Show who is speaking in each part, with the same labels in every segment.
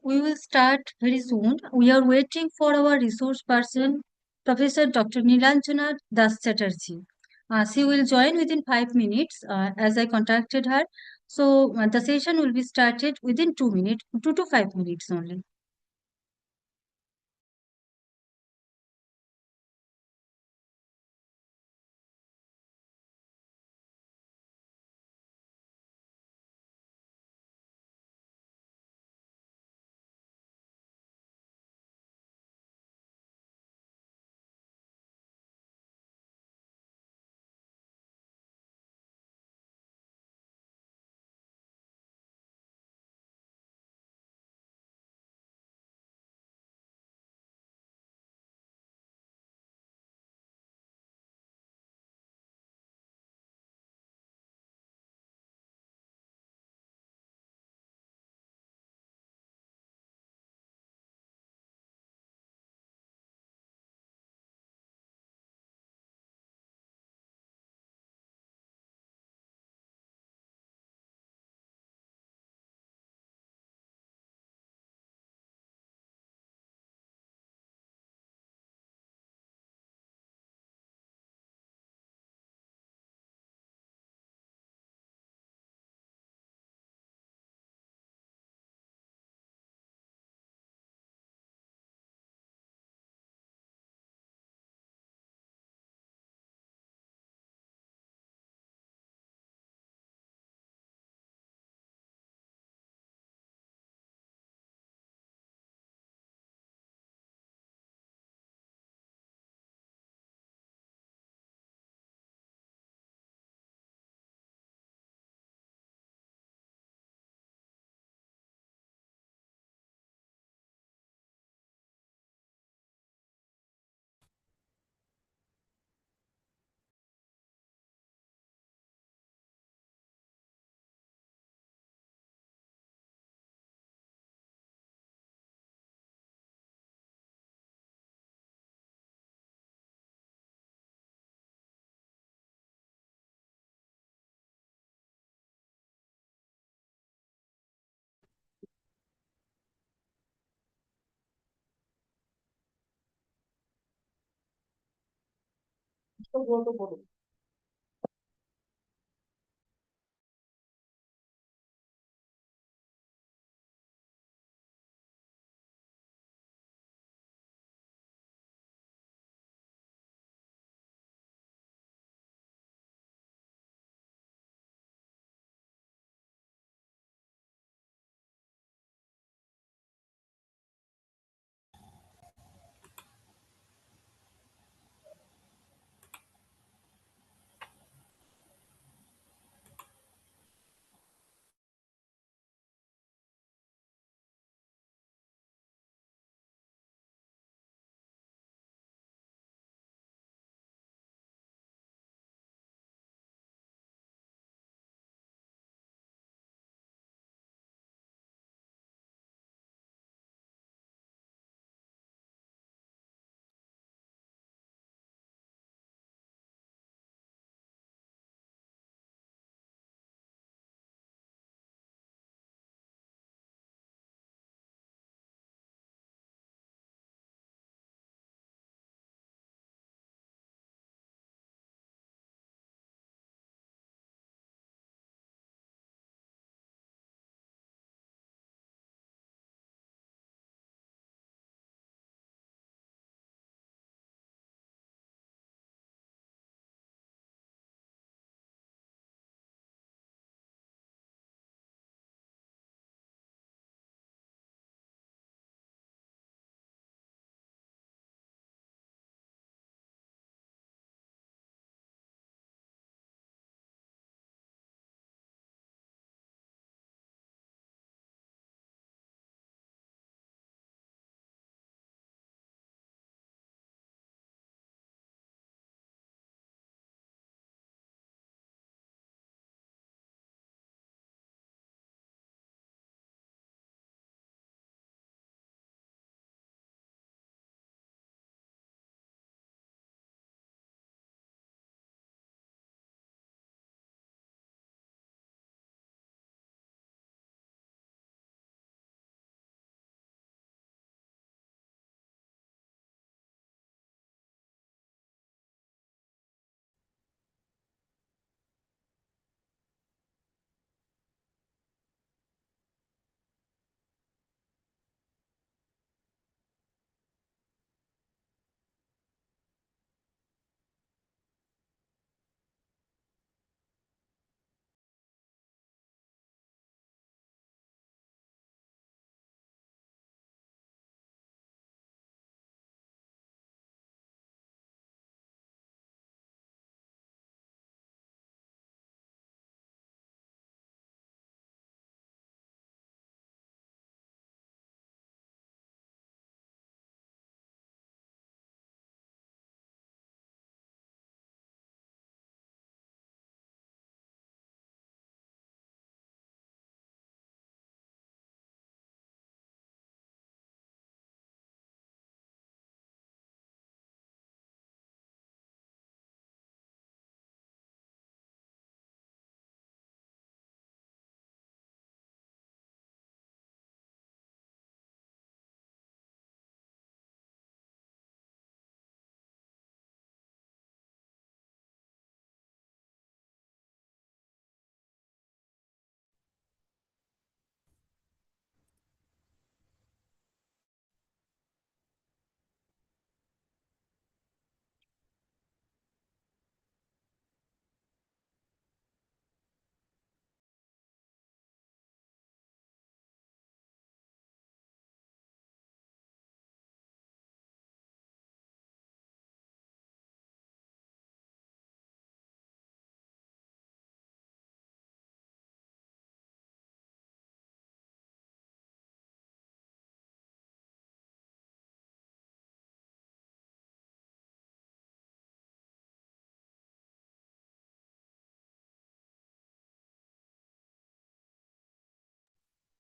Speaker 1: We will start very soon. We are waiting for our resource person, Professor Dr. Nilanjana Das Chatterjee. She will join within 5 minutes as I contacted her. So the session will be started within 2 minutes, 2 to 5 minutes only.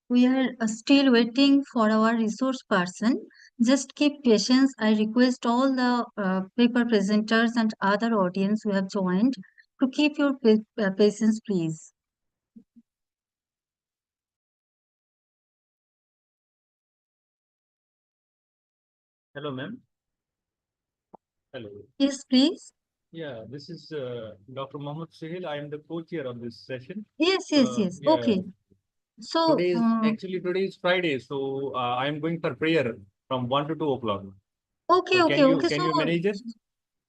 Speaker 1: We are still waiting for our resource person. Just keep patience. I request all the paper presenters and other audience who have joined to keep your patience, please.
Speaker 2: Hello, ma'am. Hello.
Speaker 1: Yes, please.
Speaker 2: Yeah, this is Dr. Mohammed Sahil. I am the co-chair of this session.
Speaker 1: Yes, yes, yes.
Speaker 2: Yeah.
Speaker 1: Okay. So,
Speaker 2: Today is Friday, so I am going for prayer from 1 to 2 o'clock.
Speaker 1: okay,
Speaker 2: So
Speaker 1: okay, okay.
Speaker 2: can you manage it?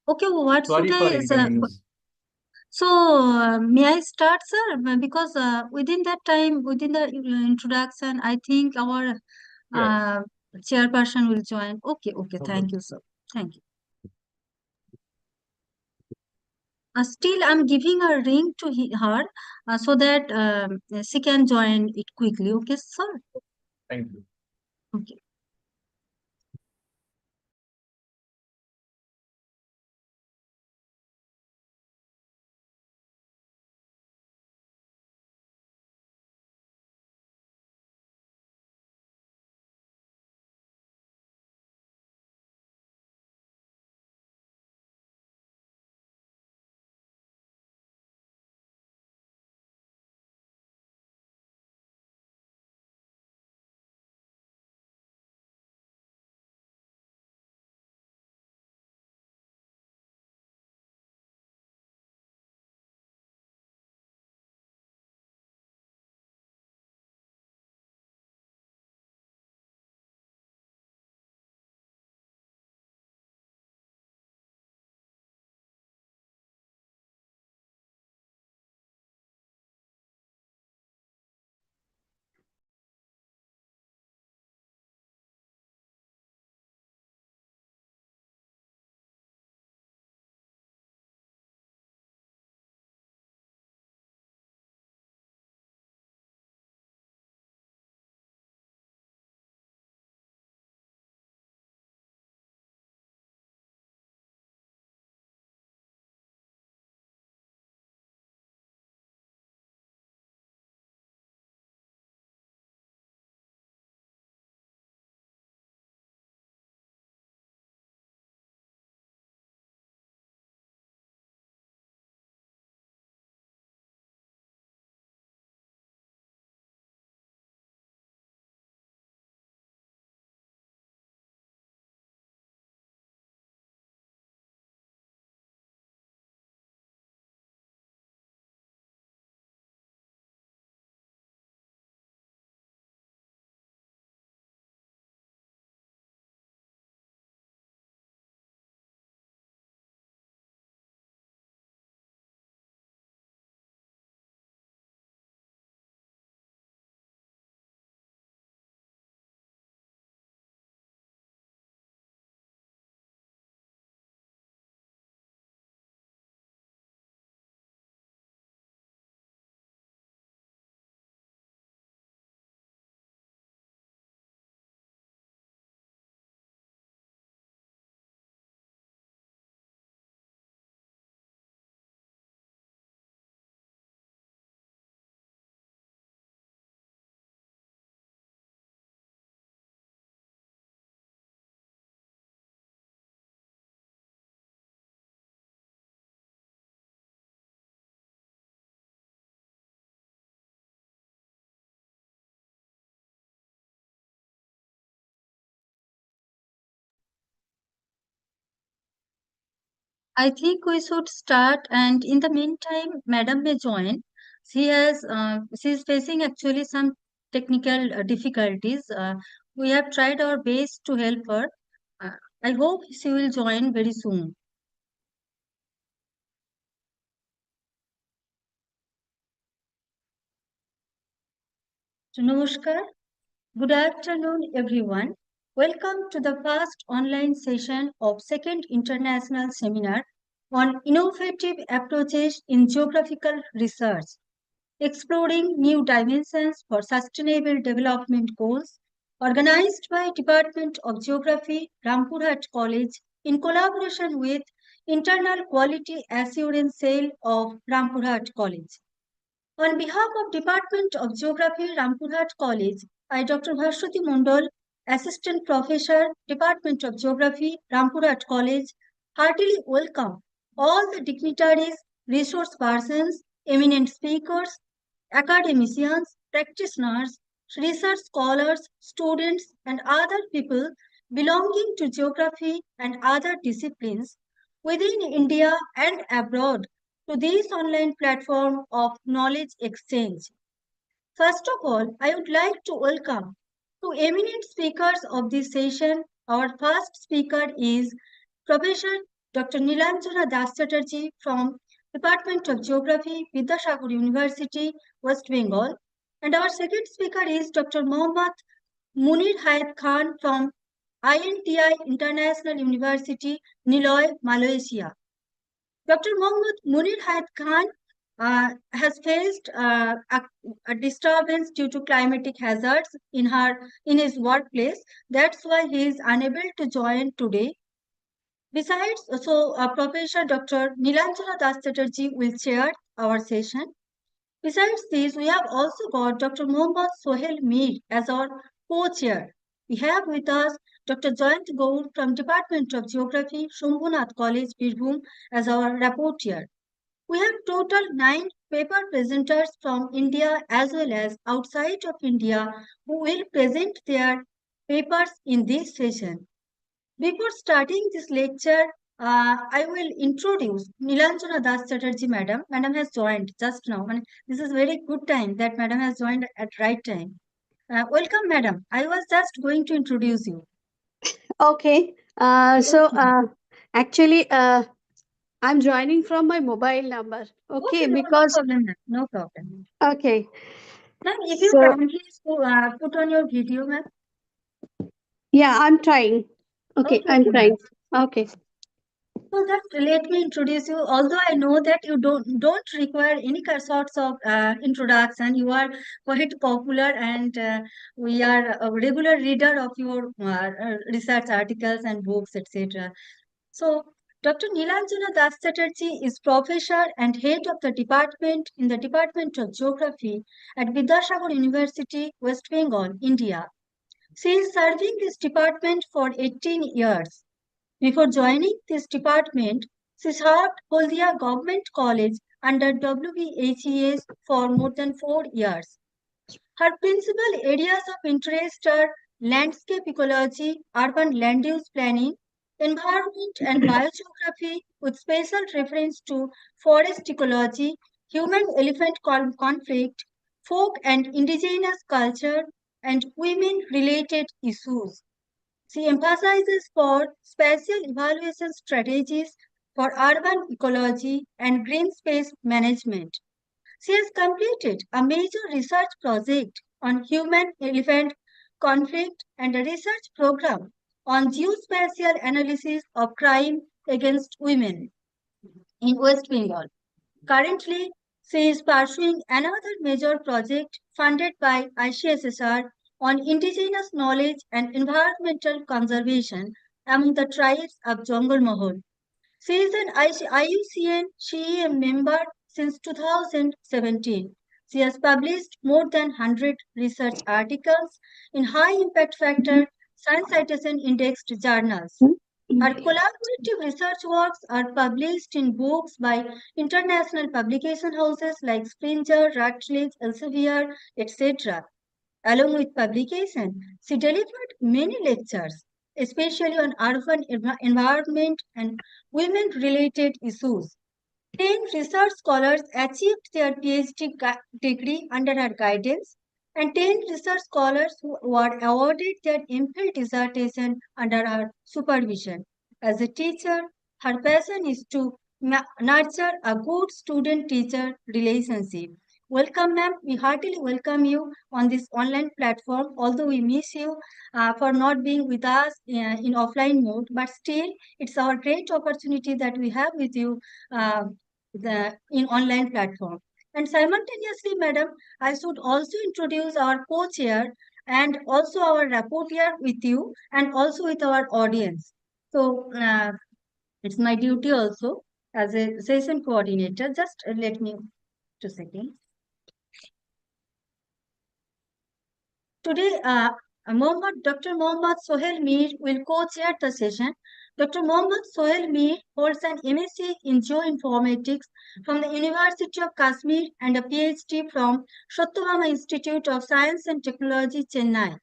Speaker 1: Okay, what should
Speaker 2: Sorry for
Speaker 1: I?
Speaker 2: inconvenience.
Speaker 1: So, may I start, sir? Because within that time, within the introduction, I think our
Speaker 2: Yeah.
Speaker 1: chairperson will join. Okay, okay.
Speaker 2: Okay.
Speaker 1: Thank you, sir. Thank you. Still, I'm giving a ring to her so that she can join it quickly. Okay, sir?
Speaker 2: Thank you.
Speaker 1: Okay. I think we should start, and in the meantime, Madam may join. She is facing actually some technical difficulties. We have tried our best to help her. Uh, I hope she will join very soon. So, Namaskar. Good afternoon, everyone. Welcome to the first online session of second international seminar on innovative approaches in geographical research, exploring new dimensions for sustainable development goals, organized by Department of Geography, Rampurhat College, in collaboration with Internal Quality Assurance Cell of Rampurhat College. On behalf of Department of Geography, Rampurhat College, I, Dr. Bhashwati Mondal, Assistant Professor, Department of Geography, Rampurhat College, heartily welcome all the dignitaries, resource persons, eminent speakers, academicians, practitioners, research scholars, students, and other people belonging to geography and other disciplines within India and abroad to this online platform of knowledge exchange. First of all, I would like to welcome two eminent speakers of this session. Our first speaker is Professor Dr. Nilanjana Das Chatterjee from Department of Geography, Vidyasagar University, West Bengal. And our second speaker is Dr. Mohammad Munir Hayat Khan from INTI International University, Niloy, Malaysia. Dr. Mohammad Munir Hayat Khan has faced a disturbance due to climatic hazards in his workplace. That's why he is unable to join today. Besides, Professor Dr. Nilanjana Das Chatterjee will chair our session. Besides this, we have also got Dr. Mohammad Sohel Mir as our co-chair. We have with us Dr. Jayanta from Department of Geography, Shambhunath College, Birbhum as our rapporteur. We have total 9 paper presenters from India as well as outside of India who will present their papers in this session. Before starting this lecture, I will introduce Nilanjana Das Chatterjee Madam. Madam has joined just now. And this is very good time that Madam has joined at right time. Welcome, Madam. I was just going to introduce you.
Speaker 3: Okay.
Speaker 1: Yes, ma'am.
Speaker 3: Actually, I'm joining from my mobile number. Okay,
Speaker 1: Okay, no, no
Speaker 3: because
Speaker 1: problem, ma'am. No problem.
Speaker 3: okay.
Speaker 1: Ma'am, if you
Speaker 3: So
Speaker 1: kindly put on your video, ma'am.
Speaker 3: yeah, I'm trying. Okay,
Speaker 1: Okay,
Speaker 3: I'm
Speaker 1: okay, ma'am.
Speaker 3: trying. Okay.
Speaker 1: So just let me introduce you. Although I know that you don't require any sorts of introduction, you are quite popular, and we are a regular reader of your research articles and books, etc. So Dr. Nilanjana Das Chatterjee is professor and head of the department in the Department of Geography at Vidyasagar University, West Bengal, India. She is serving this department for 18 years. Before joining this department, she served Haldia Government College under WBHES for more than 4 years. Her principal areas of interest are landscape ecology, urban land use planning, environment and biogeography with special reference to forest ecology, human-elephant conflict, folk and indigenous culture, and women-related issues. She emphasizes for spatial evaluation strategies for urban ecology and green space management. She has completed a major research project on human-elephant conflict and a research program on geospatial analysis of crime against women in West Bengal. Currently, she is pursuing another major project funded by ICSSR on indigenous knowledge and environmental conservation among the tribes of Jungle Mahal. She is an IUCN CEM member since 2017. She has published more than 100 research articles in high impact factor science citation indexed journals. Her collaborative research works are published in books by international publication houses like Springer, Routledge, Elsevier, etc. Along with publication, she delivered many lectures, especially on urban environment and women-related issues. 10 research scholars achieved their PhD degree under her guidance, and 10 research scholars who were awarded their MPhil dissertation under her supervision. As a teacher, her passion is to nurture a good student-teacher relationship. Welcome, ma'am. We heartily welcome you on this online platform. Although we miss you for not being with us in offline mode, but still, it's our great opportunity that we have with you in online platform. And simultaneously, madam, I should also introduce our co-chair and also our rapporteur with you and also with our audience. So it's my duty also as a session coordinator. Just let me 2 seconds. So, Dr. Nilanjana Das Chatterjee is professor and head of the Department of Geography, Department of Geography, Shambhunath College, Birbhum, as our rapporteur. We have total 9 paper presenters from India as well as outside of India who will present their papers in this session. Today, Dr. Mohammad Sohail Mir will co-chair the session. Dr. Mohammad Sohail Mir holds an MSc in Geoinformatics from the University of Kashmir and a PhD from Satyabama Institute of Science and Technology, Chennai.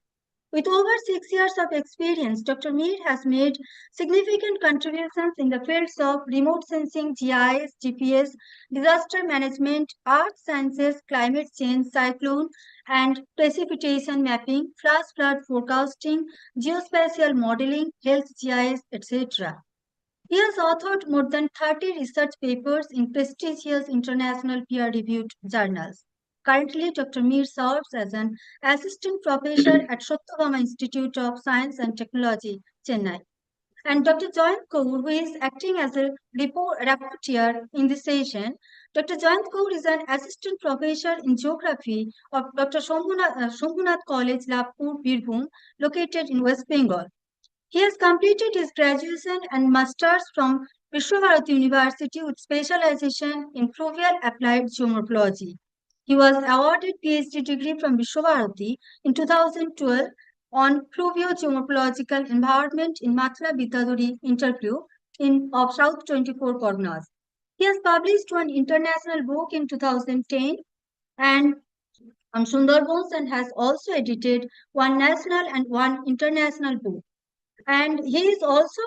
Speaker 1: With over 6 years of experience, Dr. Mir has made significant contributions in the fields of remote sensing, GIS, GPS, disaster management, earth sciences, climate change, cyclone and precipitation mapping, flash flood forecasting, geospatial modeling, health GIS, etc. He has authored more than 30 research papers in prestigious international peer-reviewed journals. Currently, Dr. Mir serves as an assistant professor at Satyabama Institute of Science and Technology, Chennai. And Dr. Jayant Kaur, who is acting as a rapporteur in this session, Dr. Jayant Kaur is an assistant professor in geography of Dr. Shambhunath College, Lapur, Birbhum, located in West Bengal. He has completed his graduation and master's from Vishwabharati University with specialization in fluvial applied geomorphology. He was awarded PhD degree from Vishwabharati in 2012 on fluvio-geomorphological environment in Matla Bitaduri interview of South 24 Parganas. He has published one international book in 2010 and on Sundarbans and has also edited one national and one international book, and he is also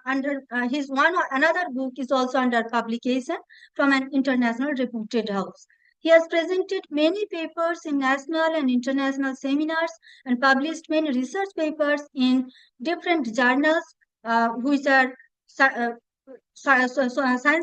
Speaker 1: under his one or another book is also under publication from an international reputed house. He has presented many papers in national and international seminars and published many research papers in different journals, which are science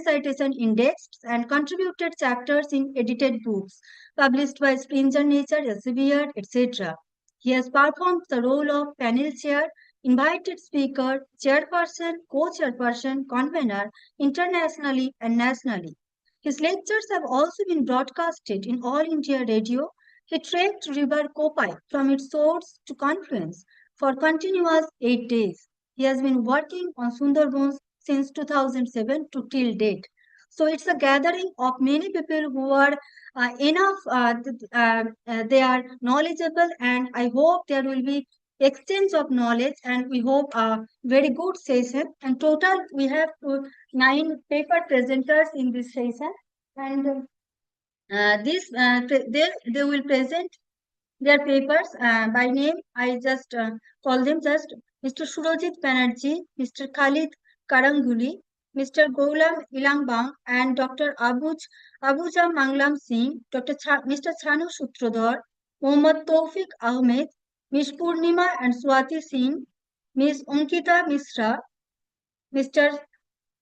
Speaker 1: citation indexed, and contributed chapters in edited books published by Springer Nature, Elsevier, etc. He has performed the role of panel chair, invited speaker, chairperson, co-chairperson, convener internationally and nationally. His lectures have also been broadcasted in All India Radio. He trekked River Kopai from its source to confluence for continuous 8 days. He has been working on Sundarbans since 2007 to till date. So it's a gathering of many people who are they are knowledgeable, and I hope there will be exchange of knowledge, and we hope a very good session. And total we have 9 paper presenters in this session, and they will present their papers by name. I just call them just Mr. Surojit Banerjee, Mr. Khalid Karanguli, Mr. Goulam Ilangbang, and Dr. Abuja Manglam Singh, Mr. Chanu Sutrodhar, Mohammad Tawfiq Ahmed, Miss Purnima and Swati Singh, Miss Ankita Misra, Mr.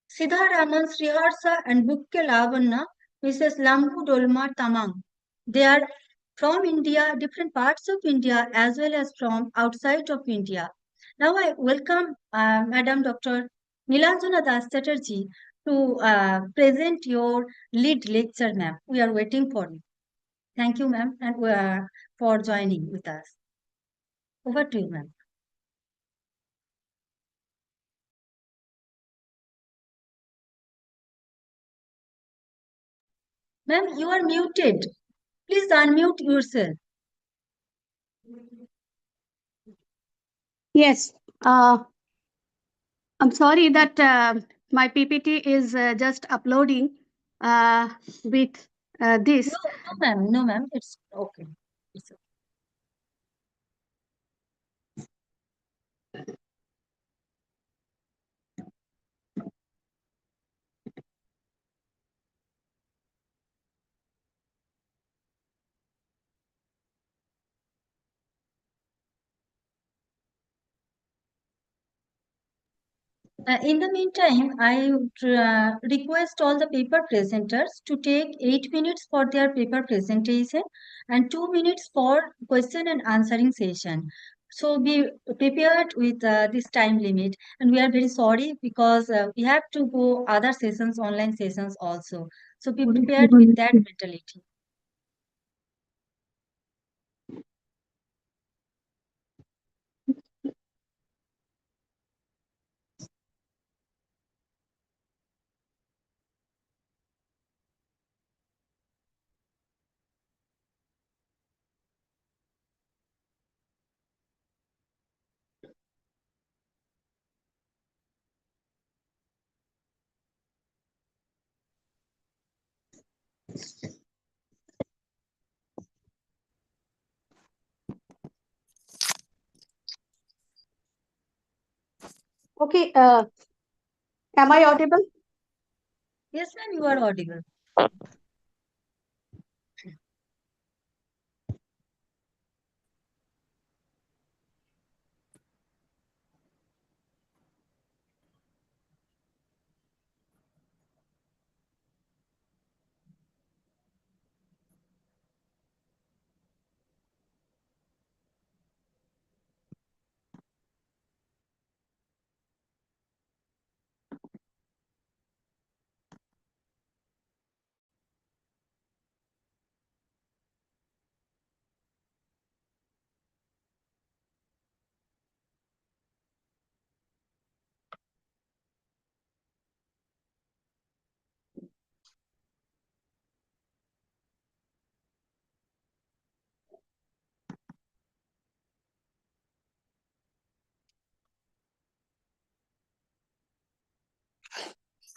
Speaker 1: Siddharaman Sriharsa and Bukke Lavanna, Mrs. Lambu Dolma Tamang. They are from India, different parts of India, as well as from outside of India. Now I welcome Madam Dr. Nilanjana Das Chatterjee to present your lead lecture, ma'am. We are waiting for you. Thank you, ma'am, and for joining with us. Over to you, ma'am. Ma'am, you are muted. Please unmute yourself.
Speaker 3: Yes. I'm sorry that my PPT is just uploading with this.
Speaker 1: No, ma'am. No, ma'am. It's okay. It's okay. In the meantime, I would request all the paper presenters to take 8 minutes for their paper presentation and 2 minutes for question and answering session. So be prepared with this time limit. And we are very sorry because we have to go other sessions, online sessions also. So be prepared with that mentality.
Speaker 3: Okay, am I audible?
Speaker 1: Yes, ma'am, you are audible.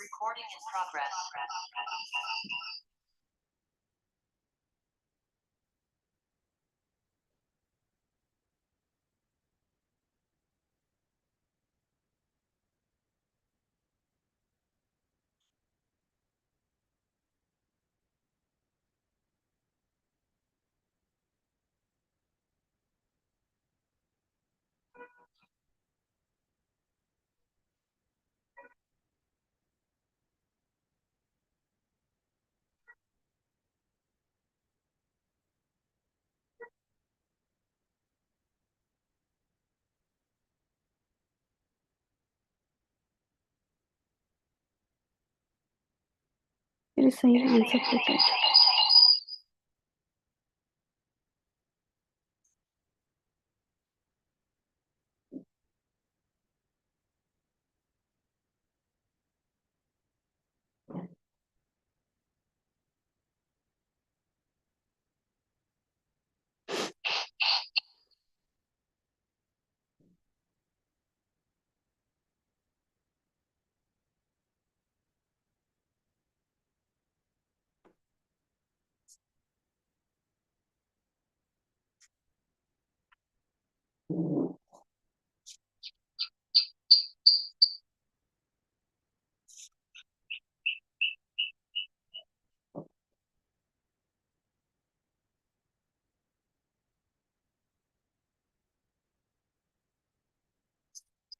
Speaker 4: Recording in progress.
Speaker 3: मेरे सही answer देते हैं।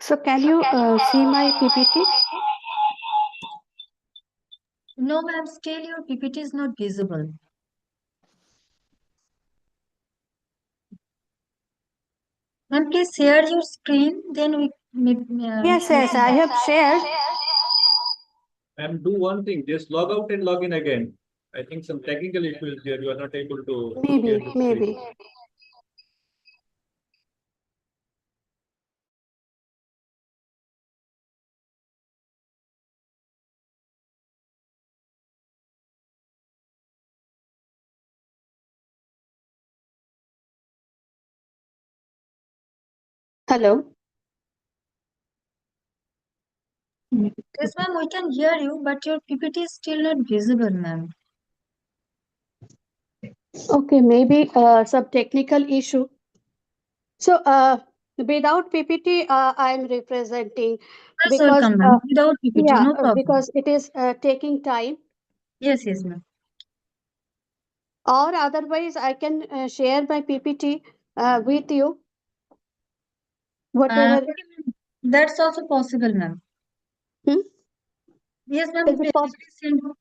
Speaker 3: So can you see my PPT?
Speaker 1: No, ma'am, still your PPT is not visible. Ma'am, please share your screen, then
Speaker 3: Yes, yes, I have shared.
Speaker 2: And do one thing, just log out and log in again. I think some technical issue is there. You are not able to.
Speaker 3: Maybe,
Speaker 2: share the screen.
Speaker 3: maybe. Hello.
Speaker 1: Yes, ma'am, we can hear you, but your PPT is still not visible, ma'am.
Speaker 3: Okay, maybe some technical issue. So without PPT, I'm representing
Speaker 1: Yes,
Speaker 3: because
Speaker 1: welcome, ma'am. Without PPT,
Speaker 3: yeah,
Speaker 1: no problem.
Speaker 3: because it is taking time.
Speaker 1: Yes, yes, ma'am.
Speaker 3: Or otherwise, I can share my PPT with you. Whatever.
Speaker 1: Okay, ma'am. That's also possible, ma'am.
Speaker 3: Hmm?
Speaker 1: Yes, ma'am.
Speaker 3: Is it possible?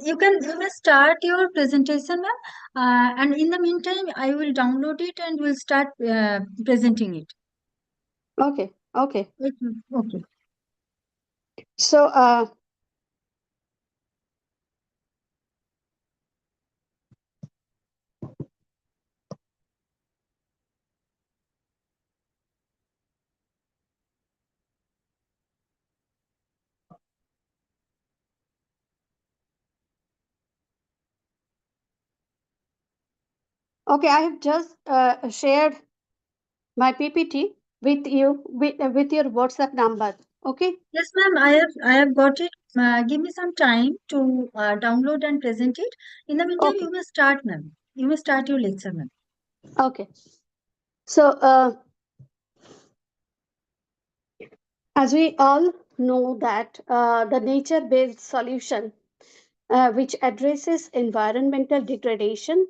Speaker 1: You may start your presentation, ma'am. And in the meantime, I will download it and will start presenting it.
Speaker 3: Okay, okay.
Speaker 1: Okay.
Speaker 3: So okay, I have just shared my PPT with you with your WhatsApp number. Okay.
Speaker 1: Yes, ma'am. I have got it. Give me some time to download and present it. In the meantime,
Speaker 3: Okay.
Speaker 1: you may start, ma'am. You may start your lecture, ma'am.
Speaker 3: Okay. So, as we all know that the nature-based solution, which addresses environmental degradation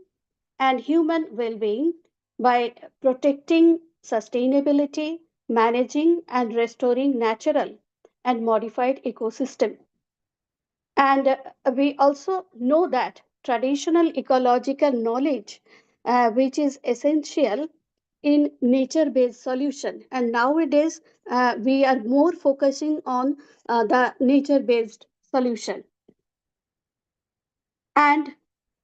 Speaker 3: and human well-being by protecting sustainability, managing and restoring natural and modified ecosystem. And we also know that traditional ecological knowledge, which is essential in nature-based solution. And nowadays, we are more focusing on the nature-based solution. And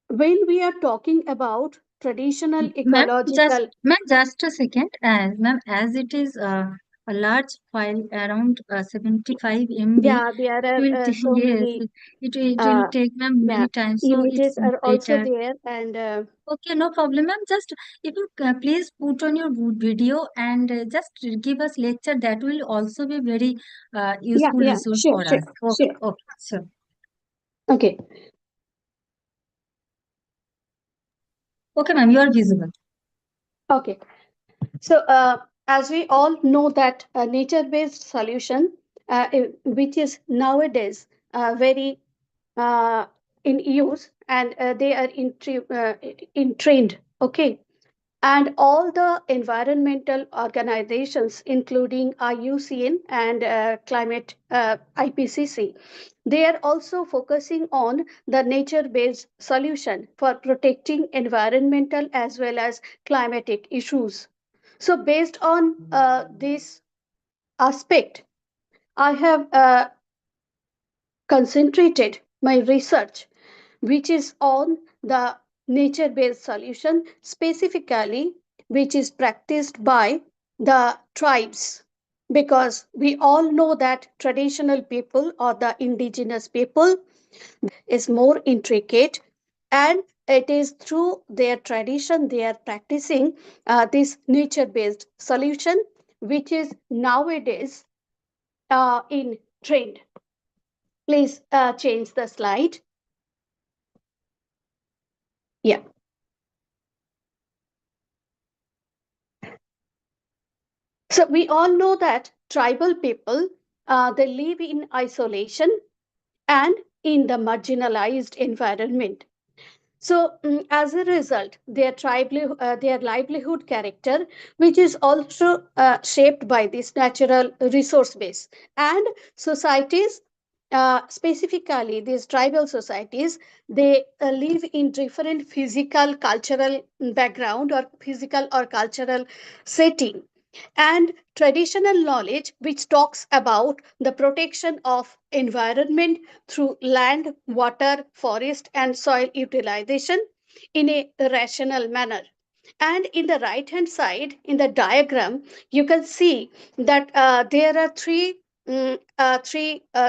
Speaker 3: when we are talking about traditional ecological,
Speaker 1: Ma'am, just a second. Ma'am, as it is a large file around 75 MB,
Speaker 3: yeah, there
Speaker 1: it will
Speaker 3: are so
Speaker 1: yes,
Speaker 3: many,
Speaker 1: it will
Speaker 3: uh,
Speaker 1: take ma'am
Speaker 3: yeah,
Speaker 1: many times. So it's
Speaker 3: images are also
Speaker 1: better.
Speaker 3: there. And
Speaker 1: Okay, no problem, ma'am. Just if you please put on your video and just give us lecture, that will also be very
Speaker 3: yeah,
Speaker 1: useful
Speaker 3: yeah,
Speaker 1: resource
Speaker 3: sure,
Speaker 1: for
Speaker 3: sure,
Speaker 1: us. Okay,
Speaker 3: sure.
Speaker 1: okay, sure.
Speaker 3: Okay.
Speaker 1: Okay, ma'am, you are visible.
Speaker 3: Okay. So, as we all know that nature-based solution, which is nowadays very uh, in use, and they are in trend. Okay, and all the environmental organizations, including IUCN and climate IPCC, they are also focusing on the nature-based solution for protecting environmental as well as climatic issues. So, based on this aspect, I have concentrated my research, which is on the nature based solution, specifically, which is practiced by the tribes. Because we all know that traditional people or the indigenous people, is more intricate, and it is through their tradition they are practicing this nature based solution, which is nowadays in trend. Please change the slide. Yeah. So we all know that tribal people, they live in isolation and in the marginalized environment. So, as a result, their livelihood character, which is also shaped by this natural resource base, and societies, specifically these tribal societies, they live in different physical, cultural background or physical or cultural setting, and traditional knowledge which talks about the protection of environment through land, water, forest and soil utilization in a rational manner. And in the right hand side in the diagram, you can see that there are three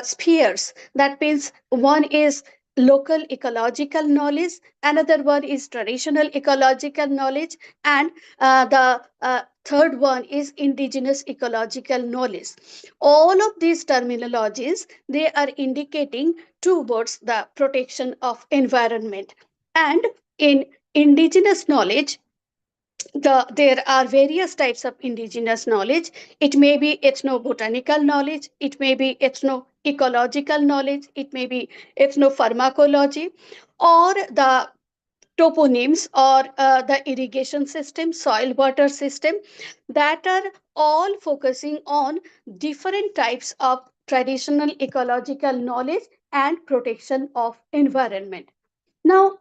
Speaker 3: spheres. That means one is local ecological knowledge, another one is traditional ecological knowledge, and the third one is indigenous ecological knowledge. All of these terminologies, they are indicating towards the protection of environment. And in indigenous knowledge, there are various types of indigenous knowledge. It may be ethnobotanical knowledge, it may be ethno-ecological knowledge, it may be ethnopharmacology, or the toponyms, or the irrigation system, soil water system, that are all focusing on different types of traditional ecological knowledge and protection of environment. Now,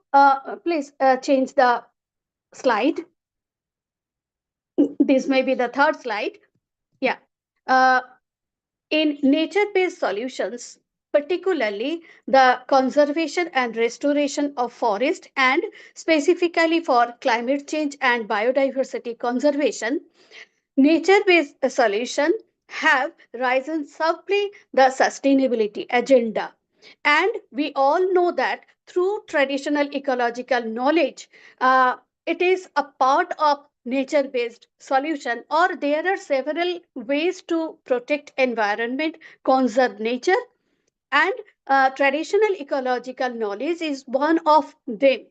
Speaker 3: please change the slide. This may be the third slide. Yeah. Uh, in nature based solutions, particularly the conservation and restoration of forest, and specifically for climate change and biodiversity conservation, nature based solutions have risen sharply the sustainability agenda. And we all know that through traditional ecological knowledge, it is a part of nature-based solution, or there are several ways to protect environment, conserve nature, and traditional ecological knowledge is one of them.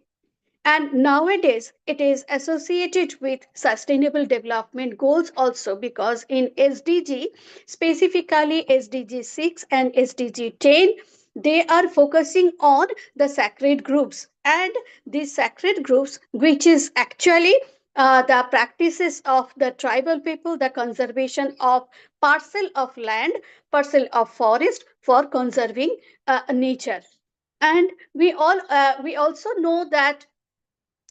Speaker 3: And nowadays, it is associated with sustainable development goals also, because in SDG, specifically SDG 6 and SDG 10, they are focusing on the sacred groups. And these sacred groups, which is actually the practices of the tribal people, the conservation of parcel of land, parcel of forest for conserving nature. And we also know that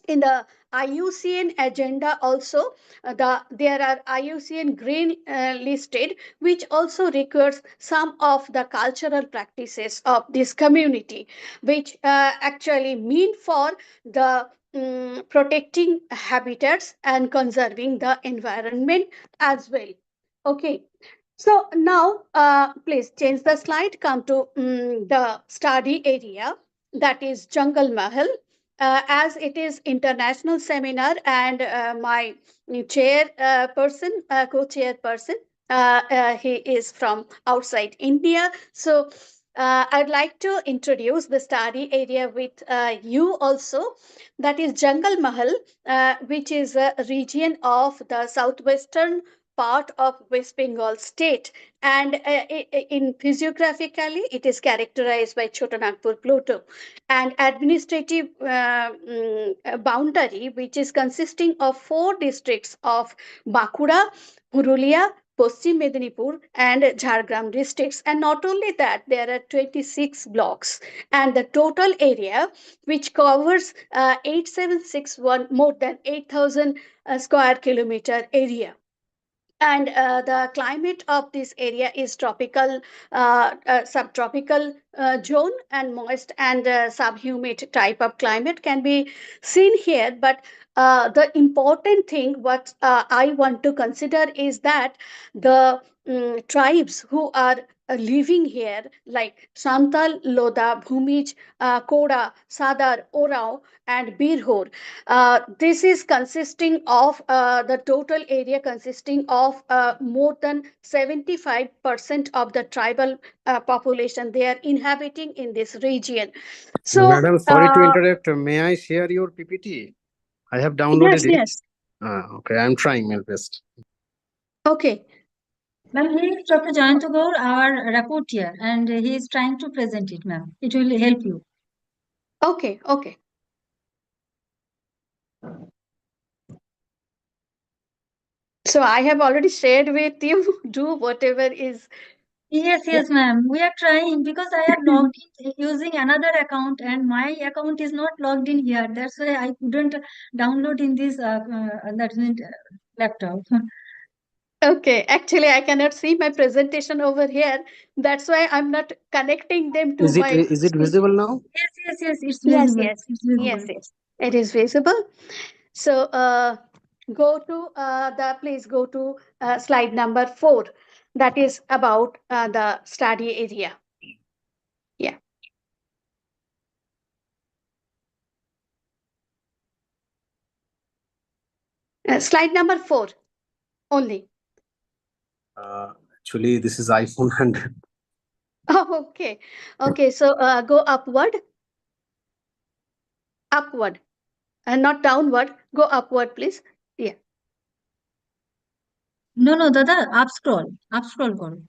Speaker 3: in the IUCN agenda also, there are IUCN green listed, which also requires some of the cultural practices of this community, which actually mean for the protecting habitats and conserving the environment as well. Okay, so now please change the slide, come to the study area, that is Jungle Mahal. As it is international seminar, and my co-chairperson, he is from outside India. So I'd like to introduce the study area with you also. That is Jungle Mahal, which is a region of the southwestern part of West Bengal state, and in physiographically it is characterized by Chotanagpur Plateau, and administrative boundary, which is consisting of 4 districts of Bankura, Purulia, Paschim Medinipur, and Jhargram districts. And not only that, there are 26 blocks, and the total area, which covers 8761, more than 8,000 square kilometer area. And the climate of this area is tropical, subtropical zone, and moist and subhumid type of climate can be seen here. But the important thing what I want to consider is that the tribes who are living here, like Santal, Loda, Bhumij, Koda, Sadar, Orao, and Birhor, this is consisting of the total area consisting of more than 75% of the tribal population. They are inhabiting in this region. So,
Speaker 4: Madam, sorry to interrupt. May I share your PPT? I have downloaded
Speaker 3: yes,
Speaker 4: it.
Speaker 3: yes.
Speaker 4: Okay, I'm trying my best.
Speaker 3: Okay.
Speaker 1: Ma'am, he is Dr. JayantaDas, our rapporteur, and he is trying to present it, ma'am. It will help you.
Speaker 3: Okay. Okay. So I have already shared with you. Do whatever is.
Speaker 1: Yes, ma'am. We are trying because I have logged in using another account, and my account is not logged in here. That's why I couldn't download in this laptop.
Speaker 3: Okay, actually, I cannot see my presentation over here. That's why I'm not connecting them to
Speaker 4: Is
Speaker 3: my.
Speaker 4: it visible now?
Speaker 1: Yes, it's
Speaker 3: Yes,
Speaker 1: visible.
Speaker 3: yes,
Speaker 1: It's visible.
Speaker 3: yes. It is visible. So go to please go to slide number 4. That is about the study area. Yeah. Slide number 4 only.
Speaker 4: Actually, this is iPhone 100.
Speaker 3: Oh, okay. Okay. So go upward, and not downward. Go upward, please. Yeah.
Speaker 1: No, Dada, up scroll karo.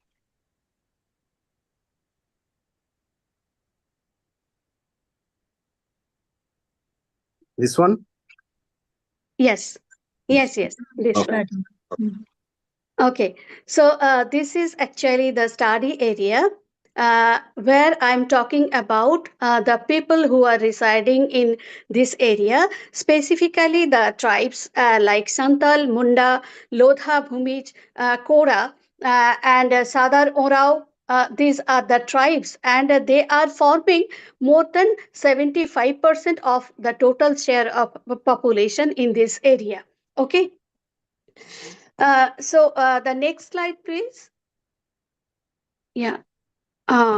Speaker 4: This one?
Speaker 3: Yes. Yes. This
Speaker 4: Okay.
Speaker 3: one. Okay, so this is actually the study area where I'm talking about the people who are residing in this area, specifically the tribes like Santal, Munda, Lodha, Bhumij, Kora, and Sadar Orao. These are the tribes, and they are forming more than 75% of the total share of population in this area. Okay. So the next slide, please. Yeah,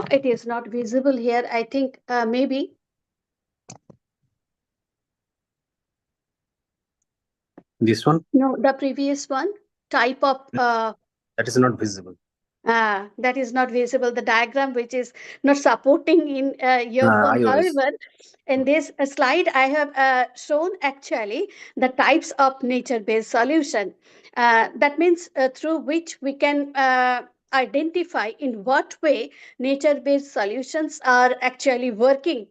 Speaker 3: it is not visible here. I think maybe.
Speaker 4: This one?
Speaker 3: No, the previous one, type of
Speaker 4: That is not visible.
Speaker 3: that is not visible. The diagram which is not supporting in your phone.
Speaker 4: iOS.
Speaker 3: However, in this slide, I have shown actually the types of nature-based solution. That means through which we can identify in what way nature-based solutions are actually working.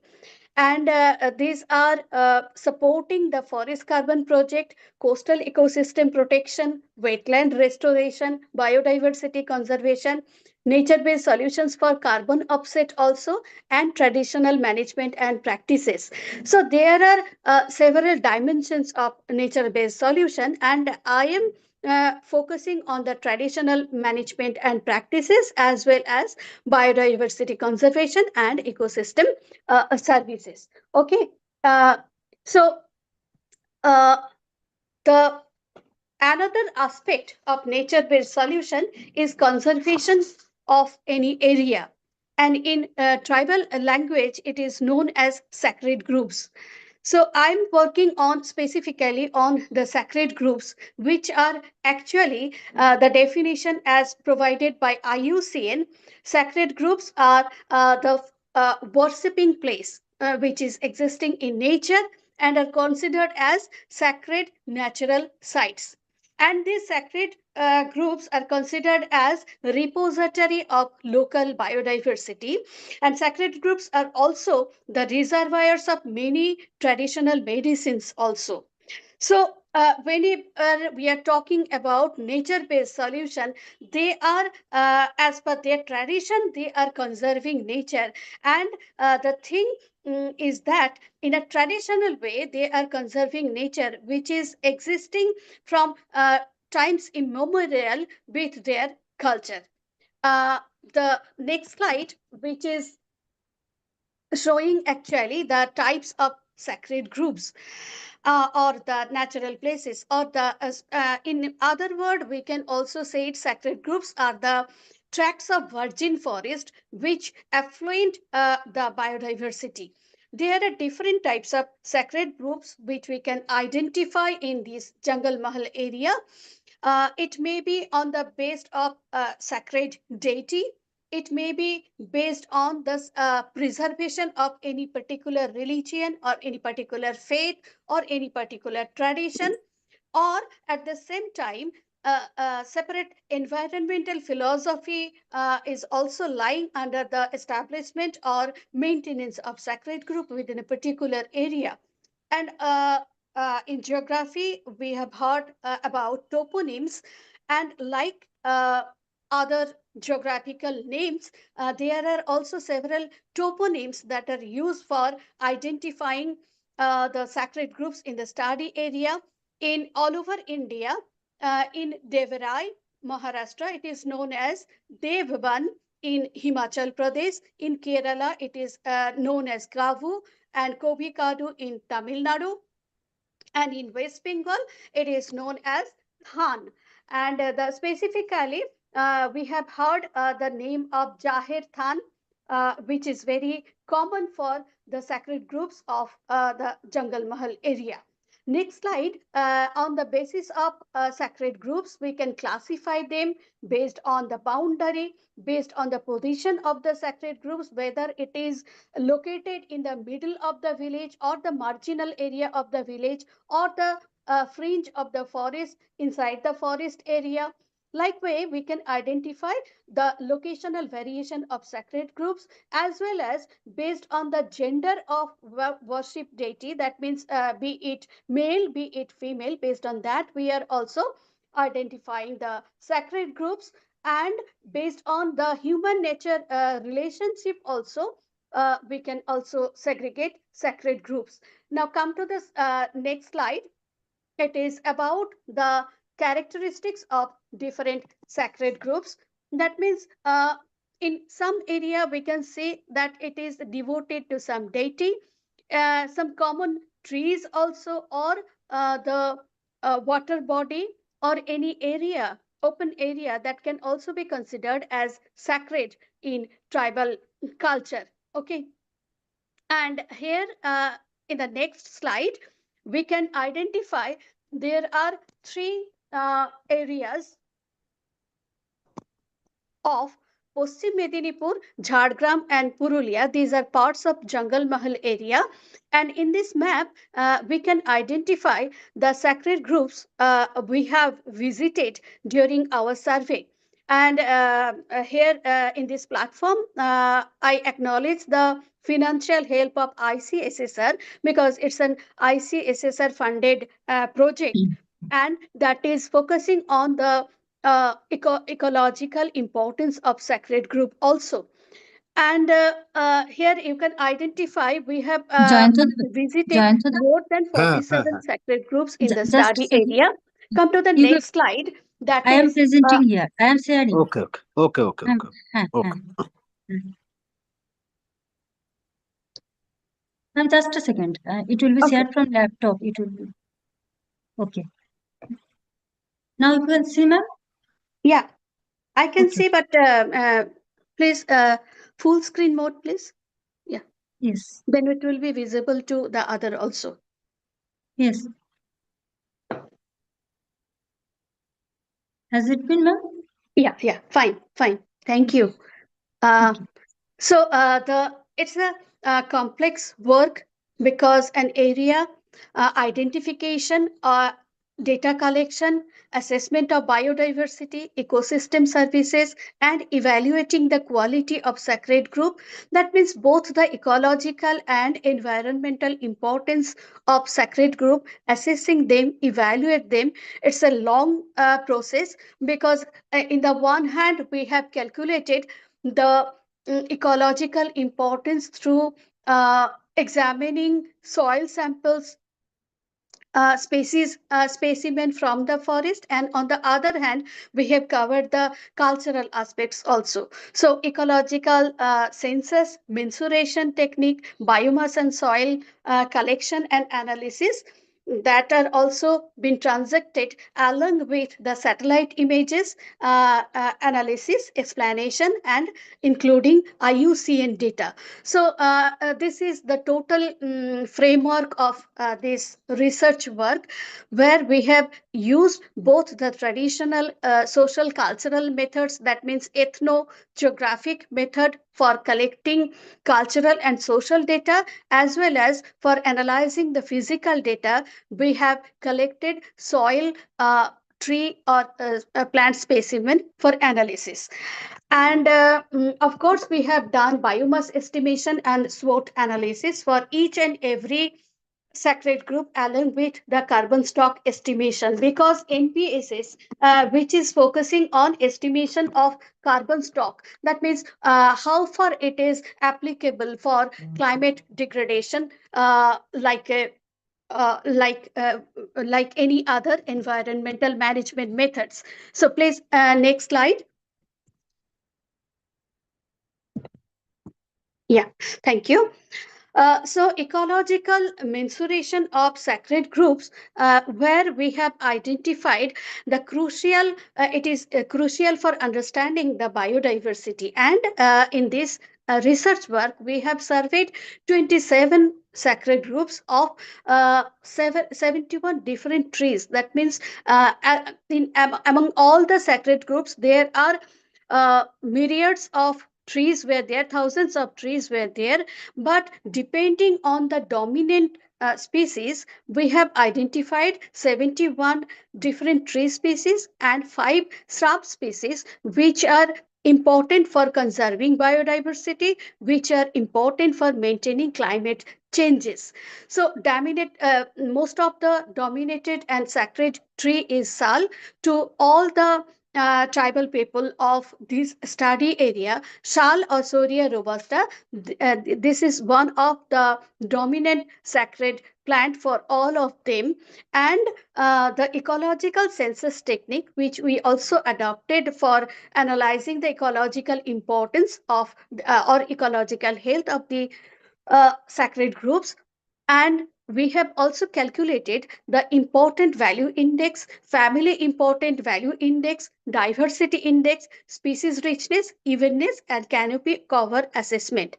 Speaker 3: And these are supporting the forest carbon project, coastal ecosystem protection, wetland restoration, biodiversity conservation, nature-based solutions for carbon offset also, and traditional management and practices. So there are several dimensions of nature-based solution, and I am focusing on the traditional management and practices as well as biodiversity conservation and ecosystem services. Okay. So the another aspect of nature-based solution is conservation of any area. And in tribal language, it is known as sacred groups. So I'm working on specifically on the sacred groups, which are actually the definition as provided by IUCN. Sacred groups are the worshipping place which is existing in nature and are considered as sacred natural sites. And these sacred groups are considered as repository of local biodiversity, and sacred groups are also the reservoirs of many traditional medicines also. So when we are talking about nature-based solution, they are, as per their tradition, they are conserving nature. And the thing is that in a traditional way, they are conserving nature, which is existing from times immemorial with their culture. The next slide, which is showing actually the types of sacred groups or the natural places, or the in other word we can also say it, sacred groups are the tracts of virgin forest which affluent the biodiversity. There are different types of sacred groups which we can identify in this jungle mahal area. It may be on the base of sacred deity. It may be based on the preservation of any particular religion or any particular faith or any particular tradition, or at the same time separate environmental philosophy is also lying under the establishment or maintenance of sacred group within a particular area. And in geography, we have heard about toponyms, and like other geographical names, there are also several toponyms that are used for identifying the sacred groups in the study area. In all over India, in Devarai, Maharashtra, it is known as Devban. In Himachal Pradesh, in Kerala, it is known as Gavu and Kovikadu in Tamil Nadu, and in West Bengal, it is known as Than. And the specifically, we have heard the name of Jahir Than, which is very common for the sacred groups of the Jungle Mahal area. Next slide. On the basis of sacred groups, we can classify them based on the boundary, based on the position of the sacred groups, whether it is located in the middle of the village or the marginal area of the village or the fringe of the forest inside the forest area. Likewise, we can identify the locational variation of sacred groups as well as based on the gender of worship deity. That means be it male, be it female. Based on that, we are also identifying the sacred groups, and based on the human nature relationship also, we can also segregate sacred groups. Now come to this next slide. It is about the characteristics of different sacred groups. That means in some area we can say that it is devoted to some deity, some common trees also, or the water body, or any area, open area, that can also be considered as sacred in tribal culture. Okay. And here in the next slide, we can identify there are three areas of Paschim Medinipur, Jhargram and Purulia. These are parts of Jungle Mahal area. And in this map, we can identify the sacred groups we have visited during our survey. And here in this platform, I acknowledge the financial help of ICSSR because it's an ICSSR funded project, and that is focusing on the ecological importance of sacred group also. And here you can identify we have
Speaker 1: Jayanta,
Speaker 3: visited
Speaker 1: Jayanta,
Speaker 3: more than
Speaker 4: Ha,
Speaker 3: 47
Speaker 4: ha.
Speaker 3: sacred groups in the
Speaker 1: just a
Speaker 3: study
Speaker 1: second.
Speaker 3: area. Come to the
Speaker 1: You will,
Speaker 3: next slide. That
Speaker 1: I am
Speaker 3: is
Speaker 1: presenting here. I am sharing.
Speaker 4: Okay, okay, okay, okay, okay. Okay.
Speaker 1: Just a second. It will be
Speaker 3: Okay.
Speaker 1: shared from laptop. It will be okay. Now you can see, ma'am.
Speaker 3: Yeah, I can
Speaker 1: Okay.
Speaker 3: see, but please full screen mode, please.
Speaker 1: Yes.
Speaker 3: Then it will be visible to the other also.
Speaker 1: Yes. Has it been, ma'am?
Speaker 3: Yeah, fine. Thank you.
Speaker 1: Okay.
Speaker 3: So it's a complex work because an area identification, data collection, assessment of biodiversity, ecosystem services, and evaluating the quality of sacred group. That means both the ecological and environmental importance of sacred group, assessing them, evaluate them. It's a long process because in the one hand we have calculated the ecological importance through examining soil samples, specimen from the forest, and on the other hand we have covered the cultural aspects also. So ecological census, mensuration technique, biomass and soil collection and analysis that are also been transacted along with the satellite images, analysis, explanation, and including IUCN data. So this is the total framework of this research work, where we have used both the traditional social cultural methods, that means ethno-geographic method for collecting cultural and social data, as well as for analyzing the physical data. We have collected soil, tree or plant specimen for analysis. And of course, we have done biomass estimation and SWOT analysis for each and every sacred group along with the carbon stock estimation, because NPSS, which is focusing on estimation of carbon stock, that means how far it is applicable for climate degradation, like any other environmental management methods. So please, next slide. Yeah, thank you. So ecological mensuration of sacred groups, where we have identified the crucial, it is crucial for understanding the biodiversity. And in this research work, we have surveyed 27 sacred groups of 71 different trees. That means among all the sacred groups, there are myriads of trees were there, thousands of trees were there, but depending on the dominant species, we have identified 71 different tree species and 5 shrub species, which are important for conserving biodiversity, which are important for maintaining climate changes. So most of the dominated and sacred tree is sal to all the tribal people of this study area. Sal or Soria robusta, this is one of the dominant sacred plant for all of them. And the ecological census technique, which we also adopted for analyzing the ecological importance of or ecological health of the sacred groups. And we have also calculated the important value index, family important value index, diversity index, species richness, evenness, and canopy cover assessment.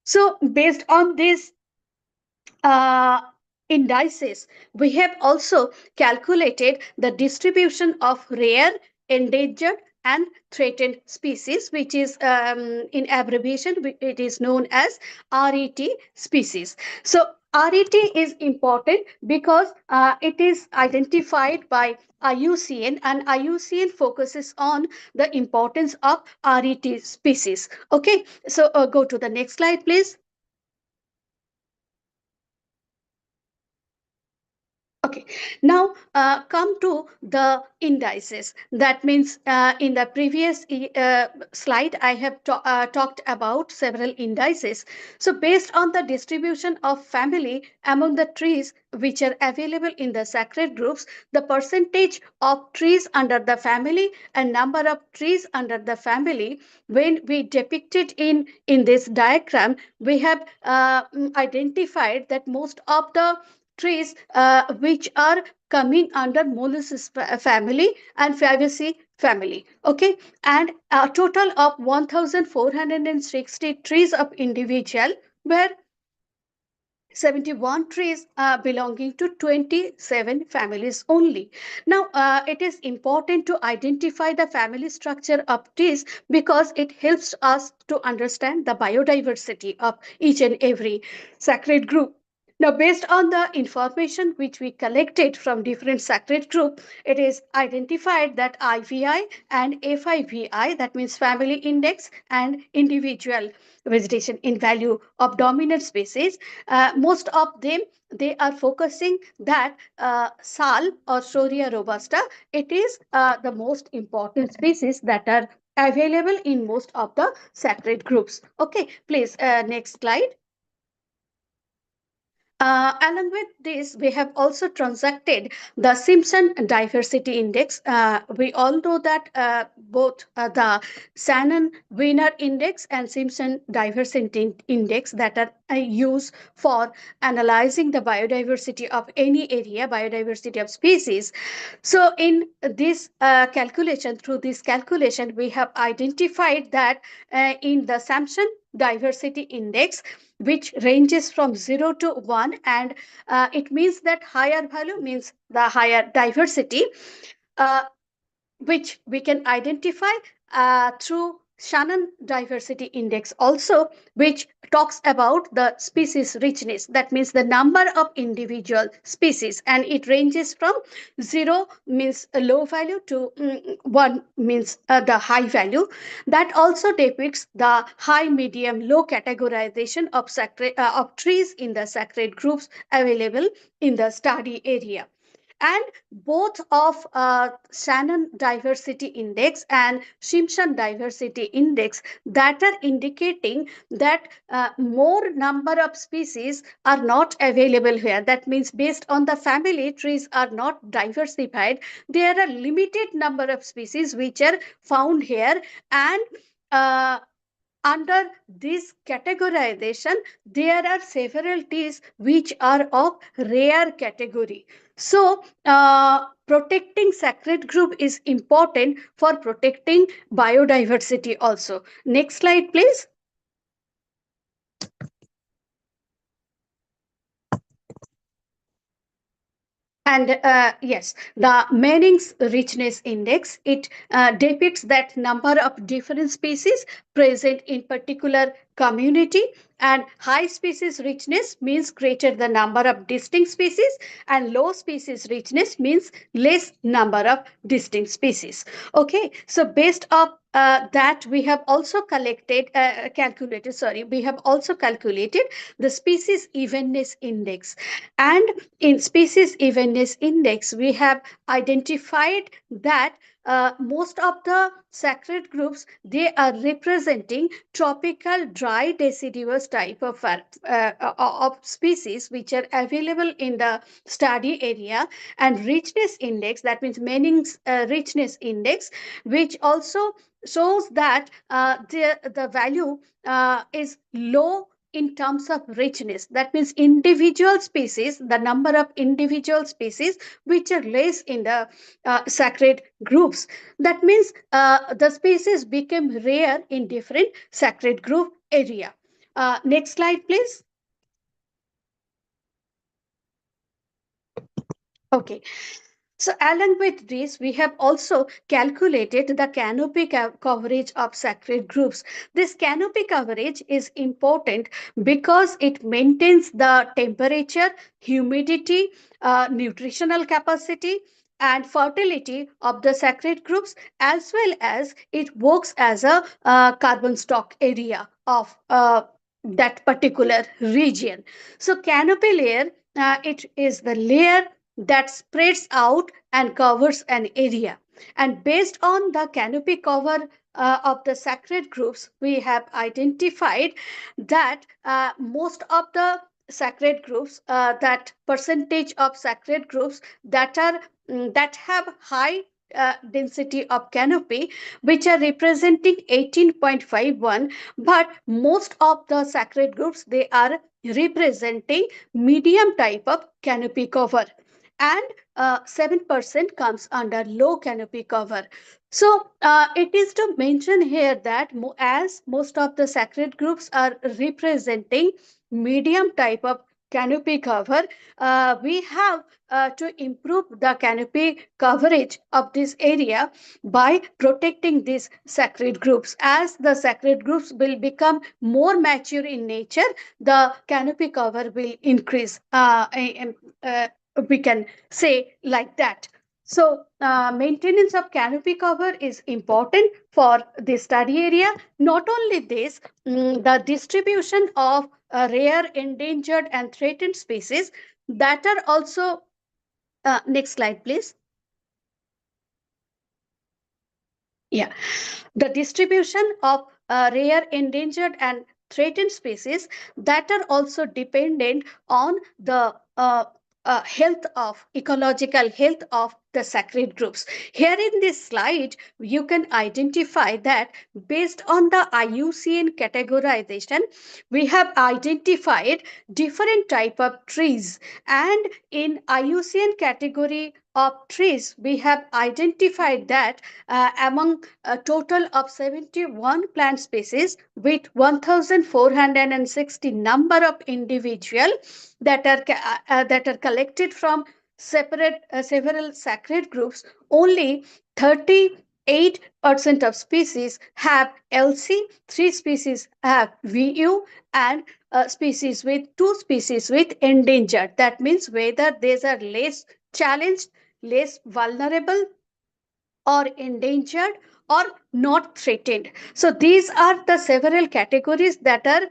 Speaker 3: So based on this indices, we have also calculated the distribution of rare, endangered, and threatened species, which is in abbreviation, it is known as RET species. So RET is important because it is identified by IUCN, and IUCN focuses on the importance of RET species. Okay, so go to the next slide, please. Okay, now come to the indices. That means in the previous slide, I have talked about several indices. So based on the distribution of family among the trees which are available in the sacred groups, the percentage of trees under the family and number of trees under the family, when we depict it in this diagram, we have identified that most of the trees which are coming under MOES family and Fabaceae family. Okay, and a total of 1,460 trees of individual, where 71 trees belonging to 27 families only. Now, it is important to identify the family structure of trees because it helps us to understand the biodiversity of each and every sacred group. Now, based on the information which we collected from different sacred group, it is identified that IVI and FIVI, that means family index and individual vegetation in value of dominant species, most of them, they are focusing that sal or Shoria robusta, it is the most important species that are available in most of the sacred groups. Okay, please, next slide. Along with this, we have also transacted the Simpson Diversity Index. We all know that both the Shannon Wiener Index and Simpson Diversity Index that are used for analyzing the biodiversity of any area, biodiversity of species. So in this calculation, through this calculation, we have identified that in the Simpson Diversity Index, which ranges from 0 to 1, and it means that higher value means the higher diversity, which we can identify through Shannon Diversity Index also, which talks about the species richness. That means the number of individual species, and it ranges from 0 means a low value to 1 means the high value. That also depicts the high, medium, low categorization of of trees in the sacred groups available in the study area. And both of Shannon Diversity Index and Simpson Diversity Index, that are indicating that more number of species are not available here. That means based on the family, trees are not diversified. There are limited number of species which are found here, and under this categorization, there are several trees which are of rare category. So, protecting sacred group is important for protecting biodiversity also. Next slide, please. And yes, the Manning's Richness Index, it depicts that number of different species present in particular community, and high species richness means greater the number of distinct species, and low species richness means less number of distinct species. Okay, so based on that, we have also we have also calculated the species evenness index. And in species evenness index, we have identified that most of the sacred groups, they are representing tropical dry deciduous type of species which are available in the study area. And richness index, that means Manning's richness index, which also shows that the value is low in terms of richness. That means individual species, the number of individual species which are less in the sacred groups. That means the species became rare in different sacred group area. Next slide, please. Okay. So along with this, we have also calculated the canopy coverage of sacred groups. This canopy coverage is important because it maintains the temperature, humidity, nutritional capacity, and fertility of the sacred groups, as well as it works as a carbon stock area of that particular region. So canopy layer, it is the layer that spreads out and covers an area. And based on the canopy cover of the sacred groups, we have identified that most of the sacred groups, that percentage of sacred groups that are that have high density of canopy, which are representing 18.51, but most of the sacred groups, they are representing medium type of canopy cover, and 7% comes under low canopy cover. So it is to mention here that as most of the sacred groups are representing medium type of canopy cover, we have to improve the canopy coverage of this area by protecting these sacred groups. As the sacred groups will become more mature in nature, the canopy cover will increase. We can say like that. So maintenance of canopy cover is important for the study area. Not only this, the distribution of rare, endangered, and threatened species that are also, next slide, please. Yeah, the distribution of rare, endangered, and threatened species that are also dependent on the health of ecological health of the sacred groups. Here in this slide, you can identify that based on the IUCN categorization, we have identified different type of trees, and in IUCN category of trees, we have identified that among a total of 71 plant species with 1460 number of individual that are collected from several sacred groups, only 38% of species have LC, 3 species have VU, and species with 2 species with endangered. That means whether these are less challenged, less vulnerable, or endangered, or not threatened. So these are the several categories that are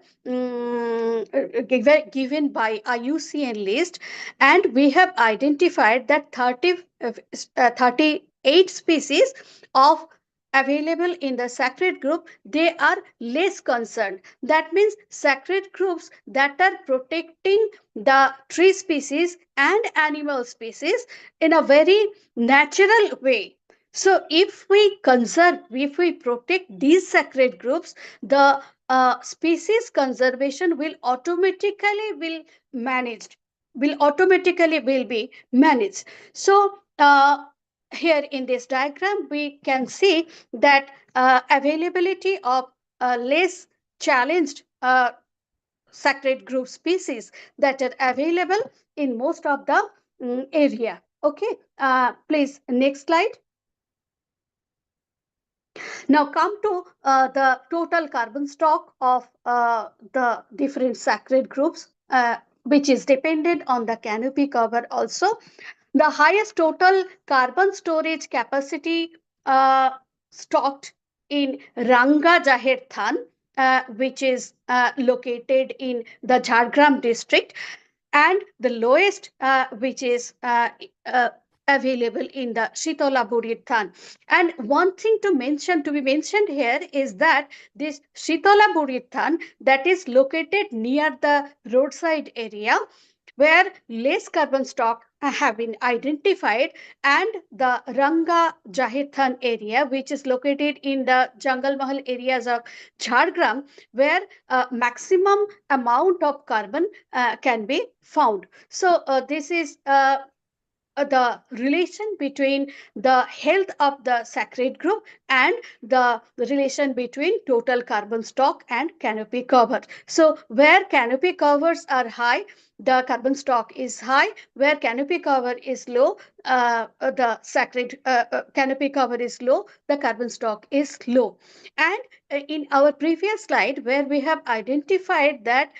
Speaker 3: given by IUCN list, and we have identified that 38 species of available in the sacred group, they are less concerned. That means sacred groups that are protecting the tree species and animal species in a very natural way. So if we conserve, if we protect these sacred groups, the species conservation will automatically will be managed. So here in this diagram, we can see that availability of less challenged sacred group species that are available in most of the area. Okay, please, next slide. Now come to the total carbon stock of the different sacred groups, which is dependent on the canopy cover also. The highest total carbon storage capacity stocked in Ranga Jaher Than, which is located in the Jhargram district, and the lowest, which is available in the Shitola Buridhan. And one thing to be mentioned here is that this Shitola Buridhan, that is located near the roadside area, where less carbon stock have been identified, and the Ranga Jahithan area, which is located in the Jungle Mahal areas of Jhargram, where maximum amount of carbon can be found. So this is the relation between the health of the sacred group and the relation between total carbon stock and canopy cover. So where canopy covers are high, the carbon stock is high. Where canopy cover is low, the sacred canopy cover is low, the carbon stock is low. And in our previous slide, where we have identified that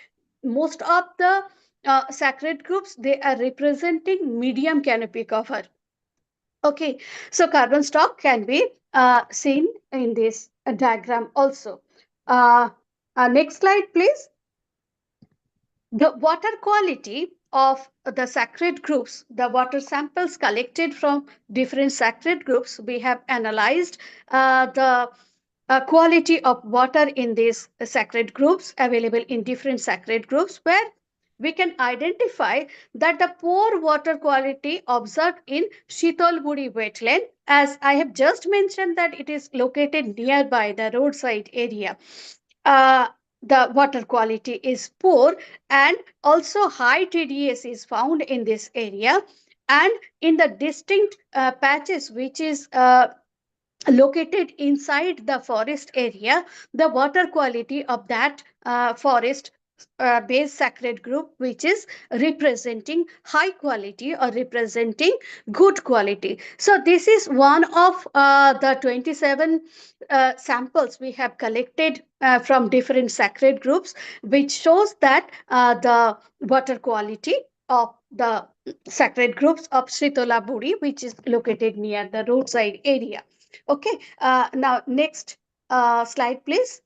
Speaker 3: most of the sacred groups, they are representing medium canopy cover. Okay, so carbon stock can be seen in this diagram also. Next slide, please. The water quality of the sacred groups, the water samples collected from different sacred groups, we have analyzed the quality of water in these sacred groups available in different sacred groups, where we can identify that the poor water quality observed in Shitolburi wetland, as I have just mentioned that it is located nearby the roadside area. The water quality is poor, and also high TDS is found in this area. And in the distinct patches which is located inside the forest area, the water quality of that forest base sacred group, which is representing high quality or representing good quality. So this is one of the 27 samples we have collected from different sacred groups, which shows that the water quality of the sacred groups of Sritolaburi, which is located near the roadside area. Okay, now next slide, please.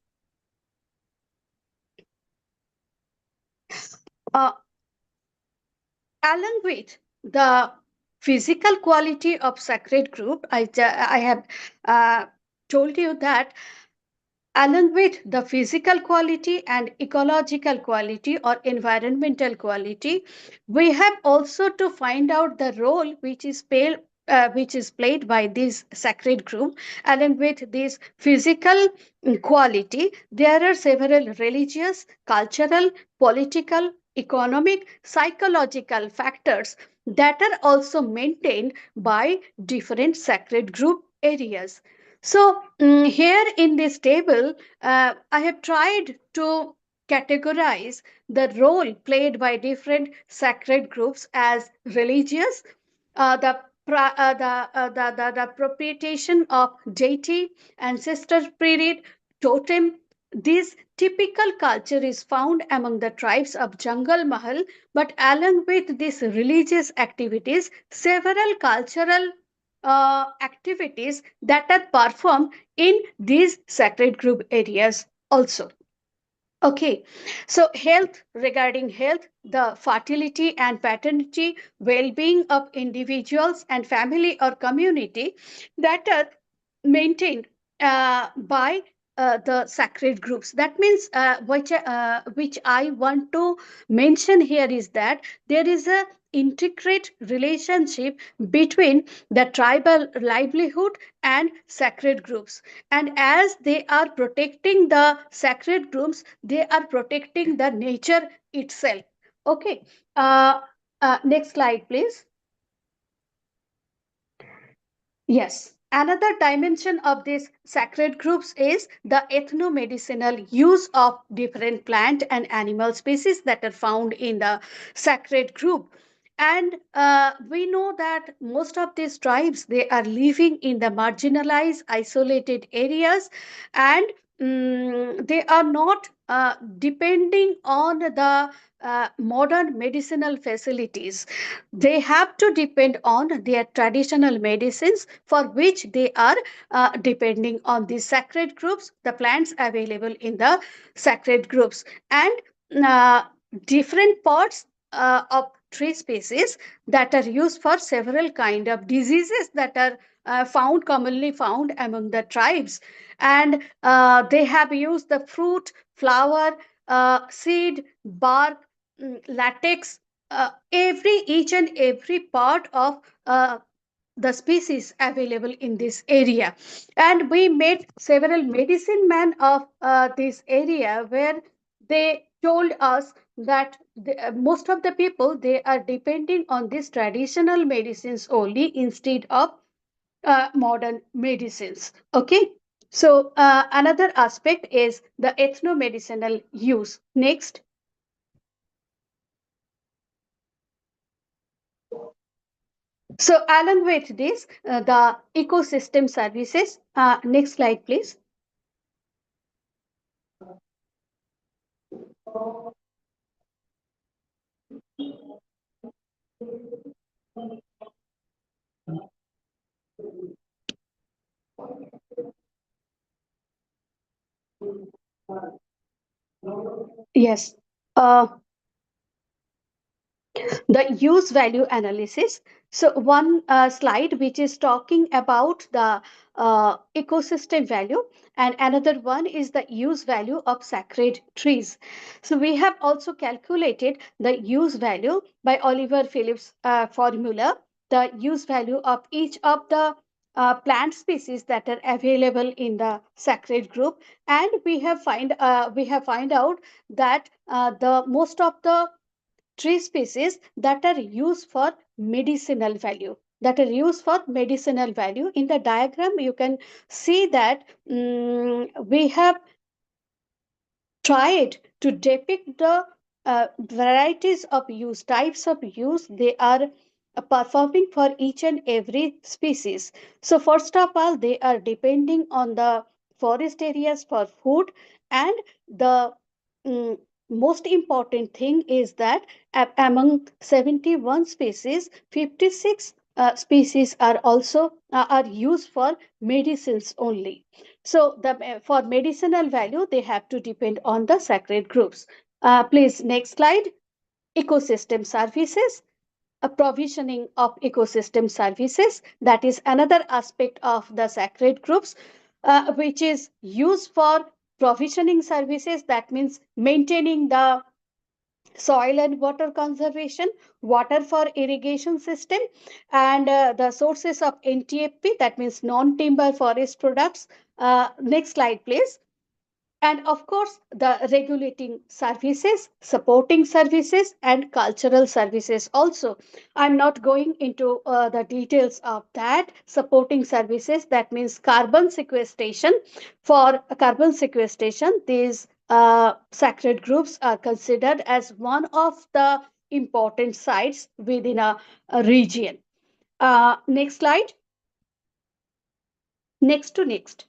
Speaker 3: Along with the physical quality of sacred group, I have told you that along with the physical quality and ecological quality or environmental quality, we have also to find out the role which is played by this sacred group. Along with this physical quality, there are several religious, cultural, political, economic, psychological factors that are also maintained by different sacred group areas. So here in this table, I have tried to categorize the role played by different sacred groups as religious, the propitiation of deity, ancestor spirit, totem. This typical culture is found among the tribes of Jungle Mahal, but along with these religious activities, several cultural activities that are performed in these sacred group areas also. Okay, so health, regarding health, the fertility and paternity, well-being of individuals and family or community that are maintained by the sacred groups. That means which I want to mention here is that there is a intricate relationship between the tribal livelihood and sacred groups, and as they are protecting the sacred groups, they are protecting the nature itself. Okay, next slide, please. Yes, another dimension of these sacred groups is the ethnomedicinal use of different plant and animal species that are found in the sacred group. And we know that most of these tribes, they are living in the marginalized, isolated areas, and they are not depending on the modern medicinal facilities. They have to depend on their traditional medicines, for which they are depending on the sacred groups, the plants available in the sacred groups, and uh, different parts of tree species that are used for several kind of diseases that are commonly found among the tribes. And they have used the fruit, flower, seed, bark, latex, each and every part of the species available in this area. And we met several medicine men of this area, where they told us that most of the people, they are depending on these traditional medicines only instead of modern medicines. Okay. So another aspect is the ethnomedicinal use. Next. So along with this, the ecosystem services. Next slide, please. Yes. The use value analysis. So one slide which is talking about the ecosystem value, and another one is the use value of sacred trees. So we have also calculated the use value by Oliver Phillips formula, the use value of each of the plant species that are available in the sacred group, and we have find out that the most of the tree species that are used for medicinal value, in the diagram you can see that we have tried to depict the varieties of use, types of use they are performing for each and every species. So first of all, they are depending on the forest areas for food, and the mm, most important thing is that among 71 species, 56 species are also are used for medicines only. So for medicinal value, they have to depend on the sacred groups. Please, next slide. Ecosystem services. A provisioning of ecosystem services, that is another aspect of the sacred groups, which is used for provisioning services. That means maintaining the soil and water conservation, water for irrigation system, and the sources of NTFP, that means non-timber forest products. Next slide, please. And of course, the regulating services, supporting services, and cultural services also. I'm not going into the details of that. Supporting services, that means carbon sequestration. For carbon sequestration, these sacred groups are considered as one of the important sites within a region. Next slide. Next to next.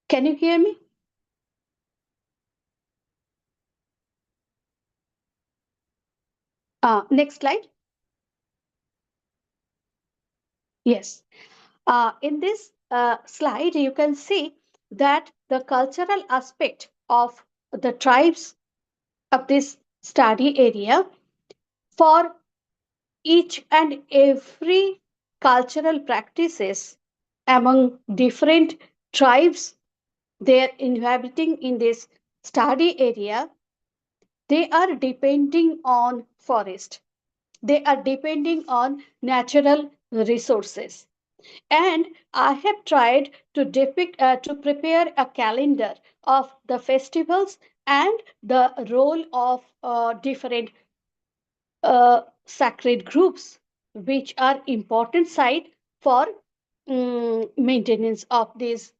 Speaker 3: Can you hear me? Next slide. Yes. In this slide, you can see that the cultural aspect of the tribes of this study area, for each and every cultural practices among different tribes they are inhabiting in this study area, they are depending on forest. They are depending on natural resources. And I have tried to to prepare a calendar of the festivals and the role of different sacred groups, which are important site for maintenance of this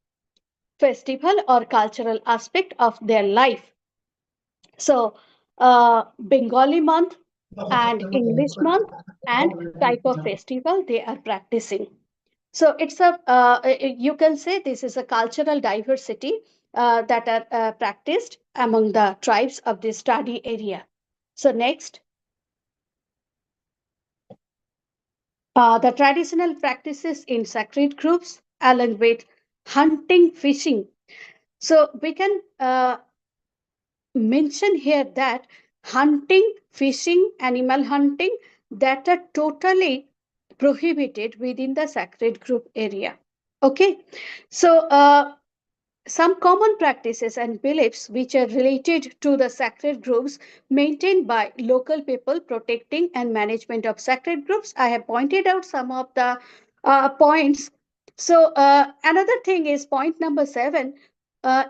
Speaker 3: festival or cultural aspect of their life. So, Bengali month and English month and type of festival they are practicing. So it's you can say this is a cultural diversity that are practiced among the tribes of this study area. So next, the traditional practices in sacred groups along with hunting, fishing. So we can mention here that hunting, fishing, animal hunting, that are totally prohibited within the sacred group area. Okay, so some common practices and beliefs which are related to the sacred groups maintained by local people protecting and management of sacred groups. I have pointed out some of the points. So another thing is point number 7.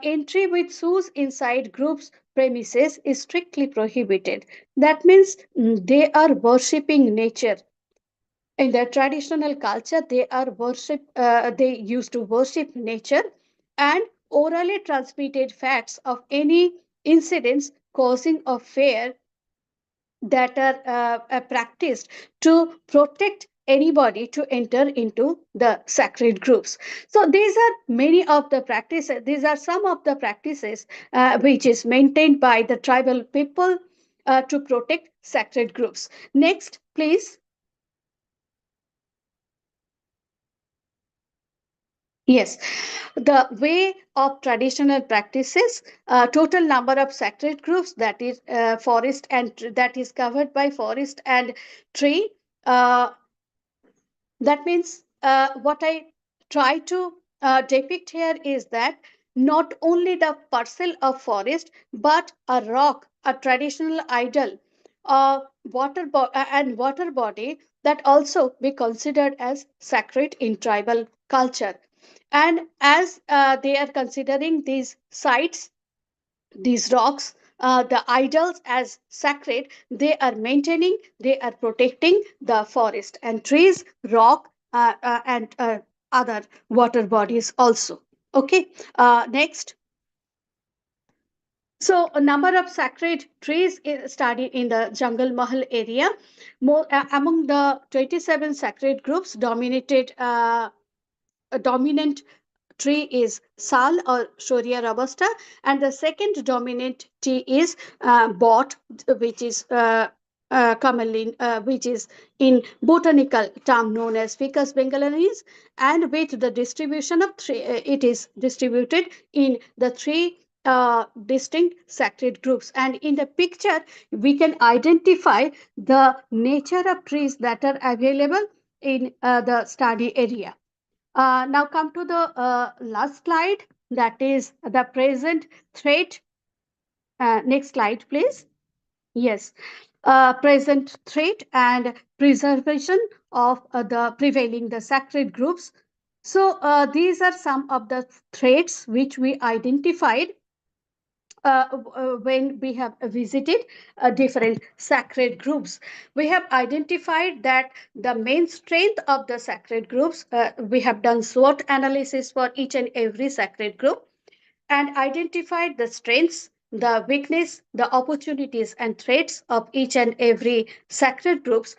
Speaker 3: Entry with shoes inside groups premises is strictly prohibited. That means they are worshipping nature. In their traditional culture, they used to worship nature, and orally transmitted facts of any incidents causing a fear that are practiced to protect anybody to enter into the sacred groups. So these are many of the practices, these are some of the practices which is maintained by the tribal people to protect sacred groups. Next please. Yes, the way of traditional practices, total number of sacred groups, that is forest and that is covered by forest and tree. Uh, that means what I try to depict here is that not only the parcel of forest, but a rock, a traditional idol, and water body that also be considered as sacred in tribal culture. And as they are considering these sites, these rocks, the idols as sacred, they are maintaining, they are protecting the forest and trees, rock, and other water bodies also. Okay, next. So a number of sacred trees is studied in the Jungle Mahal area. Among the 27 sacred groups, a dominant tree is sal or Shoria robusta, and the second dominant tree is bot, which is commonly, which is in botanical term known as Ficus bengalensis, and with the distribution of three, it is distributed in the three distinct sacred groups. And in the picture, we can identify the nature of trees that are available in the study area. Now come to the last slide, that is the present threat. Next slide, please. Yes, present threat and preservation of the sacred groups. So these are some of the threats which we identified when we have visited different sacred groups. We have identified that the main strength of the sacred groups, we have done SWOT analysis for each and every sacred group and identified the strengths, the weakness, the opportunities and threats of each and every sacred groups.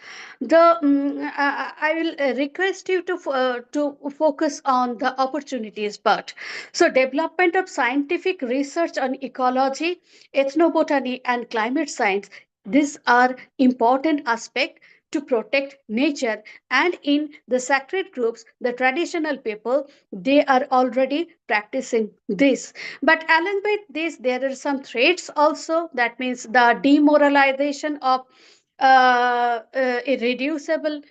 Speaker 3: I will request you to focus on the opportunities part. So, development of scientific research on ecology, ethnobotany, and climate science. These are important aspects to protect nature, and in the sacred groups, the traditional people, they are already practicing this. But along with this, there are some threats also. That means the demoralization of irreducible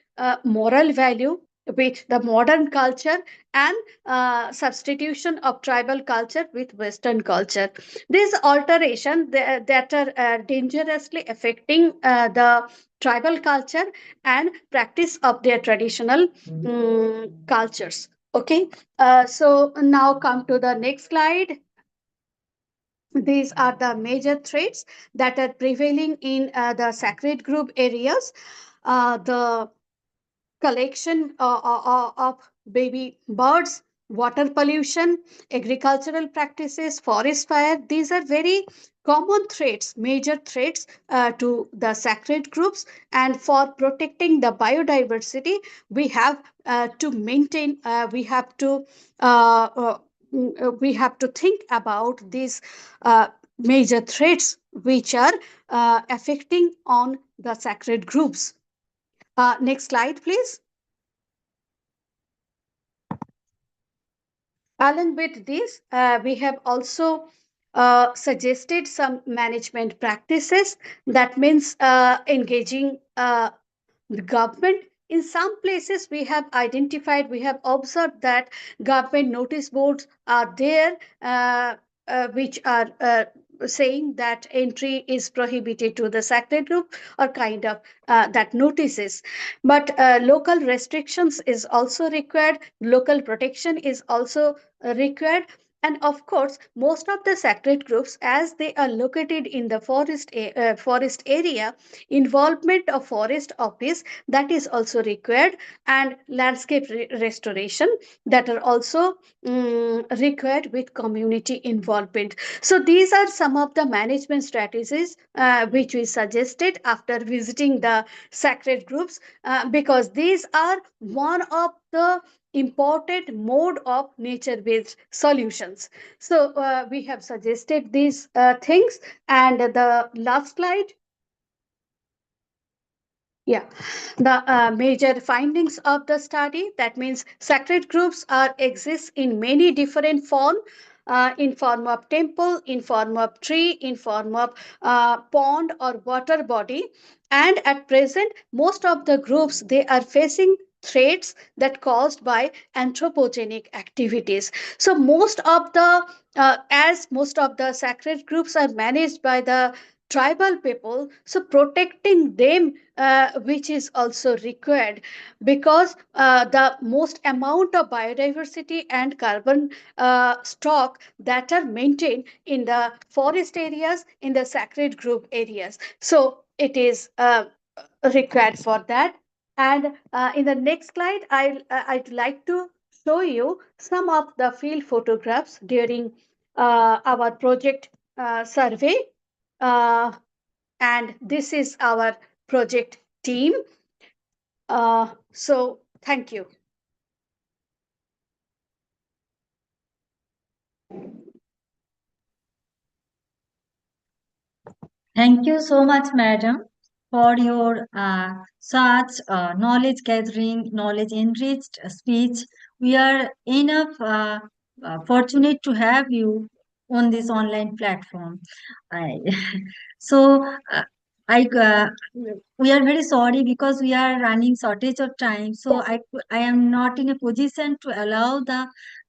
Speaker 3: moral value with the modern culture, and substitution of tribal culture with Western culture. This alteration that are dangerously affecting the tribal culture and practice of their traditional cultures. Okay, so now come to the next slide. These are the major threats that are prevailing in the sacred group areas. The collection of baby birds, water pollution, agricultural practices, forest fire. These are very common threats, major threats to the sacred groups. And for protecting the biodiversity, we have to maintain, uh, uh, we have to think about these major threats which are affecting on the sacred groups. Next slide, please. Along with this, we have also suggested some management practices. That means engaging the government. In some places, we have identified, we have observed that government notice boards are there, which are saying that entry is prohibited to the sacred group, or kind of that notices. But local restrictions is also required, local protection is also required. And of course, most of the sacred groups, as they are located in the forest area, involvement of forest office, that is also required, and landscape restoration, that are also required with community involvement. So these are some of the management strategies which we suggested after visiting the sacred groups, because these are one of the important mode of nature based solutions. So we have suggested these things. And the last slide. Yeah, the major findings of the study, that means sacred groups are exist in many different form, in form of temple, in form of tree, in form of pond or water body. And at present, most of the groups, they are facing threats that caused by anthropogenic activities. So most of the as most of the sacred groups are managed by the tribal people, so protecting them, which is also required, because the most amount of biodiversity and carbon stock that are maintained in the forest areas, in the sacred group areas, so it is required for that. And in the next slide, I'd like to show you some of the field photographs during our project survey. uh, and this is our project team. So thank you.
Speaker 1: Thank you so much, madam, for your such knowledge gathering, knowledge enriched speech. We are enough fortunate to have you on this online platform. I, so I we are very sorry because we are running shortage of time. So I am not in a position to allow the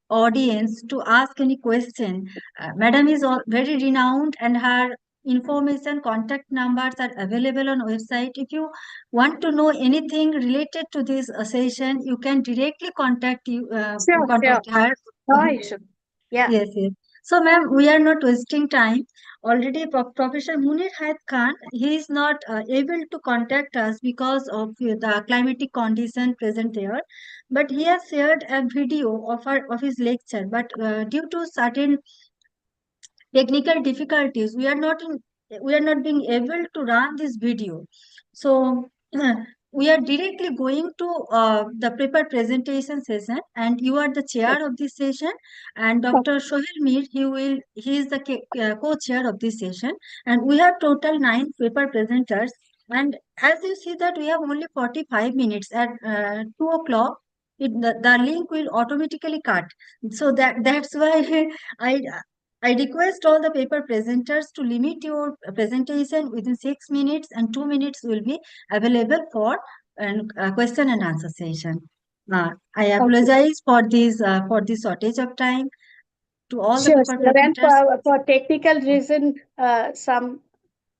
Speaker 1: audience to ask any question. Madam is very renowned, and her information, contact numbers are available on website. If you want to know anything related to this session, you can directly contact
Speaker 3: Sure,
Speaker 1: contact her.
Speaker 3: Hi, sure. Yeah.
Speaker 1: Yes, yes. So, ma'am, we are not wasting time. Already, Professor Munir Hayat Khan, he is not able to contact us because of the climatic condition present there. But he has shared a video of his lecture. But due to certain technical difficulties, we are not being able to run this video. So we are directly going to the paper presentation session, and you are the chair of this session, and Dr. Sohail Mir, he is the co-chair of this session, and we have total 9 paper presenters. And as you see that we have only 45 minutes. At 2 o'clock, the link will automatically cut. So that's why I I request all the paper presenters to limit your presentation within 6 minutes, and 2 minutes will be available for question and answer session. I apologize for this shortage of time to all the
Speaker 3: Sure,
Speaker 1: paper
Speaker 3: sure. And
Speaker 1: presenters.
Speaker 3: for technical reason, some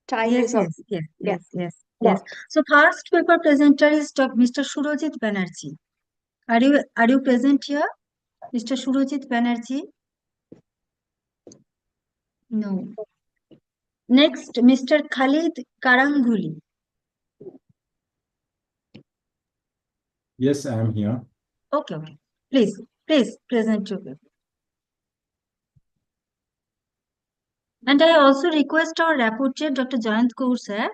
Speaker 3: time
Speaker 1: Yes,
Speaker 3: is
Speaker 1: yes,
Speaker 3: up.
Speaker 1: yes,
Speaker 3: Yeah.
Speaker 1: yes, yes, yes.
Speaker 3: Got.
Speaker 1: So first paper presenter is Mr. Surojit Banerjee. Are you present here, Mr. Surojit Banerjee? No. Next, Mr. Khalid Karanguli.
Speaker 5: Yes, I am here.
Speaker 1: Okay, okay. Please present your paper. And I also request our rapporteur, Dr. Jayanta sir,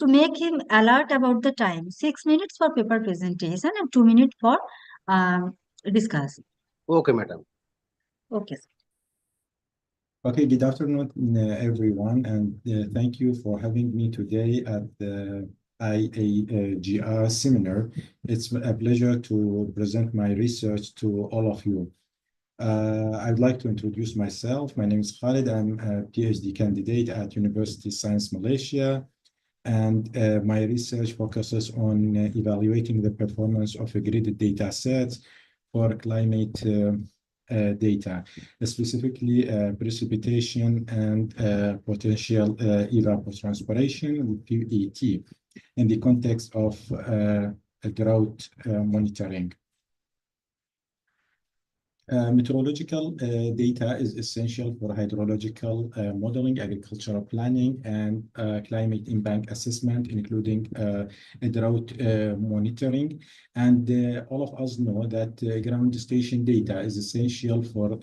Speaker 1: to make him alert about the time. 6 minutes for paper presentation and 2 minutes for discuss.
Speaker 4: Okay, madam.
Speaker 1: Okay, sir.
Speaker 5: Okay, good afternoon, everyone, and thank you for having me today at the IAGR seminar. It's a pleasure to present my research to all of you. I'd like to introduce myself. My name is Khalid. I'm a PhD candidate at University of Science Malaysia, and my research focuses on evaluating the performance of a gridded data sets for climate data, specifically precipitation and potential evapotranspiration, PET, in the context of drought monitoring. Meteorological data is essential for hydrological modeling, agricultural planning, and climate impact assessment, including drought monitoring. And all of us know that ground station data is essential for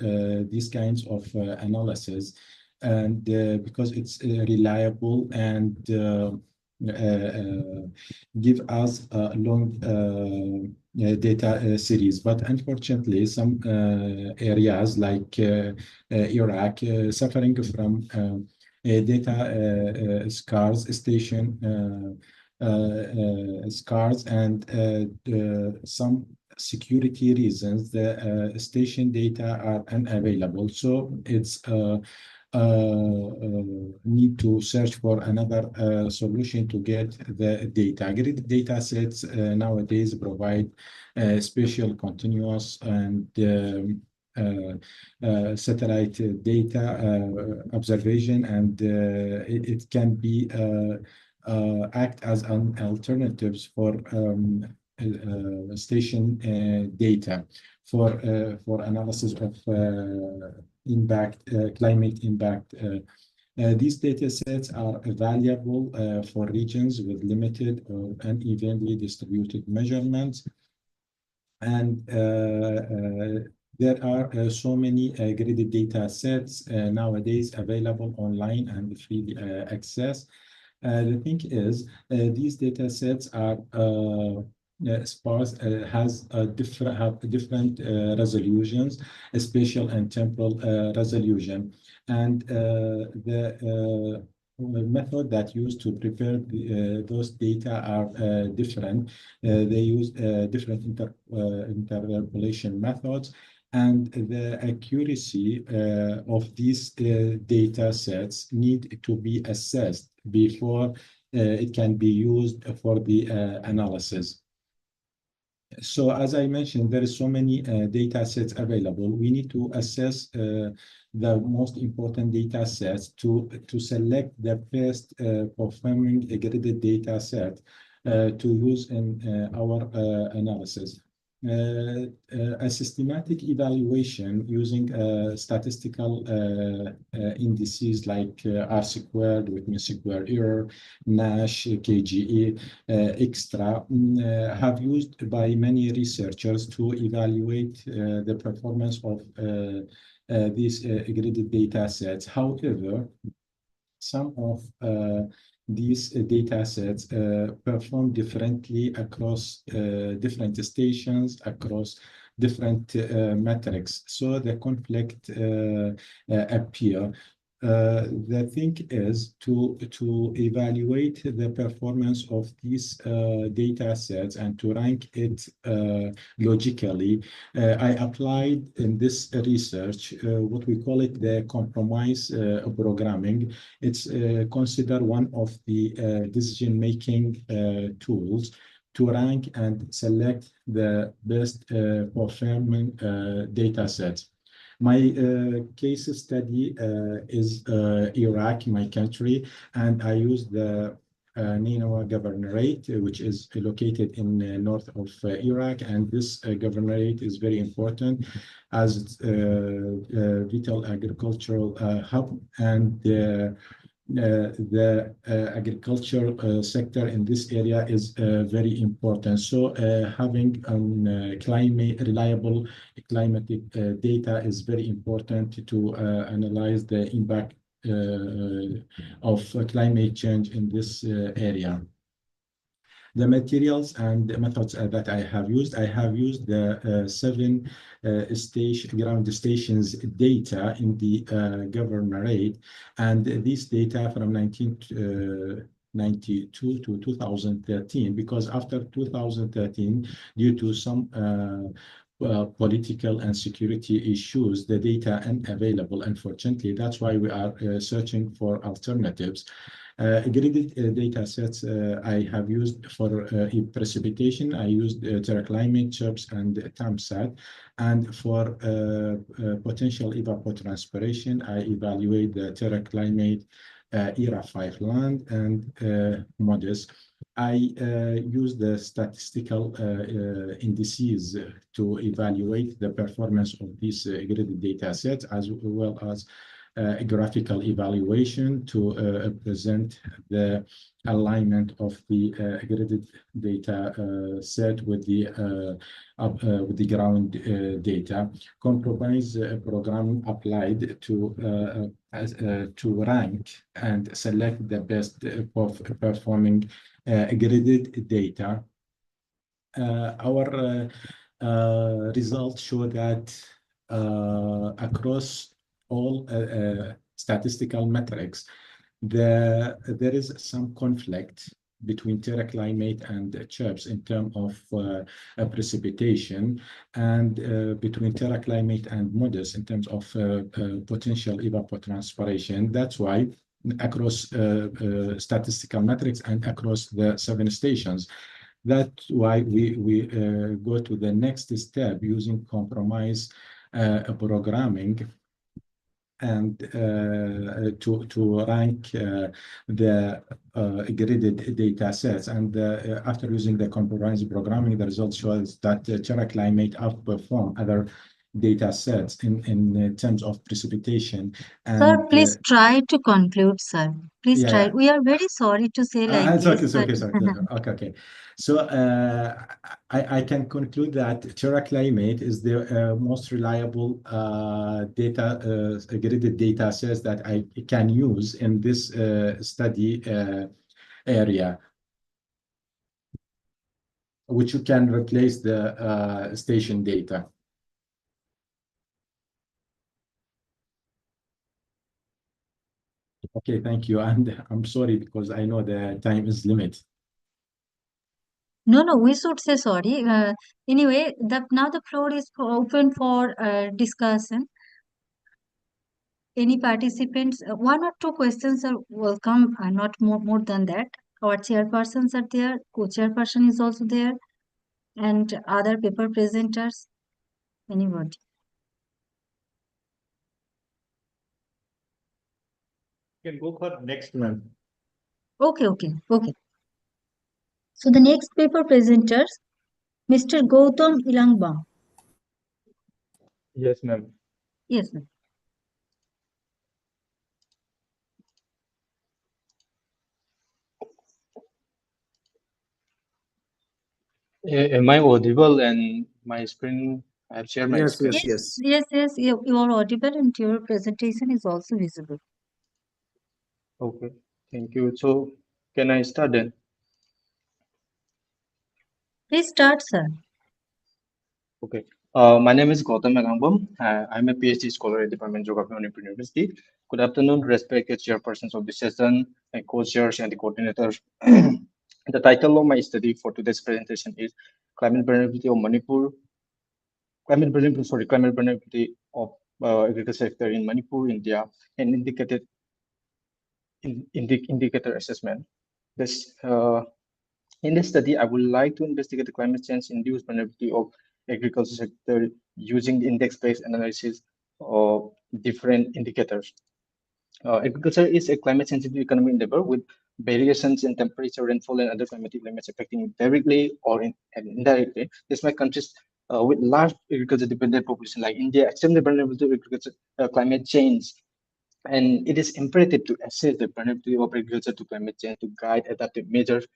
Speaker 5: these kinds of analysis, and because it's reliable and give us a long data series. But unfortunately, some areas like Iraq suffering from data scars and some security reasons, the station data are unavailable. So it's need to search for another solution to get the data. Grid data sets nowadays provide spatial, continuous, and satellite data observation, and it can be act as an alternatives for station data for analysis of climate impact. These data sets are valuable for regions with limited or unevenly distributed measurements. And there are so many graded data sets nowadays available online and freely accessed. The thing is, these data sets are sparse, have different resolutions, spatial and temporal resolution, and the method that used to prepare those data are different. They use different interpolation methods, and the accuracy of these data sets need to be assessed before it can be used for the analysis. So as I mentioned, there is so many data sets available. We need to assess the most important data sets to select the best performing graded data set to use in our analysis. A systematic evaluation using statistical indices like R-squared with mean square error, Nash, KGE, extra, have used by many researchers to evaluate the performance of these graded data sets. However, some of these data sets perform differently across different stations, across different metrics. So the conflict appear. The thing is to evaluate the performance of these data sets and to rank it logically. I applied in this research what we call it the compromise programming. It's considered one of the decision-making tools to rank and select the best performing data sets. My case study is Iraq, my country, and I used the Nineveh Governorate, which is located in north of Iraq, and this governorate is very important as it's a vital agricultural hub, and the agricultural sector in this area is very important. So having reliable climatic data is very important to analyze the impact of climate change in this area. The materials and the methods that I have used the 7 ground stations data in the governorate, and these data from 1992 to 2013, because after 2013, due to some political and security issues, the data unavailable, unfortunately. That's why we are searching for alternatives. Graded data sets I have used for precipitation. I used terraclimate, CHIRPS, and TAMSAT. And for potential evapotranspiration, I evaluate the terraclimate, ERA 5 land, and MOES. I use the statistical indices to evaluate the performance of these graded data sets, as well as a graphical evaluation to present the alignment of the graded data set with the ground data. Compromise program applied to rank and select the best performing graded data. Our results show that across all statistical metrics, there is some conflict between terraclimate and CHIRPS in terms of precipitation, and between terraclimate and MOES in terms of potential evapotranspiration. That's why across statistical metrics and across the 7 stations. That's why we go to the next step using compromise programming and to rank the graded data sets. And after using the compromise programming, the result shows that terraclimate outperform other data sets in terms of precipitation. And,
Speaker 1: sir, please try to conclude, sir. Please try.
Speaker 5: Yeah.
Speaker 1: We are very sorry to say like
Speaker 5: It's
Speaker 1: this.
Speaker 5: okay, sorry. Okay. So I can conclude that terraclimate is the most reliable graded data sets that I can use in this study area, which you can replace the station data. Okay, thank you. And I'm sorry because I know the time is limited.
Speaker 1: No, we should say sorry. Anyway, now the floor is open for discussion. Any participants, 1 or 2 questions are welcome, not more than that. Our chairpersons are there, co-chairperson is also there, and other paper presenters. Anybody?
Speaker 2: You can go for next, ma'am.
Speaker 1: Okay. So the next paper presenters, Mr. Gautam Ilangbam.
Speaker 6: Yes, ma'am.
Speaker 1: Yes, ma'am.
Speaker 6: Am I audible and my screen? I have shared my screen.
Speaker 4: Yes.
Speaker 1: Yes, you are audible and your presentation is also visible.
Speaker 6: Okay, thank you. So, can I start then?
Speaker 1: Please start, sir.
Speaker 6: Okay. My name is Gautam Ilangbam. I'm a PhD scholar at Department of Geography, Manipur University. Good afternoon, respected chairpersons of the session, and co-chairs and the coordinators. The title of my study for today's presentation is Climate Vulnerability of Manipur. Climate vulnerability of agriculture sector in Manipur, India, and indicator assessment. In this study, I would like to investigate the climate change-induced vulnerability of agriculture sector using the index-based analysis of different indicators. Agriculture is a climate-sensitive economic endeavor with variations in temperature, rainfall, and other climatic elements affecting directly or indirectly. Despite countries with large agriculture-dependent population like India, extremely vulnerable to agriculture climate change. And it is imperative to assess the vulnerability of agriculture to climate change to guide adaptive measures.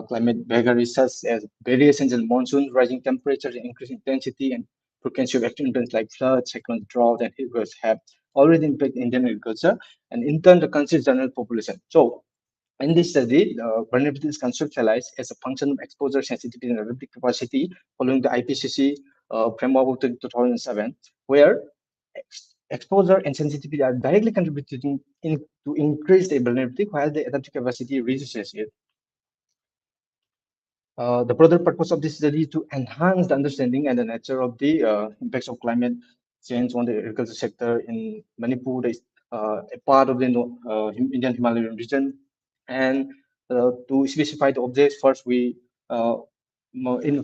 Speaker 6: Climate vagaries such as variations in monsoon, rising temperatures, increased intensity, and frequency of extreme events like floods, cyclones, drought, and heat waves have already impacted Indian agriculture and in turn the country's general population. So, in this study, vulnerability is conceptualized as a function of exposure sensitivity and adaptive capacity following the IPCC framework of 2007, where exposure and sensitivity are directly contributing to increase the vulnerability while the adaptive capacity reduces it. The broader purpose of this study is to enhance the understanding and the nature of the impacts of climate change on the agriculture sector in Manipur, that is a part of the Indian Himalayan region. And to specify the objects, first we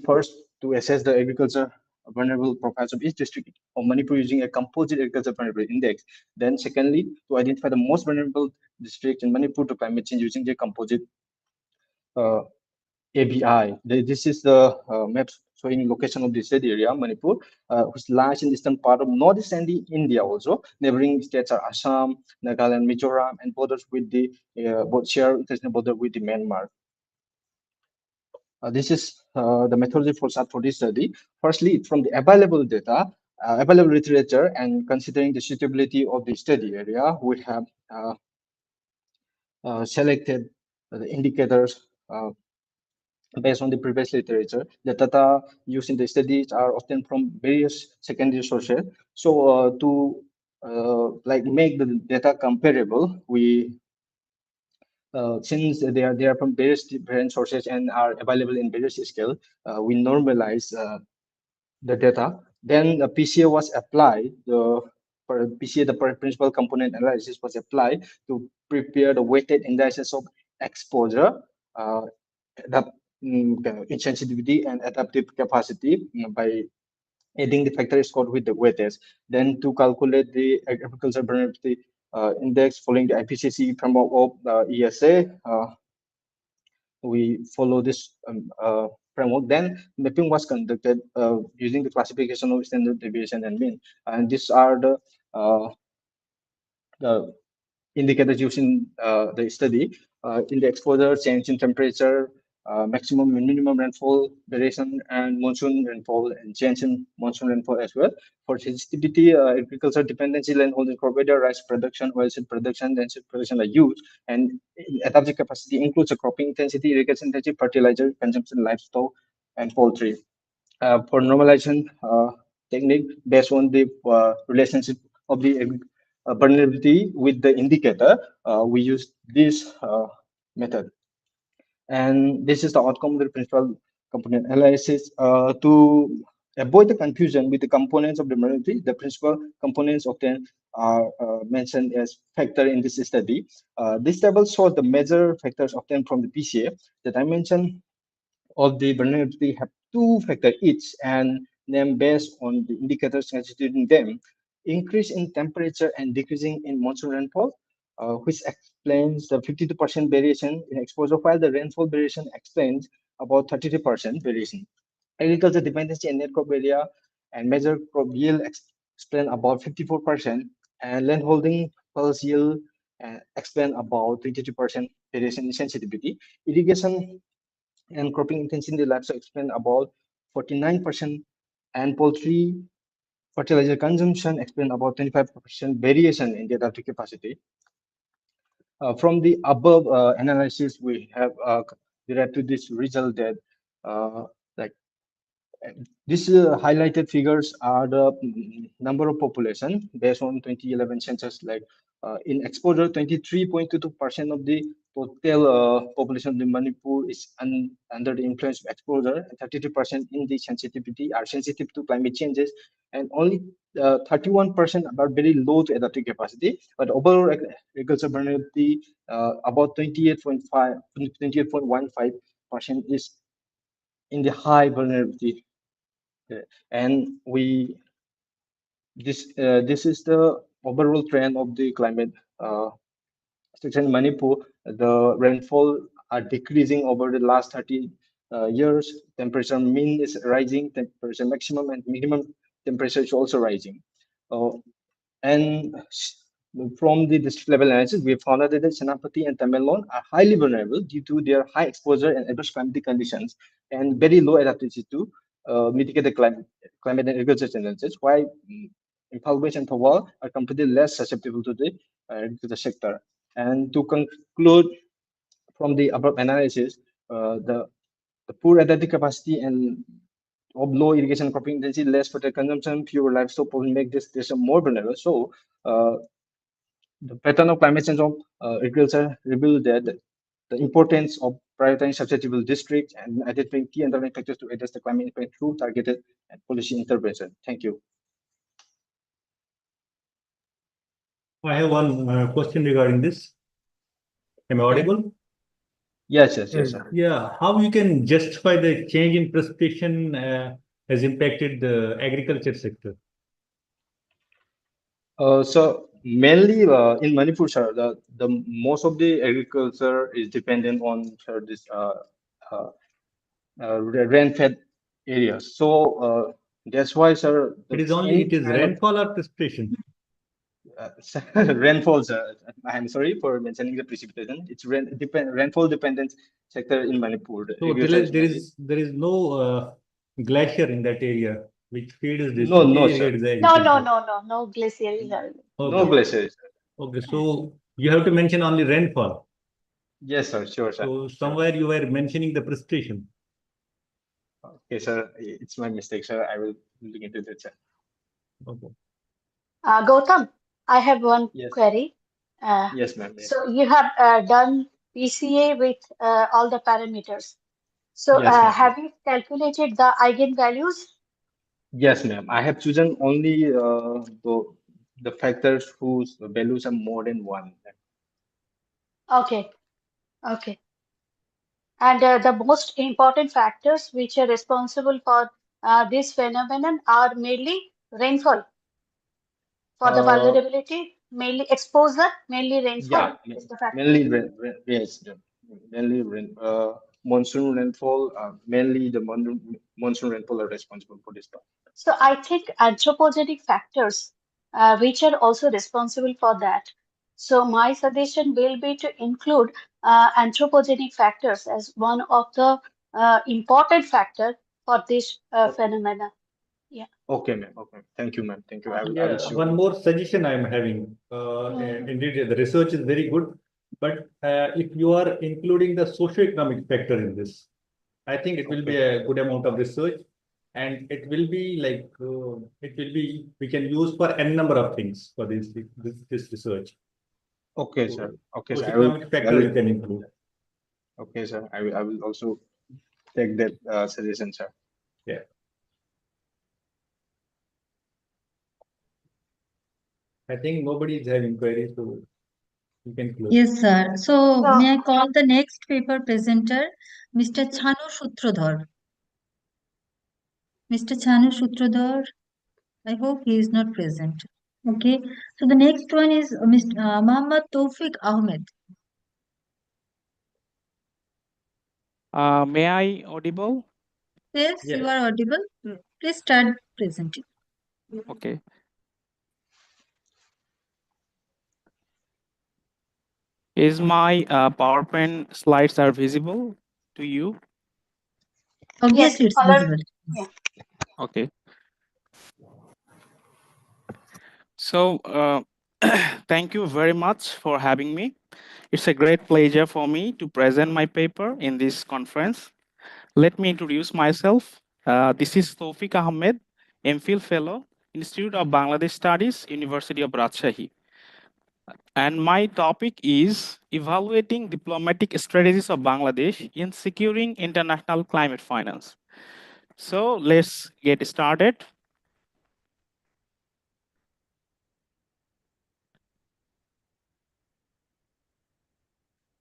Speaker 6: first to assess the agriculture vulnerable profiles of each district of Manipur using a composite agriculture vulnerability index. Then secondly, to identify the most vulnerable districts in Manipur to climate change using the composite ABI. This is the map showing location of the said area, Manipur, which lies in the eastern part of northeast India also. Neighboring states are Assam, Nagaland, Mizoram, and borders with the both share international border with the Myanmar. This is the methodology for this study. Firstly, from the available data, available literature, and considering the suitability of the study area, we have selected the indicators based on the previous literature. The data used in the studies are obtained from various secondary sources. So to like make the data comparable, we since they are from various different sources and are available in various scale, we normalize the data. Then the PCA was applied. For PCA, the principal component analysis was applied to prepare the weighted indices of exposure, insensitivity, and adaptive capacity by adding the factor score with the weightage. Then to calculate the agricultural vulnerability index following the IPCC framework of ESA, we follow this framework. Then mapping was conducted using the classification of standard deviation and mean. And these are the indicators used in the study. In the exposure, change in temperature, maximum and minimum rainfall variation, and monsoon rainfall, and change in monsoon rainfall as well. For sensitivity, agriculture dependency, landholding for weather, rice production, oilseed production, and seed production are used. And adaptive capacity includes a cropping intensity, irrigation intensity, fertilizer consumption, livestock, and poultry. For normalization technique based on the relationship of the vulnerability with the indicator, we use this method. And this is the outcome of the principal component analysis. To avoid the confusion with the components of the vulnerability, the principal components often are mentioned as factor in this study. This table shows the major factors obtained from the PCA. The dimension of the vulnerability have two factors each, and named based on the indicators constituting them. Increase in temperature and decreasing in monsoon rainfall, which explains the 52% variation in exposure, while the rainfall variation explains about 33% variation. Agriculture dependency and net crop area and major crop yield explain about 54%, and landholding pulse yield explain about 22% variation in sensitivity. Irrigation and cropping intensity in the livestock explain about 49%, and poultry fertilizer consumption explain about 25% variation in the adaptive capacity. From the above analysis, we have derived to this result that like these highlighted figures are the number of population based on 2011 census. Like in exposure, 23.22% of the total population of the Manipur is under the influence of exposure, and 32% in the sensitivity are sensitive to climate changes, and only 31% are very low to adaptive capacity. But overall agriculture vulnerability about 28.15% is in the high vulnerability. And this is the overall trend of the climate situation in Manipur. The rainfall are decreasing over the last 30 years. Temperature mean is rising, temperature maximum and minimum temperature is also rising. And from the district level analysis, we found out that Senapati and Tamenglong are highly vulnerable due to their high exposure and adverse climatic conditions and very low adaptability to mitigate the climate and agriculture challenges, while Imphal West and Thawal are completely less susceptible to the sector. And to conclude from the above analysis, the poor adaptive capacity and of low irrigation cropping intensity, less fertilizer consumption, fewer livestock will make this more vulnerable. So the pattern of climate change of agriculture revealed that the importance of prioritizing susceptible districts and identifying key underlying factors to address the climate impact through targeted and policy intervention. Thank you.
Speaker 2: I have one question regarding this. Am I audible?
Speaker 6: Yes, sir.
Speaker 2: Yeah, how you can justify the change in precipitation has impacted the agriculture sector?
Speaker 6: So mainly in Manipur, sir, the most of the agriculture is dependent on, sir, this rain-fed areas. So that's why, sir,
Speaker 2: It is rainfall or precipitation?
Speaker 6: Rainfall, sir. I'm sorry for mentioning the precipitation. It's rainfall dependent sector in Manipur.
Speaker 2: So there is no glacier in that area which feeds this.
Speaker 6: No, sir.
Speaker 3: No glacier is available.
Speaker 6: No glaciers.
Speaker 2: Okay, so you have to mention only rainfall.
Speaker 6: Yes, sir. Sure, sir.
Speaker 2: So somewhere you were mentioning the precipitation.
Speaker 6: Okay, sir. It's my mistake, sir. I will look into that, sir.
Speaker 2: Okay.
Speaker 3: Gautam, I have one
Speaker 6: Yes.
Speaker 3: query.
Speaker 6: Yes, ma'am. Yes.
Speaker 3: So you have done PCA with all the parameters. So
Speaker 6: Yes, ma'am.
Speaker 3: have you calculated the eigenvalues?
Speaker 6: Yes, ma'am. I have chosen only the factors whose values are more than one.
Speaker 3: Okay. And the most important factors which are responsible for this phenomenon are mainly rainfall. For the vulnerability, mainly exposure, mainly rainfall is the factor.
Speaker 6: Mainly yes, mainly monsoon rainfall. Mainly the monsoon rainfall are responsible for this part.
Speaker 3: So I think anthropogenic factors, which are also responsible for that. So my suggestion will be to include anthropogenic factors as one of the important factor for this phenomena. Yeah.
Speaker 6: Okay, ma'am. Okay, thank you, ma'am. Thank you. I will show
Speaker 2: One
Speaker 6: you.
Speaker 2: more suggestion I am having. Indeed, the research is very good, but if you are including the socio-economic factor in this, I think it will be a good amount of research, and it will be like we can use for n number of things for this research.
Speaker 6: Okay, sir. Okay, sir.
Speaker 2: Socio-economic factor you can include.
Speaker 6: Okay, sir. I will also take that suggestion, sir.
Speaker 2: Yeah. I think nobody is having queries, so you can close.
Speaker 1: Yes, sir. So may I call the next paper presenter, Mr. Chanu Sutrodhar. Mr. Chanu Sutrodhar, I hope he is not present. Okay. So the next one is Mr. Muhammad Tawfiq Ahmed.
Speaker 7: May I audible?
Speaker 1: Yes, you are audible. Please start presenting.
Speaker 7: Okay. Is my PowerPoint slides are visible to you?
Speaker 1: Obviously,
Speaker 3: Yes,
Speaker 1: it's visible.
Speaker 3: Yeah.
Speaker 7: Okay. So thank you very much for having me. It's a great pleasure for me to present my paper in this conference. Let me introduce myself. This is Tawfiq Ahmed, MPhil Fellow, Institute of Bangladesh Studies, University of Rajshahi. And my topic is evaluating diplomatic strategies of Bangladesh in securing international climate finance. So let's get started.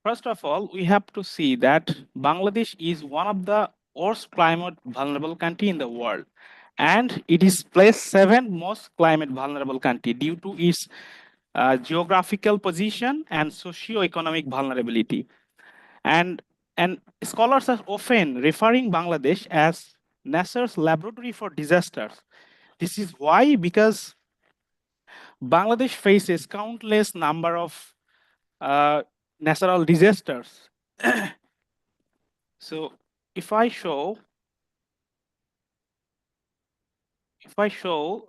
Speaker 7: First of all, we have to see that Bangladesh is one of the worst climate vulnerable country in the world. And it is placed 7th most climate vulnerable country due to its geographical position and socio-economic vulnerability. And scholars are often referring Bangladesh as NASA's laboratory for disasters. This is why, because Bangladesh faces countless number of natural disasters. So if I show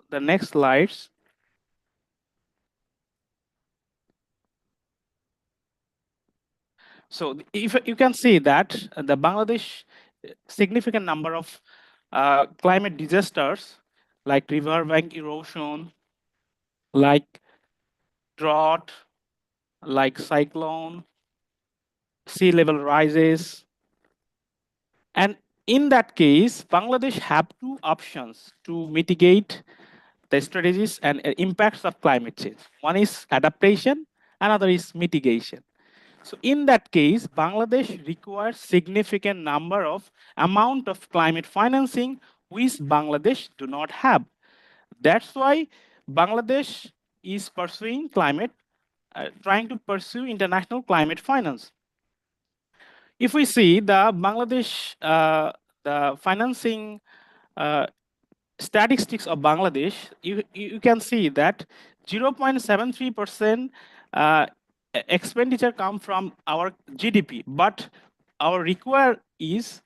Speaker 7: the next slides, so if you can see that the Bangladesh significant number of climate disasters like riverbank erosion, like drought, like cyclone, sea level rises. And in that case, Bangladesh have two options to mitigate the strategies and impacts of climate change. One is adaptation, another is mitigation. So in that case, Bangladesh requires significant number of amount of climate financing, which Bangladesh do not have. That's why Bangladesh is pursuing climate, trying to pursue international climate finance. If we see the Bangladesh, the financing statistics of Bangladesh, you can see that 0.73% expenditure come from our GDP, but our require is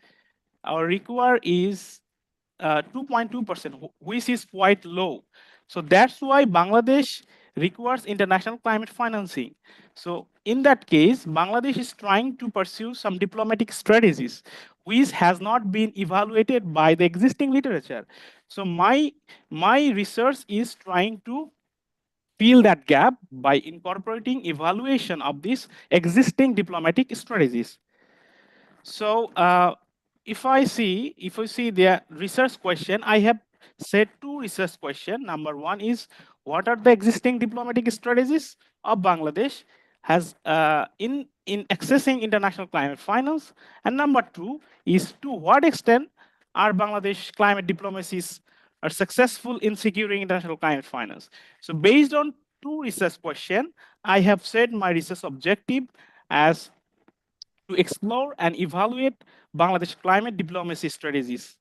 Speaker 7: 2.2%, which is quite low. So that's why Bangladesh requires international climate financing. So in that case, Bangladesh is trying to pursue some diplomatic strategies, which has not been evaluated by the existing literature. So my research is trying to fill that gap by incorporating evaluation of these existing diplomatic strategies. So if I see the research question, I have set two research questions. Number one is, what are the existing diplomatic strategies of Bangladesh has in accessing international climate finance? And number two is, to what extent are Bangladesh climate diplomacies are successful in securing international climate finance? So based on two research questions, I have set my research objective as to explore and evaluate Bangladesh climate diplomacy strategies.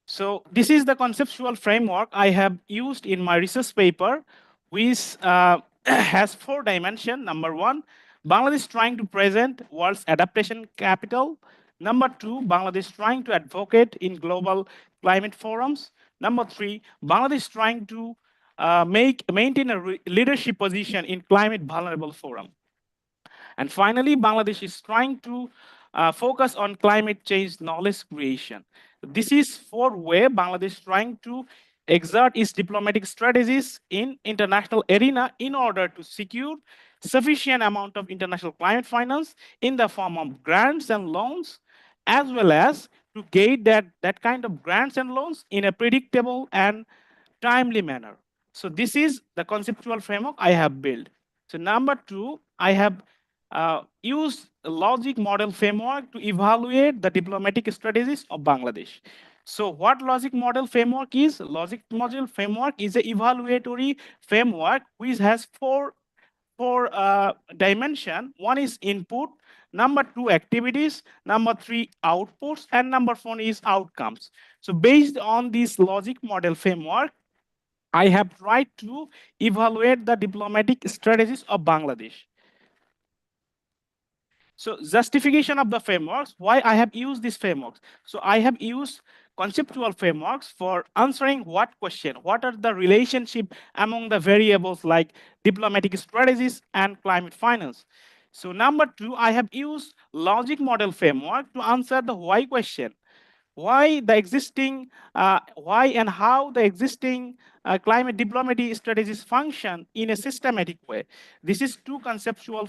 Speaker 7: So this is the conceptual framework I have used in my research paper, which has 4 dimensions. Number one, Bangladesh trying to present world's adaptation capital. Number two, Bangladesh trying to advocate in global climate forums. Number three, Bangladesh trying to maintain a leadership position in climate vulnerable forum. And finally, Bangladesh is trying to focus on climate change knowledge creation. This is 4 ways Bangladesh is trying to exert its diplomatic strategies in international arena in order to secure sufficient amount of international climate finance in the form of grants and loans, as well as to get that kind of grants and loans in a predictable and timely manner. So this is the conceptual framework I have built. So number two, I have used a logic model framework to evaluate the diplomatic strategies of Bangladesh. So what logic model framework is? Logic model framework is an evaluatory framework which has four dimension. One is input, number two activities, number three outputs, and number four is outcomes. So based on this logic model framework, I have tried to evaluate the diplomatic strategies of Bangladesh. So justification of the frameworks, why I have used these frameworks. So I have used conceptual frameworks for answering what question, what are the relationship among the variables like diplomatic strategies and climate finance. So number two, I have used logic model framework to answer the why question. Why the existing, why and how the existing climate diplomacy strategies function in a systematic way. This is two conceptual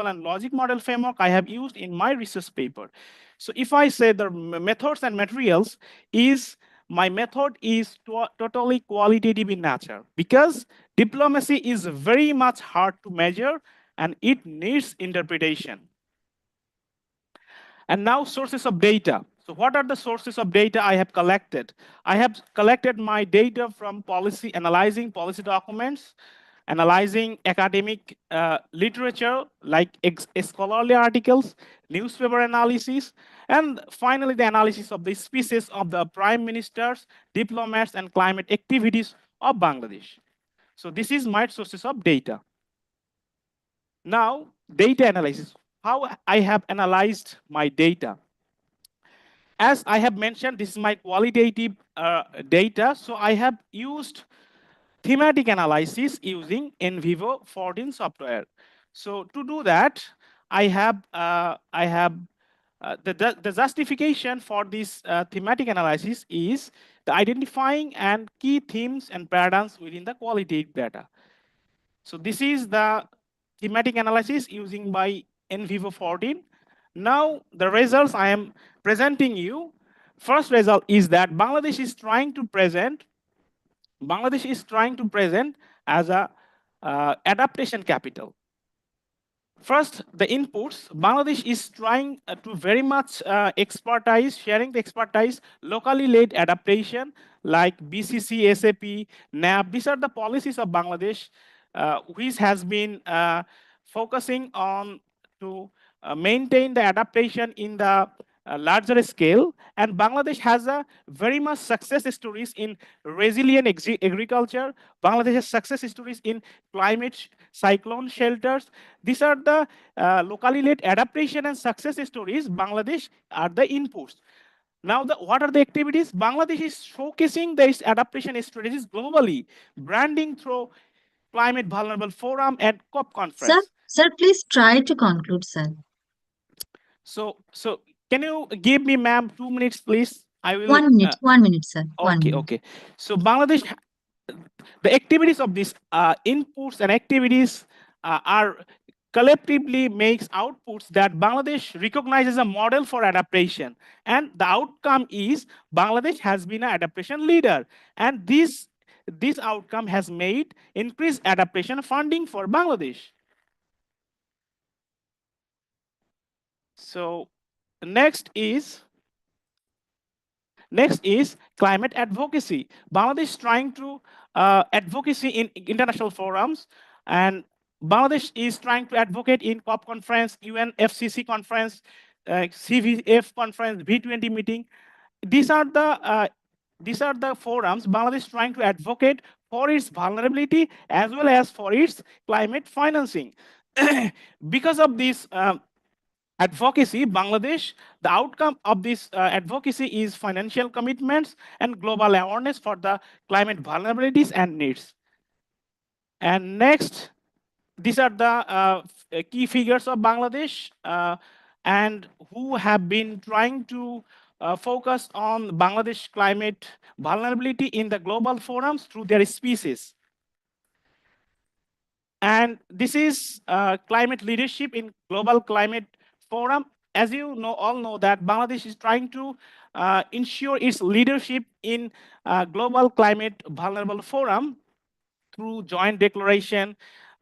Speaker 7: and logic model framework I have used in my research paper. So if I say the methods and materials is, my method is totally qualitative in nature, because diplomacy is very much hard to measure and it needs interpretation. And now sources of data. So what are the sources of data I have collected? I have collected my data from analyzing policy documents, analyzing academic literature like scholarly articles, newspaper analysis, and finally the analysis of the speeches of the prime ministers, diplomats, and climate activities of Bangladesh. So this is my sources of data. Now, data analysis. How I have analyzed my data. As I have mentioned, this is my qualitative data. So I have used thematic analysis using NVivo 14 software. So to do that, I have the justification for this thematic analysis is the identifying and key themes and patterns within the qualitative data. So this is the thematic analysis using by in Vivo 14. Now the results I am presenting you. First result is that Bangladesh is trying to present as a adaptation capital. First, the inputs. Bangladesh is trying to very much sharing the expertise, locally led adaptation like BCC, SAP, NAP. These are the policies of Bangladesh, which has been focusing on to maintain the adaptation in the larger scale. And Bangladesh has a very much success stories in resilient agriculture. Bangladesh has success stories in climate cyclone shelters. These are the locally led adaptation and success stories. Bangladesh are the inputs. Now, what are the activities? Bangladesh is showcasing these adaptation strategies globally, branding through Climate Vulnerable Forum and COP conference.
Speaker 1: Sir, please try to conclude, sir.
Speaker 7: So can you give me, ma'am, 2 minutes, please? I will.
Speaker 1: 1 minute, 1 minute, sir.
Speaker 7: Okay. So Bangladesh, the activities of these inputs and activities are collectively makes outputs that Bangladesh recognizes a model for adaptation. And the outcome is Bangladesh has been an adaptation leader. And this outcome has made increased adaptation funding for Bangladesh. So next is climate advocacy. Bangladesh is trying to advocacy in international forums, and Bangladesh is trying to advocate in COP conference, UNFCCC conference, CVF conference, V20 meeting. These are the forums Bangladesh is trying to advocate for its vulnerability as well as for its climate financing. Because of this advocacy, Bangladesh, the outcome of this advocacy is financial commitments and global awareness for the climate vulnerabilities and needs. And next, these are the key figures of Bangladesh and who have been trying to focus on Bangladesh climate vulnerability in the global forums through their species. And this is climate leadership in global climate forum. As you all know that Bangladesh is trying to ensure its leadership in global climate vulnerable forum through joint declaration,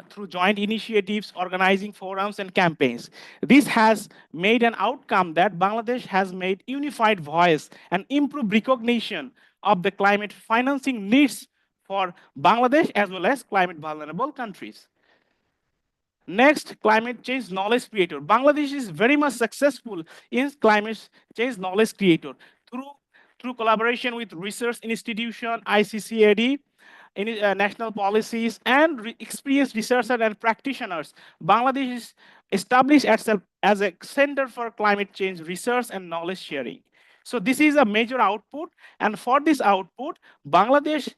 Speaker 7: through joint initiatives, organizing forums and campaigns. This has made an outcome that Bangladesh has made unified voice and improved recognition of the climate financing needs for Bangladesh as well as climate vulnerable countries. Next, climate change knowledge creator. Bangladesh is very much successful in climate change knowledge creator through collaboration with research institution, ICSSR, national policies, and experienced researchers and practitioners. Bangladesh is established itself as a center for climate change research and knowledge sharing. So this is a major output, and for this output, Bangladesh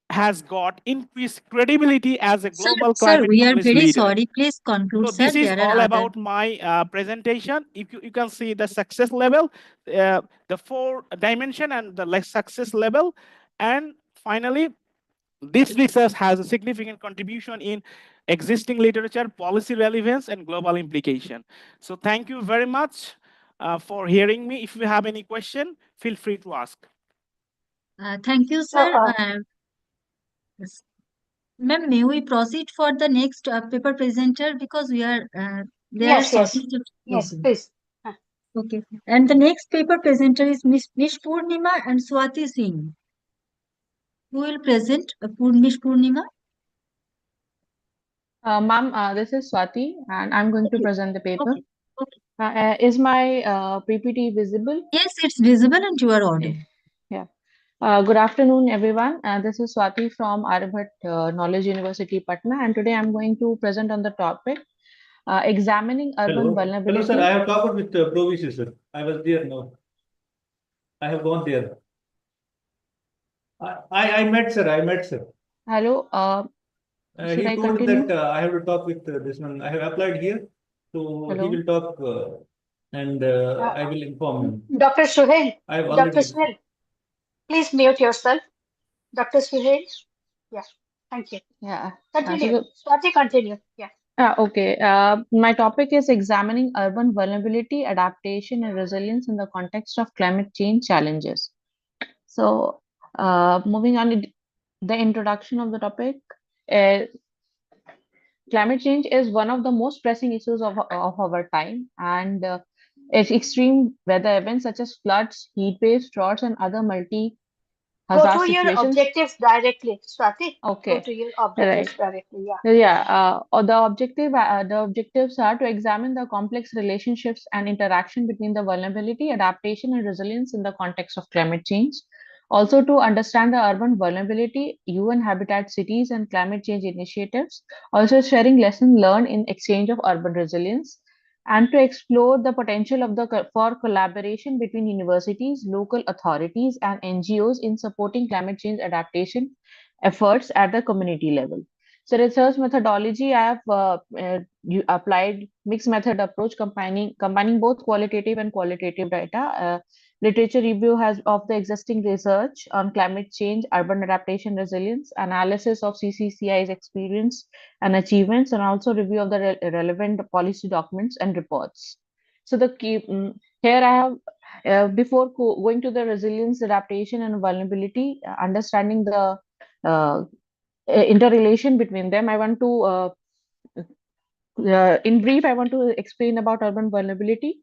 Speaker 7: has got increased credibility as a global climate
Speaker 1: we are
Speaker 7: knowledge
Speaker 1: very
Speaker 7: leader.
Speaker 1: sorry. Please conclude,
Speaker 7: So
Speaker 1: sir.
Speaker 7: this is
Speaker 1: There are
Speaker 7: all
Speaker 1: other-
Speaker 7: about my presentation. If you can see the success level, the 4 dimension and the success level, and finally, this research has a significant contribution in existing literature, policy relevance, and global implication. So thank you very much for hearing me. If you have any question, feel free to ask.
Speaker 1: Thank you, sir. Yes. Ma'am, may we proceed for the next paper presenter because we are
Speaker 3: Yes, please.
Speaker 1: Okay. And the next paper presenter is Miss Purnima and Swati Singh. Who will present Miss Purnima?
Speaker 8: Ma'am, this is Swati, and I'm going to present the paper.
Speaker 1: Okay.
Speaker 8: Is my PPT visible?
Speaker 1: Yes, it's visible and you are audible.
Speaker 8: Yeah. Good afternoon, everyone. This is Swati from ArcGIS Knowledge University, Patna, and today I'm going to present on the topic examining urban vulnerability.
Speaker 2: Hello, sir. I have talked with Provici, sir. I was there. No, I have gone there. I met, sir.
Speaker 8: Hello. Should I continue?
Speaker 2: That I have to talk with this one. I have applied here, so
Speaker 8: Hello?
Speaker 2: he will talk and I will inform him.
Speaker 3: Dr. Suhail,
Speaker 2: I have already.
Speaker 3: Dr. Suhail, please mute yourself. Dr. Suhail, yeah, thank you.
Speaker 8: Yeah.
Speaker 3: Continue. Swati, continue. Yeah.
Speaker 8: Okay. My topic is examining urban vulnerability, adaptation, and resilience in the context of climate change challenges. So, moving on to the introduction of the topic, uh, climate change is one of the most pressing issues of our time, and its extreme weather events such as floods, heat waves, droughts, and other
Speaker 3: Go
Speaker 8: multi-hazard
Speaker 3: to your
Speaker 8: situations.
Speaker 3: objectives directly, Swati. Go
Speaker 8: Okay,
Speaker 3: to your
Speaker 8: right.
Speaker 3: objectives directly. Yeah.
Speaker 8: Yeah, or the objectives are to examine the complex relationships and interaction between the vulnerability, adaptation, and resilience in the context of climate change. Also, to understand the urban vulnerability, UN habitat cities, and climate change initiatives. Also, sharing lessons learned in exchange of urban resilience, and to explore the potential of for collaboration between universities, local authorities, and NGOs in supporting climate change adaptation efforts at the community level. So research methodology, I have applied mixed method approach, combining both qualitative and qualitative data. Literature review has of the existing research on climate change, urban adaptation, resilience, analysis of CCCI's experience and achievements, and also review of the relevant policy documents and reports. So the key here I have. Before going to the resilience, adaptation, and vulnerability, understanding the uh, interrelation between them, I want to in brief, I want to explain about urban vulnerability.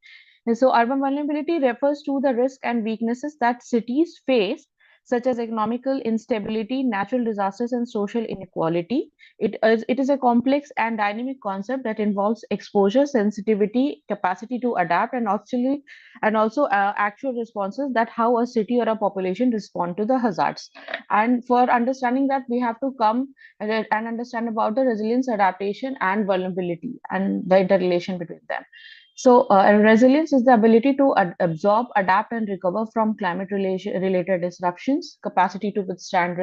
Speaker 8: And so urban vulnerability refers to the risk and weaknesses that cities face, such as economical instability, natural disasters, and social inequality. It is a complex and dynamic concept that involves exposure, sensitivity, capacity to adapt, and also actual responses, that how a city or a population respond to the hazards. And for understanding that, we have to come and understand about the resilience, adaptation, and vulnerability, and the interrelation between them. So, resilience is the ability to absorb, adapt, and recover from climate related disruptions, capacity to withstand,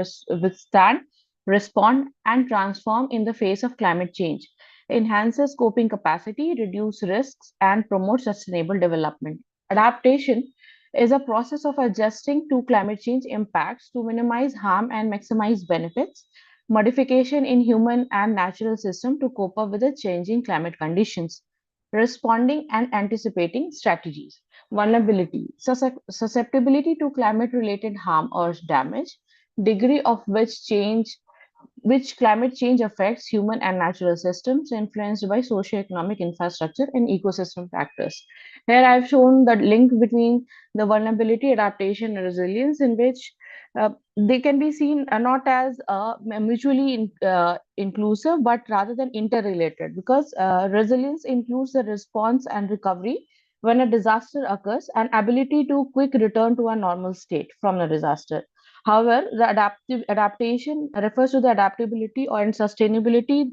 Speaker 8: respond, and transform in the face of climate change, enhances coping capacity, reduce risks, and promote sustainable development. Adaptation is a process of adjusting to climate change impacts to minimize harm and maximize benefits. Modification in human and natural system to cope up with the changing climate conditions. Responding and anticipating strategies. Vulnerability, susceptibility to climate related harm or damage, degree of which climate change affects human and natural systems, influenced by socio-economic infrastructure and ecosystem factors. Here I've shown the link between the vulnerability, adaptation, and resilience, in which they can be seen not as mutually inclusive, but rather than interrelated, because resilience includes the response and recovery when a disaster occurs, and ability to quick return to a normal state from the disaster. However, the adaptation refers to the adaptability or sustainability,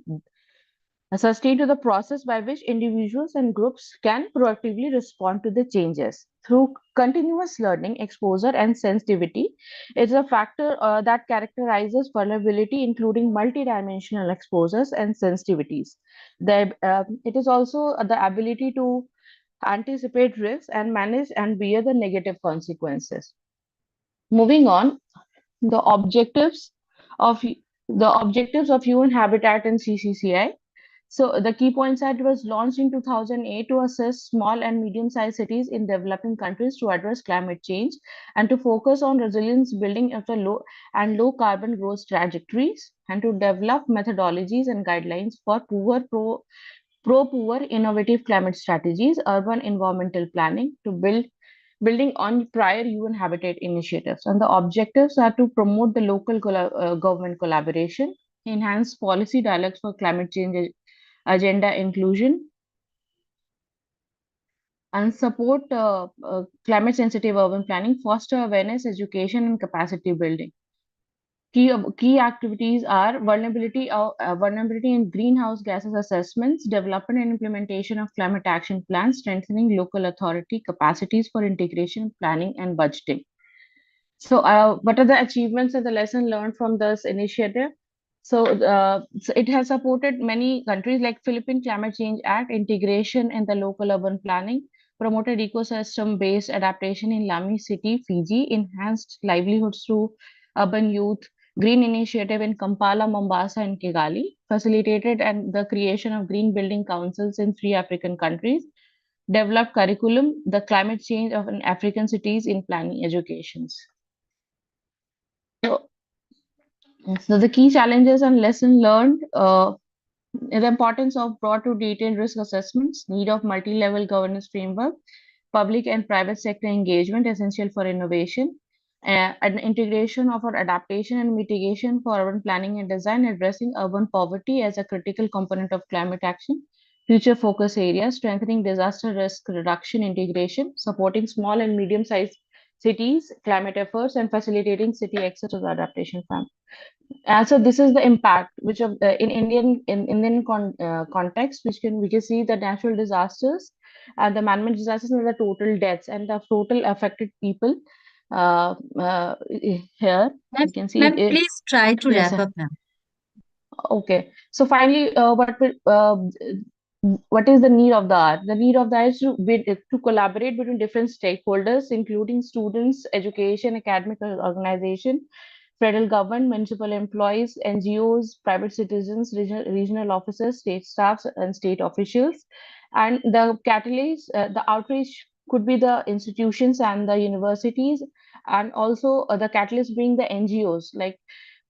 Speaker 8: sustained to the process by which individuals and groups can proactively respond to the changes through continuous learning, exposure, and sensitivity. It's a factor that characterizes vulnerability, including multidimensional exposures and sensitivities. It is also the ability to anticipate risks and manage and bear the negative consequences. Moving on, the of the objectives of UN Habitat and CCCI. So the key points are: it was launched in 2008 to assess small and medium-sized cities in developing countries to address climate change and to focus on resilience building of the low carbon growth trajectories, and to develop methodologies and guidelines for poor innovative climate strategies, urban environmental planning, to building on prior UN Habitat initiatives. And the objectives are to promote the local government collaboration, enhance policy dialogues for climate change agenda inclusion, and support climate sensitive urban planning, foster awareness, education, and capacity building. Key activities are vulnerability in greenhouse gases assessments, development and implementation of climate action plans, strengthening local authority capacities for integration, planning, and budgeting. So, what are the achievements and the lesson learned from this initiative? So it has supported many countries like Philippine Climate Change Act, integration in the local urban planning, promoted ecosystem-based adaptation in Lamy City, Fiji, enhanced livelihoods through urban youth Green Initiative in Kampala, Mombasa, and Kigali, facilitated and the creation of green building councils in 3 African countries, developed curriculum, the climate change of African cities in planning educations. So the key challenges and lesson learned, the importance of broad to detailed risk assessments, need of multi-level governance framework, public and private sector engagement essential for innovation, and integration of our adaptation and mitigation for urban planning and design, addressing urban poverty as a critical component of climate action, future focus areas, strengthening disaster risk reduction integration, supporting small and medium-sized cities, climate efforts, and facilitating city access to the adaptation fund. So this is the impact which of in Indian context, which we can see the natural disasters and the man-made disasters and the total deaths and the total affected people. Here you can see.
Speaker 1: Ma'am, please try to
Speaker 8: Yes,
Speaker 1: wrap up, ma'am.
Speaker 8: Okay. So finally, what is the need of the hour? The need of the hour is to collaborate between different stakeholders, including students, education, academic organization, federal government, municipal employees, NGOs, private citizens, regional officers, state staffs, and state officials. And the catalyst, the outreach could be the institutions and the universities, and also the catalyst being the NGOs, like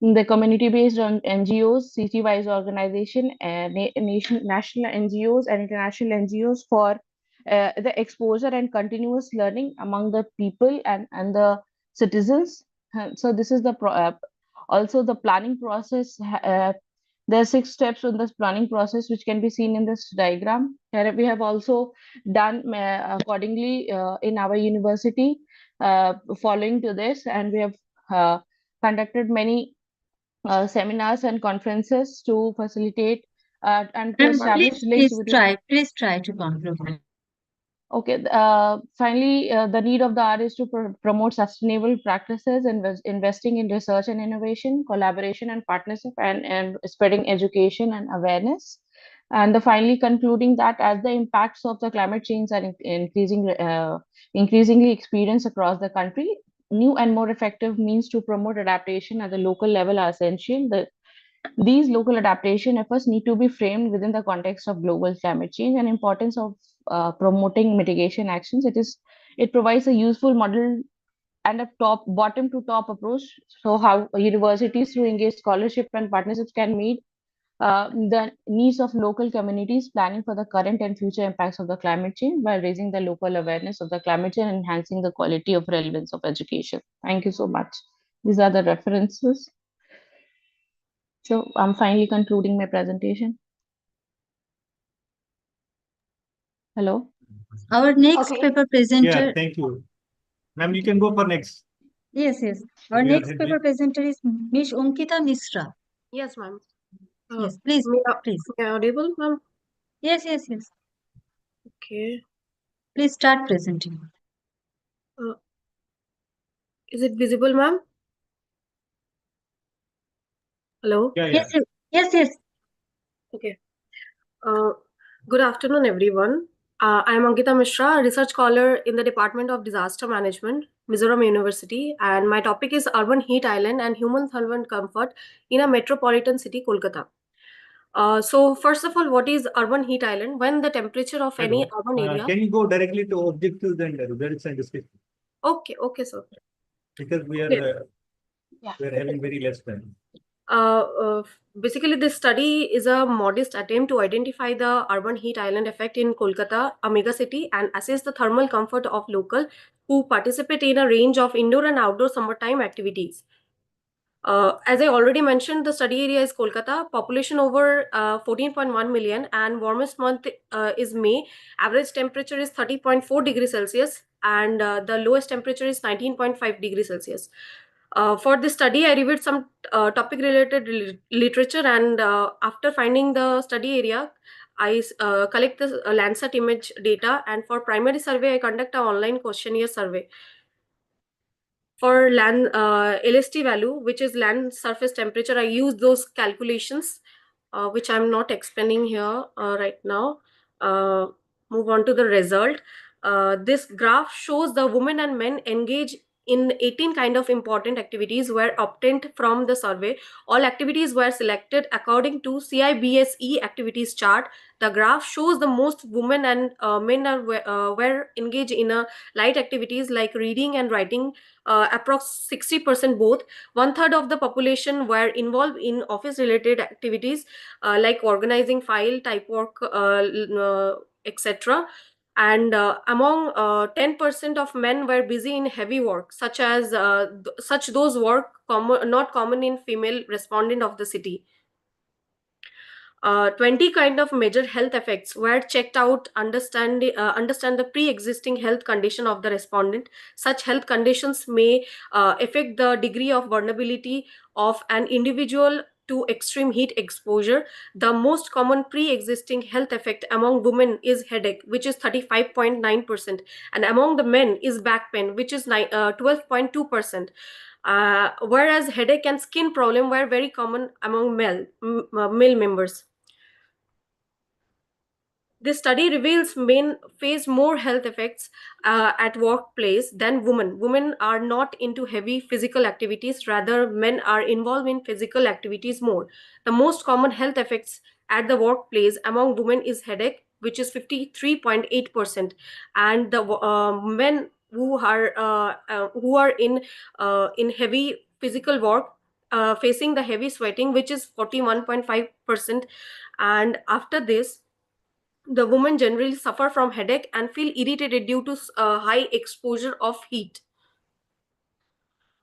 Speaker 8: the community-based NGOs, city-wise organization, national NGOs and international NGOs for the exposure and continuous learning among the people and the citizens. So this is the also the planning process. There are 6 steps in this planning process, which can be seen in this diagram. Here we have also done accordingly in our university, following to this, and we have conducted many seminars and conferences to facilitate and to
Speaker 1: Ma'am,
Speaker 8: establish links between.
Speaker 1: please try to conclude.
Speaker 8: Okay. Finally, the need of the hour is to promote sustainable practices and investing in research and innovation, collaboration and partnership, and spreading education and awareness. And finally concluding that as the impacts of the climate change are increasingly experienced across the country, new and more effective means to promote adaptation at the local level are essential. These local adaptation efforts need to be framed within the context of global climate change and importance of promoting mitigation actions. It provides a useful model and a bottom to top approach. So how universities through engaged scholarship and partnerships can meet the needs of local communities, planning for the current and future impacts of the climate change by raising the local awareness of the climate change and enhancing the quality of relevance of education. Thank you so much. These are the references. So I'm finally concluding my presentation. Hello.
Speaker 1: Our next paper presenter.
Speaker 2: Yeah, thank you. Ma'am, you can go for next.
Speaker 1: Yes. Our next paper presenter is Ms. Ankita Misra.
Speaker 9: Yes, ma'am.
Speaker 1: Yes, please.
Speaker 9: Am I audible, ma'am?
Speaker 1: Yes.
Speaker 9: Okay.
Speaker 1: Please start presenting.
Speaker 9: Is it visible, ma'am? Hello?
Speaker 2: Yeah.
Speaker 1: Yes.
Speaker 9: Okay. Good afternoon, everyone. I am Ankita Mishra, a research scholar in the Department of Disaster Management, Mizoram University, and my topic is Urban Heat Island and Human Thermal Comfort in a Metropolitan City, Kolkata. So first of all, what is urban heat island? When the temperature of any urban area.
Speaker 2: Can you go directly to objectives and results and discussion?
Speaker 9: Okay, sir.
Speaker 2: Because we are having very less time.
Speaker 9: Basically, this study is a modest attempt to identify the urban heat island effect in Kolkata, a mega city, and assess the thermal comfort of local who participate in a range of indoor and outdoor summertime activities. As I already mentioned, the study area is Kolkata, population over 14.1 million, and warmest month is May. Average temperature is 30.4 degrees Celsius, and the lowest temperature is 19.5 degrees Celsius. For this study, I reviewed some topic-related literature, and after finding the study area, I collect the Landsat image data, and for primary survey, I conduct an online questionnaire survey. For land LST value, which is land surface temperature, I use those calculations, which I'm not explaining here right now. Move on to the result. This graph shows the women and men engaged in 18 kind of important activities were obtained from the survey. All activities were selected according to CIBSE activities chart. The graph shows the most women and men were engaged in light activities like reading and writing, approx 60% both. 1/3 of the population were involved in office related activities like organizing file, type work, etc. And among 10% of men were busy in heavy work, such as such those work not common in female respondent of the city. 20 kind of major health effects were checked out, understand the pre-existing health condition of the respondent. Such health conditions may affect the degree of vulnerability of an individual to extreme heat exposure. The most common pre-existing health effect among women is headache, which is 35.9%, and among the men is back pain, which is 12.2%. Whereas headache and skin problem were very common among male members. This study reveals men face more health effects at workplace than women. Women are not into heavy physical activities, rather men are involved in physical activities more. The most common health effects at the workplace among women is headache, which is 53.8%, and the men who are in heavy physical work facing the heavy sweating, which is 41.5%. And after this, the women generally suffer from headache and feel irritated due to high exposure of heat.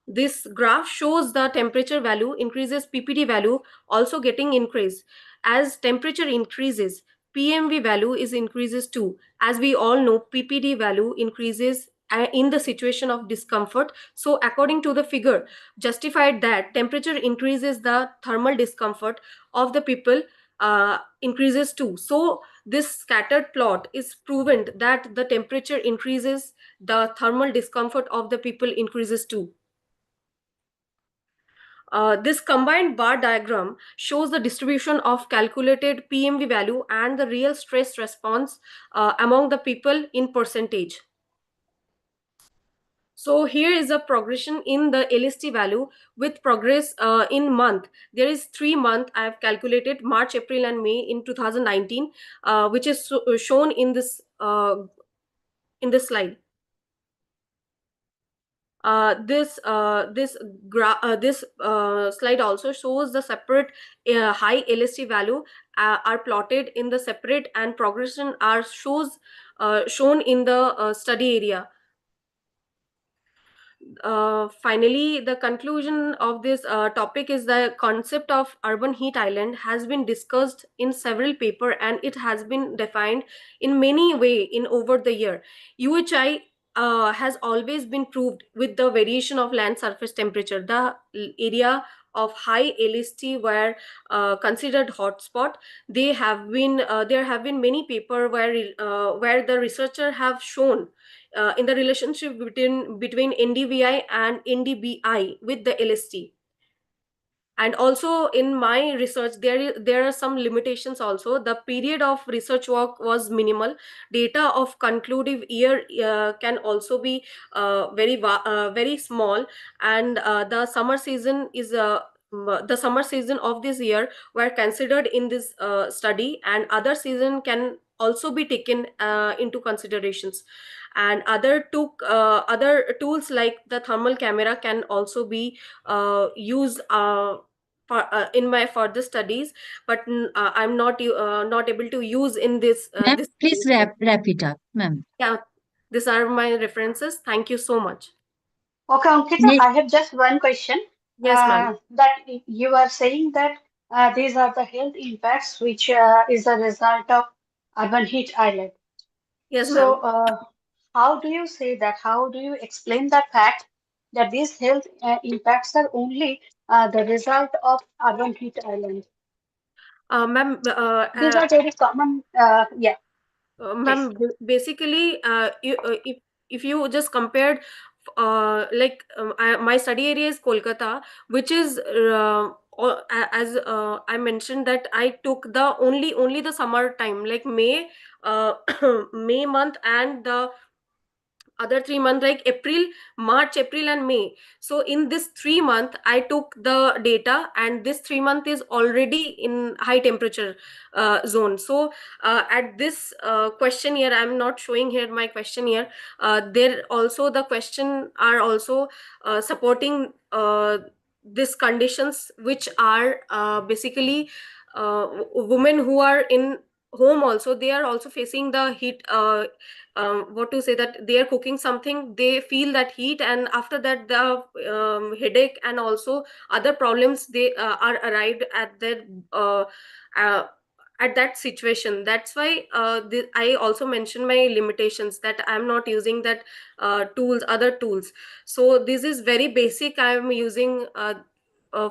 Speaker 9: This graph shows the temperature value increases, PPD value also getting increased. As temperature increases, PMV value is increases too. As we all know, PPD value increases in the situation of discomfort. So according to the figure, justified that temperature increases, the thermal discomfort of the people increases too. So this scattered plot is proven that the temperature increases, the thermal discomfort of the people increases too. This combined bar diagram shows the distribution of calculated PMV value and the real stress response among the people in percentage. So here is a progression in the LST value with progress in month. There is 3 months I have calculated, March, April and May in 2019, which is shown in this slide. This slide also shows the separate high LST value are plotted in the separate, and progression are shown in the study area. Finally, the conclusion of this topic is the concept of urban heat island has been discussed in several papers, and it has been defined in many ways in over the year. UHI has always been proved with the variation of land surface temperature. The area of high LST were considered hotspot. There have been many papers where the researcher have shown in the relationship between NDVI and NDBI with the LST. And also in my research, there are some limitations also. The period of research work was minimal. Data of conclusive year can also be very small, and the summer season is the summer season of this year were considered in this study, and other season can also be taken into considerations. And other tools like the thermal camera can also be used in my further studies, but I'm not able to use in this.
Speaker 1: Ma'am, please wrap it up, ma'am.
Speaker 9: Yeah, these are my references. Thank you so much.
Speaker 3: Okay, Ankita, I have just one question.
Speaker 9: Yes, ma'am.
Speaker 3: That you are saying that these are the health impacts which is a result of urban heat island.
Speaker 9: Yes,
Speaker 3: So,
Speaker 9: ma'am.
Speaker 3: how do you say that? How do you explain the fact that these health impacts are only the result of urban heat island?
Speaker 9: Ma'am,
Speaker 3: These are very common. Yeah.
Speaker 9: Ma'am, basically, if you just compared, my study area is Kolkata, which is as I mentioned that I took the only the summer time, like May May month and the other 3 months like March, April and May. So in this 3 month I took the data, and this 3 month is already in high temperature zone. So at this question here, I'm not showing here my question here, there also the question are also supporting these conditions, which are basically women who are in home also, they are also facing the heat, what to say, that they are cooking something, they feel that heat, and after that the headache and also other problems, they are arrived at their uh, at that situation. That's why I also mentioned my limitations, that I'm not using that other tools. So this is very basic I'm using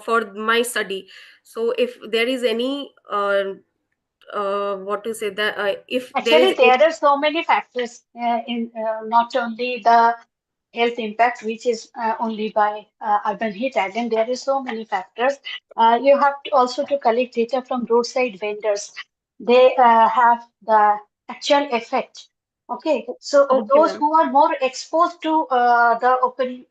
Speaker 9: for my study. So if there is any what to say, that if there
Speaker 3: Actually,
Speaker 9: is
Speaker 3: there are so many factors in not only the health impact, which is only by urban heat island. There are so many factors. You have to also to collect data from roadside vendors. They have the actual effect. Okay, so
Speaker 9: okay
Speaker 3: those
Speaker 9: ma'am.
Speaker 3: who are more exposed to the open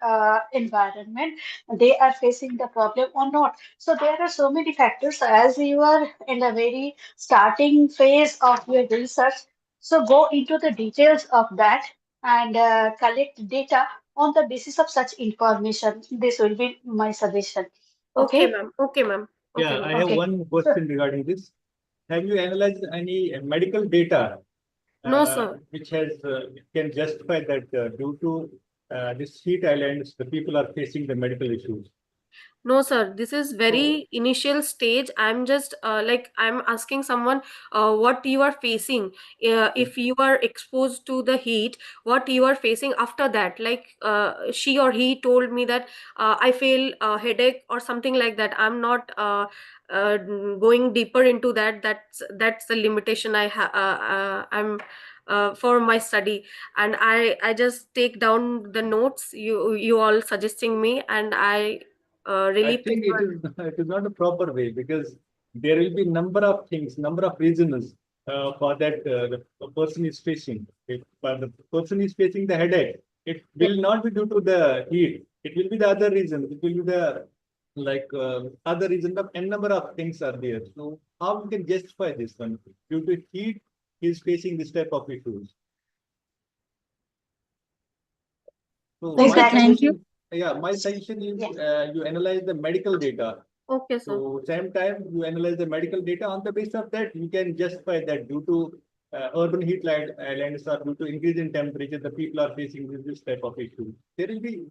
Speaker 3: environment, they are facing the problem or not. So there are so many factors. As you are in the very starting phase of your research, so go into the details of that and collect data on the basis of such information. This will be my suggestion.
Speaker 9: Okay
Speaker 3: Okay.
Speaker 9: ma'am. Okay ma'am. Okay
Speaker 2: Yeah,
Speaker 9: ma'am.
Speaker 2: I have
Speaker 3: Okay.
Speaker 2: one question regarding this. Have you analyzed any medical data
Speaker 9: No sir.
Speaker 2: which can justify that due to this heat islands, the people are facing the medical issues?
Speaker 9: No, sir. This is very initial stage. I'm just like I'm asking someone what you are facing. If you are exposed to the heat, what you are facing after that. Like she or he told me that I feel headache or something like that. I'm not going deeper into that. That's the limitation I have. I'm for my study, and I just take down the notes you all suggesting me, and I really
Speaker 2: I think it
Speaker 9: prefer.
Speaker 2: is it is not a proper way, because there will be number of things, number of reasons for that the person is facing. If the person is facing the headache, it will not be due to the heat. It will be the other reason. It will be the other reason of n number of things are there. So how we can justify this one? Due to heat, he is facing this type of issues. So my
Speaker 3: Exactly.
Speaker 1: Thank you.
Speaker 2: suggestion, yeah, my suggestion is
Speaker 3: Yeah.
Speaker 2: you analyze the medical data.
Speaker 9: Okay, sir.
Speaker 2: So same time you analyze the medical data. On the basis of that, you can justify that due to urban heat islands or due to increase in temperature, the people are facing this type of issue. There will be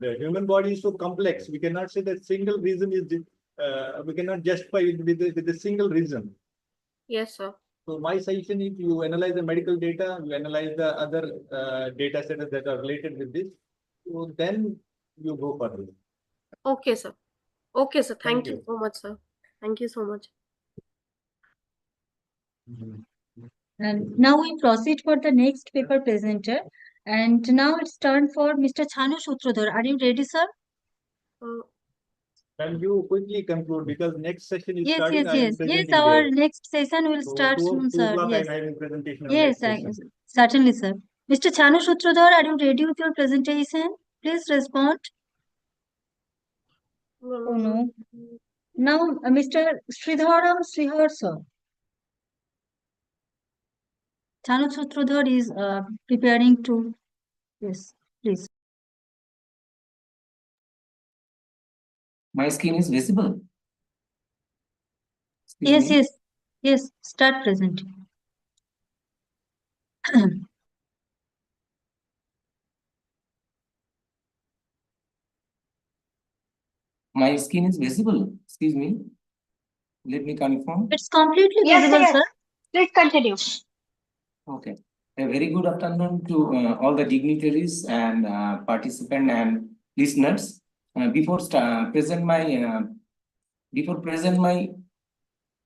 Speaker 2: the human body is so complex. We cannot say that single reason is we cannot justify it with a single reason.
Speaker 9: Yes, sir.
Speaker 2: So my suggestion is you analyze the medical data, you analyze the other data sets that are related with this. So then you go further.
Speaker 9: Okay, sir. Okay, sir.
Speaker 2: Thank
Speaker 9: Thank you
Speaker 2: you.
Speaker 9: so much, sir. Thank you so much.
Speaker 1: And now we proceed for the next paper presenter. And now it's turn for Mr. Chanu Sutrodhar. Are you ready, sir?
Speaker 9: Uh,
Speaker 2: Can you quickly conclude, because next session is
Speaker 1: Yes,
Speaker 2: starting,
Speaker 1: yes,
Speaker 2: I am
Speaker 1: yes. Yes,
Speaker 2: presenting
Speaker 1: our
Speaker 2: there.
Speaker 1: next session will
Speaker 2: So
Speaker 1: start soon,
Speaker 2: two
Speaker 1: sir.
Speaker 2: o'clock I
Speaker 1: Yes.
Speaker 2: am having presentation on
Speaker 1: Yes,
Speaker 2: next session.
Speaker 1: certainly, sir. Mr. Chanu Sutrodhar, are you ready with your presentation? Please respond. Oh no. Now, Mr. Sridharam Srihar, sir. Chanu Sutrodhar is preparing to. Yes, please.
Speaker 10: My screen is visible. Excuse
Speaker 1: Yes,
Speaker 10: me.
Speaker 1: yes, yes. Start presenting.
Speaker 10: My screen is visible. Excuse me. Let me confirm.
Speaker 1: It's completely
Speaker 3: Yes,
Speaker 1: visible,
Speaker 3: yes.
Speaker 1: sir.
Speaker 3: Please continue.
Speaker 10: Okay. A very good afternoon to all the dignitaries and participants and listeners. Before present my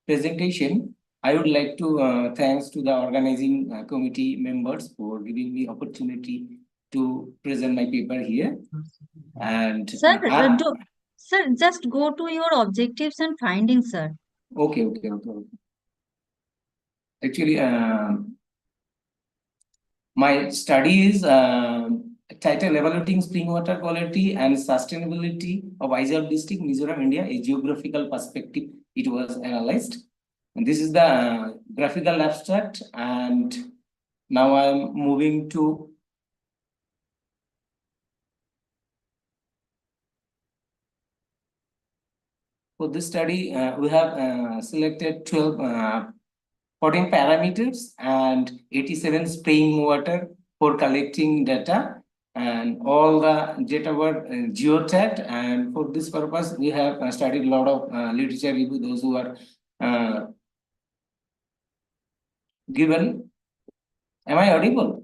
Speaker 10: presentation, I would like to thanks to the organizing committee members for giving me opportunity to present my paper here. And
Speaker 1: Sir, sir, just go to your objectives and findings, sir.
Speaker 10: okay. Actually, My study is titled Evaluating Spring Water Quality and Sustainability of Aizawl District, Mizoram, India, a geographical perspective. It was analyzed. And this is the graphical abstract. And now I'm moving to for this study, we have selected 14 parameters and 87 spraying water for collecting data, and all the data were geotagged. And for this purpose, we have studied a lot of literature review, those who are given. Am I audible?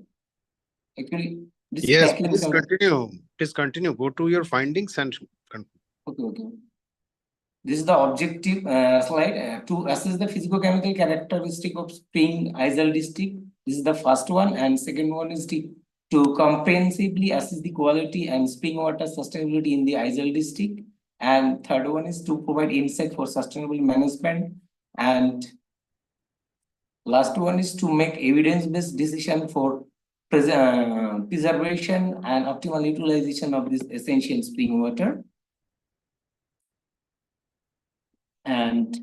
Speaker 10: Actually, this
Speaker 4: Yes,
Speaker 10: tracking
Speaker 4: please
Speaker 10: some-
Speaker 4: continue. Please continue. Go to your findings and
Speaker 10: Okay. This is the objective slide to assess the physicochemical characteristic of spring Aizawl district. This is the first one, and second one is to comprehensively assess the quality and spring water sustainability in the Aizawl district. And third one is to provide insight for sustainable management. And last one is to make evidence-based decision for preservation and optimal utilization of this essential spring water. And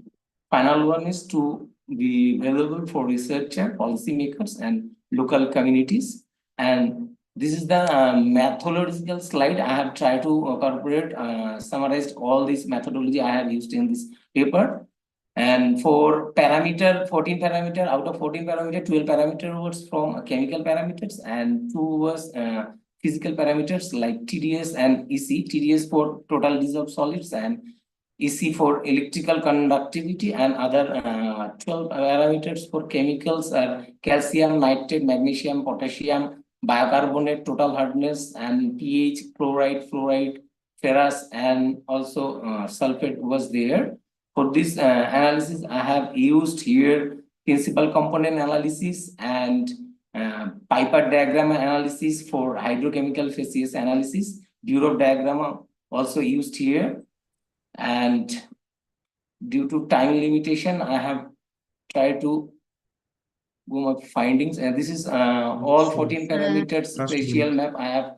Speaker 10: final one is to be available for researcher, policymakers, and local communities. And this is the methodological slide. I have tried to incorporate, summarized all this methodology I have used in this paper. And for parameter, 14 parameter, out of 14 parameter, 12 parameter was from chemical parameters, and 2 was physical parameters like TDS and EC. TDS for total dissolved solids, and EC for electrical conductivity, and other 12 parameters for chemicals are calcium, nitrate, magnesium, potassium, bicarbonate, total hardness, and pH, chloride, fluoride, ferrous, and also sulfate was there. For this analysis, I have used here principal component analysis and Piper diagram analysis for hydrochemical phases analysis. Bureau diagram also used here. And due to time limitation, I have tried to go my findings. And this is all 14 parameters spatial map I have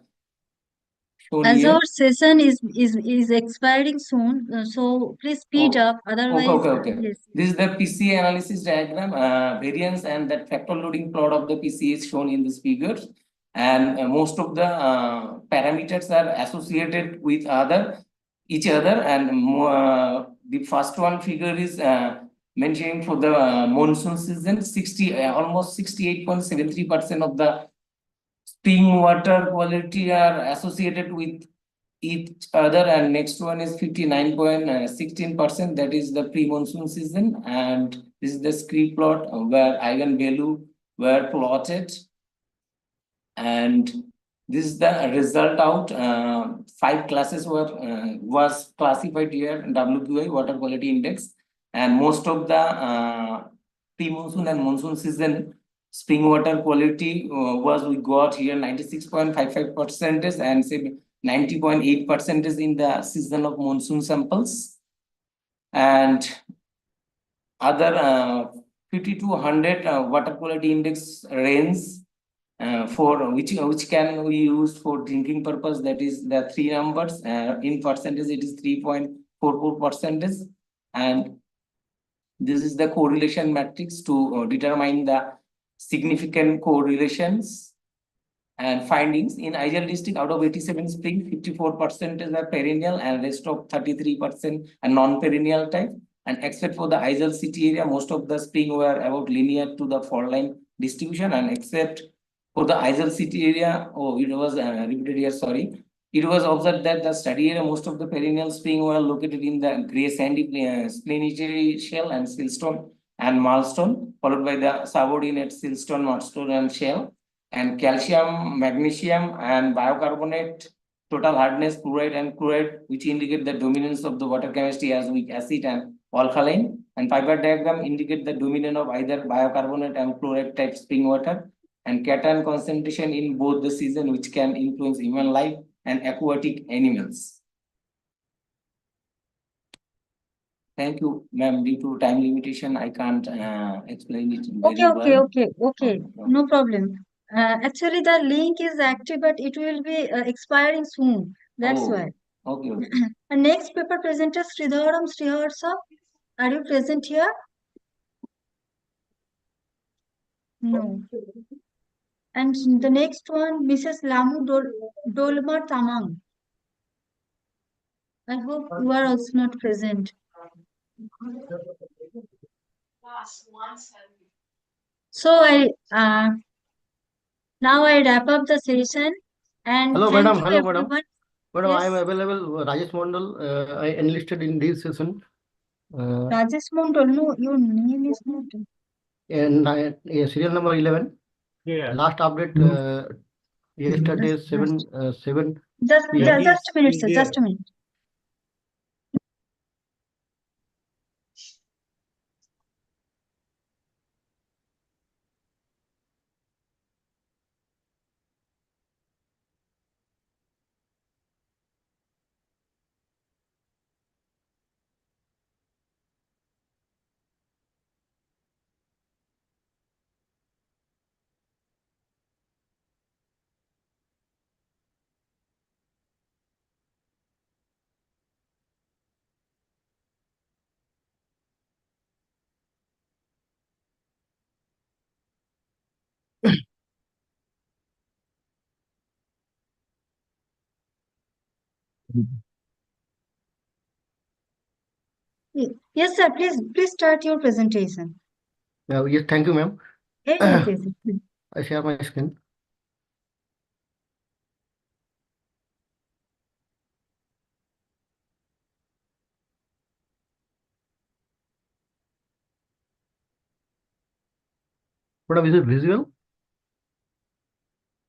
Speaker 10: shown
Speaker 1: As
Speaker 10: here.
Speaker 1: our session is expiring soon, so please speed up. Otherwise,
Speaker 10: Okay.
Speaker 1: yes.
Speaker 10: This is the PCA analysis diagram, variance and that factor loading plot of the PCA is shown in these figures. And most of the parameters are associated with each other. And the first one figure is mentioning for the monsoon season, almost 68.73% of the spring water quality are associated with each other, and next one is 59.16%, that is the pre-monsoon season. And this is the scree plot where eigenvalue were plotted, and this is the result out. 5 classes was classified here, WQI, water quality index, and most of the pre-monsoon and monsoon season spring water quality we got here 96.55% and say 90.8% in the season of monsoon samples, and other 50 to 100 water quality index range for which can we use for drinking purpose. That is the 3 numbers. In percentage, it is 3.44%, and this is the correlation matrix to determine the significant correlations. And findings in Aizawl district, out of 87 spring, 54% are perennial, and rest of 33% are non-perennial type. And except for the Aizawl city area, most of the spring were about linear to the fall line distribution. And except for the Aizawl city area, it was repeated here, sorry. It was observed that the study area, most of the perennial spring were located in the grey sandy splenitory shell and siltstone and marlstone, followed by the subordinate siltstone, marlstone, and shell. And calcium, magnesium, and bicarbonate, total hardness, fluoride and chloride, which indicate the dominance of the water chemistry as weak acid and alkaline. And Piper diagram indicate the dominance of either bicarbonate and chloride type spring water, and cation concentration in both the season, which can influence human life and aquatic animals. Thank you, ma'am. Due to time limitation, I can't explain it very well.
Speaker 1: Okay. No problem. Actually, the link is active, but it will be expiring soon. That's
Speaker 10: Oh,
Speaker 1: why.
Speaker 10: okay, okay.
Speaker 1: And next paper presenter, Sridharam Sriharsa. Are you present here? No. And the next one, Mrs. Lamu Dolma Tamang. I hope you are also not present. So now I wrap up the session and
Speaker 11: Hello,
Speaker 1: thank
Speaker 11: madam.
Speaker 1: you
Speaker 11: Hello, madam.
Speaker 1: everyone.
Speaker 11: Madam, I am
Speaker 1: Yes,
Speaker 11: available. Rajesh Mondal, I enlisted in this session.
Speaker 1: Rajesh Mondal. No, your name is not.
Speaker 11: And serial number 11.
Speaker 2: Yeah.
Speaker 11: Last update yesterday, 7
Speaker 1: Just
Speaker 11: PM.
Speaker 1: a minute, sir. Just a minute. Yes, sir. Please start your presentation.
Speaker 11: Yes, thank you, ma'am.
Speaker 1: Yes.
Speaker 11: I share my screen. Madam, is it visible?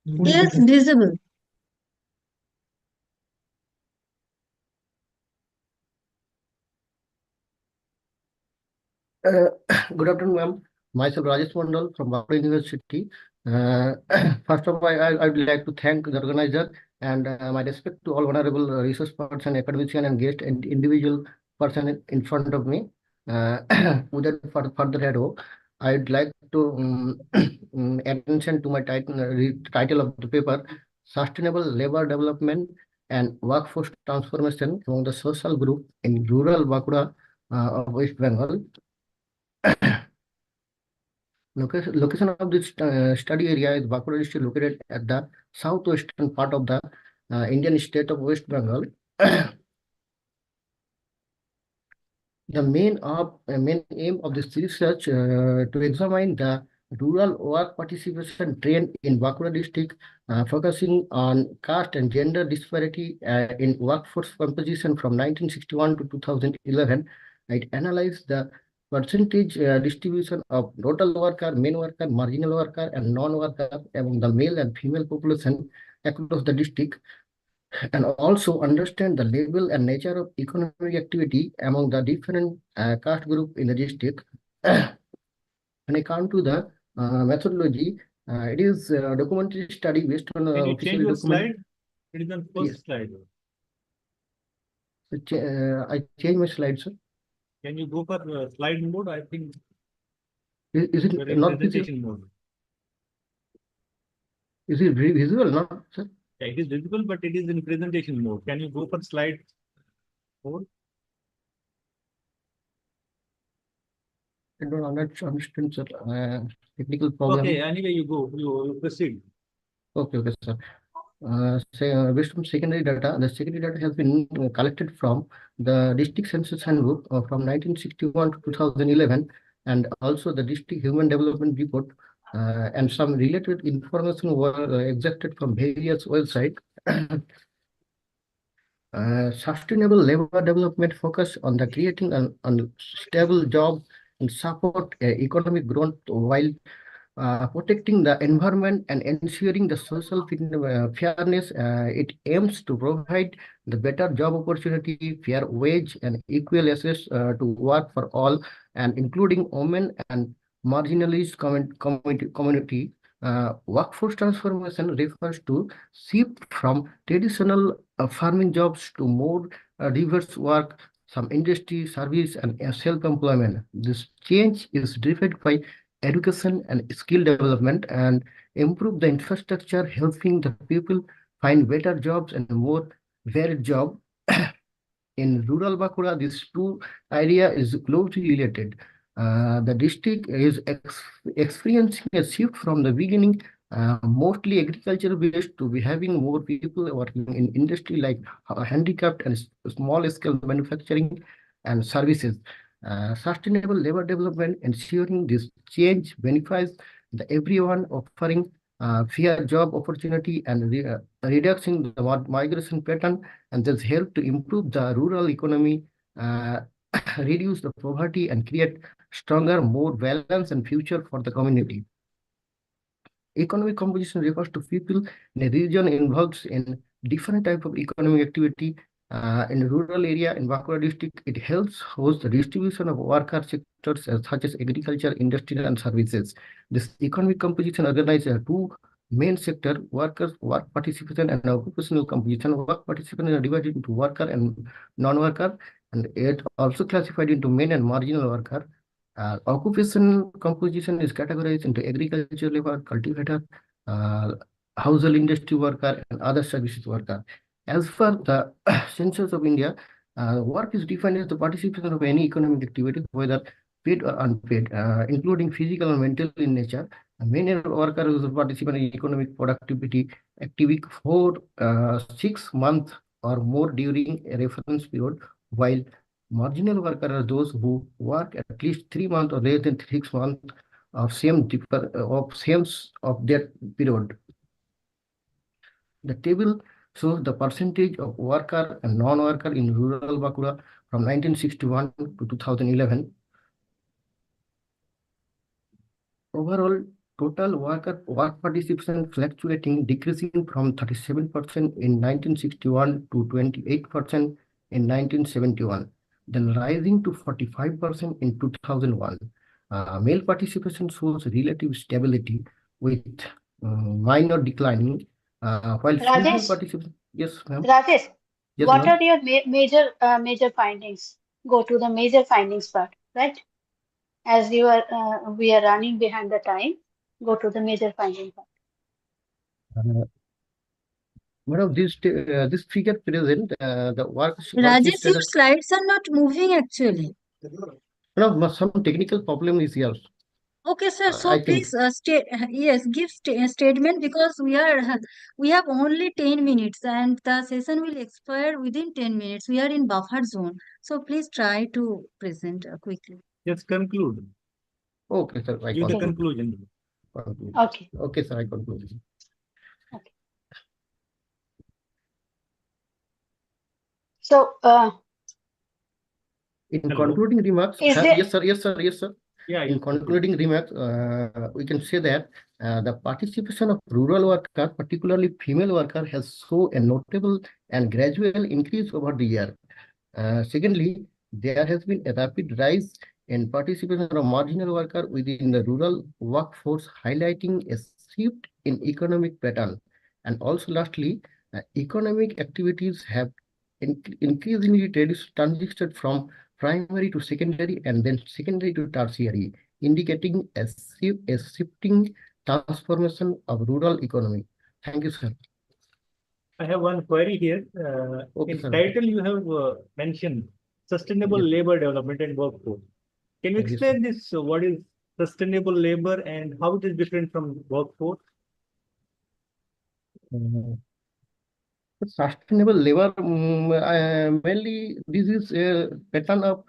Speaker 1: Yes, visible.
Speaker 11: Good afternoon, ma'am. Myself, Rajesh Mondal from Baroda University. First of all, I would like to thank the organizer and my respect to all honorable research person, academician, and guest and individual person in front of me. Without further ado, I'd like to attention to my title of the paper, Sustainable Labor Development and Workforce Transformation among the Social Group in Rural Bankura of West Bengal. Location of this study area is Bankura district, located at the southwestern part of the Indian state of West Bengal. The main aim of this research to examine the rural work participation trend in Bankura district, focusing on caste and gender disparity in workforce composition from 1961 to 2011. It analyzed the percentage distribution of total worker, main worker, marginal worker, and non-worker among the male and female population across the district, and also understand the level and nature of economic activity among the different caste group in the district. When I come to the methodology, it is a documentary study based on
Speaker 2: Can you
Speaker 11: official
Speaker 2: change your
Speaker 11: document.
Speaker 2: slide? It is on first
Speaker 11: Yes.
Speaker 2: slide.
Speaker 11: I change my slide, sir.
Speaker 2: Can you go for slide mode? I think
Speaker 11: Is
Speaker 2: you're
Speaker 11: it
Speaker 2: in
Speaker 11: not visible?
Speaker 2: presentation mode.
Speaker 11: Is it visible, not, sir?
Speaker 2: Yeah, it is visible, but it is in presentation mode. Can you go for slide 4?
Speaker 11: I don't understand, sir. Technical problem.
Speaker 2: Okay, anyway, you proceed.
Speaker 11: Okay, sir. Based on secondary data, the secondary data has been collected from the district census handbook from 1961 to 2011, and also the district human development report, and some related information were extracted from various websites. Sustainable labor development focus on the creating an stable job and support economic growth while protecting the environment and ensuring the social fairness. It aims to provide the better job opportunity, fair wage, and equal access to work for all, and including women and marginalized community. Workforce transformation refers to shift from traditional farming jobs to more diverse work, some industry, service, and self-employment. This change is driven by education and skill development, and improve the infrastructure, helping the people find better jobs and more varied job. In rural Bakura, these two area is closely related. The district is experiencing a shift from the beginning, mostly agriculture based, to be having more people working in industry like handicapped and small scale manufacturing and services. Sustainable labor development, ensuring this change benefits the everyone, offering fair job opportunity and reducing the migration pattern, and this help to improve the rural economy, uh, reduce the poverty, and create stronger, more balance and future for the community. Economic composition refers to people in a region involved in different type of economic activity. In rural area in Bankura district, it helps host the distribution of worker sectors such as agriculture, industry, and services. This economic composition organizes two main sector: workers, work participation, and occupational composition. Work participation is divided into worker and non-worker, and it also classified into main and marginal worker. Occupation composition is categorized into agriculture labor, cultivator, uh, household industry worker, and other services worker. As per the Census of India, work is defined as the participation of any economic activity, whether paid or unpaid, including physical and mental in nature. A main worker is a participant in economic productivity activity for 6 months or more during a reference period, while marginal workers are those who work at least 3 months or less than 6 months of same of that period. The table shows the percentage of worker and non-worker in rural Bakura from 1961 to 2011. Overall, total work participation fluctuating, decreasing from 37% in 1961 to 28% in 1971, then rising to 45% in 2001. Male participation shows relative stability with minor declining, while female
Speaker 12: Rajesh,
Speaker 11: participation, yes, ma'am.
Speaker 12: Rajesh,
Speaker 11: Yes,
Speaker 12: what
Speaker 11: ma'am.
Speaker 12: are your major findings? Go to the major findings part, right? As we are running behind the time, go to the major finding part.
Speaker 11: Madam, this figure present the work
Speaker 1: Rajesh, your
Speaker 11: status.
Speaker 1: slides are not moving actually.
Speaker 11: No, some technical problem is here.
Speaker 1: Okay, sir. So
Speaker 11: I think.
Speaker 1: please state yes, give statement because we have only 10 minutes and the session will expire within 10 minutes. We are in buffer zone. So please try to present quickly.
Speaker 2: Just conclude.
Speaker 11: Okay, sir. I
Speaker 2: Give the
Speaker 11: conclude.
Speaker 2: conclusion.
Speaker 12: Okay.
Speaker 11: Okay, sir. I conclude.
Speaker 12: Okay. So,
Speaker 11: in
Speaker 2: Hello.
Speaker 11: concluding remarks,
Speaker 12: is there-
Speaker 11: yes, sir. Yes, sir. Yes, sir.
Speaker 2: Yeah.
Speaker 11: In concluding remarks, we can say that the participation of rural worker, particularly female worker, has shown a notable and gradual increase over the year. Secondly, there has been a rapid rise in participation of marginal worker within the rural workforce, highlighting a shift in economic pattern. And also lastly, economic activities have increasingly transitioned from primary to secondary and then secondary to tertiary, indicating a shifting transformation of rural economy. Thank you, sir.
Speaker 2: I have one query here.
Speaker 11: Okay,
Speaker 2: In
Speaker 11: sir.
Speaker 2: title, you have mentioned sustainable
Speaker 11: Yes.
Speaker 2: labor development and workforce. Can you
Speaker 11: Yes, sir.
Speaker 2: explain this? What is sustainable labor and how it is different from workforce?
Speaker 11: Sustainable labor, mainly this is a pattern of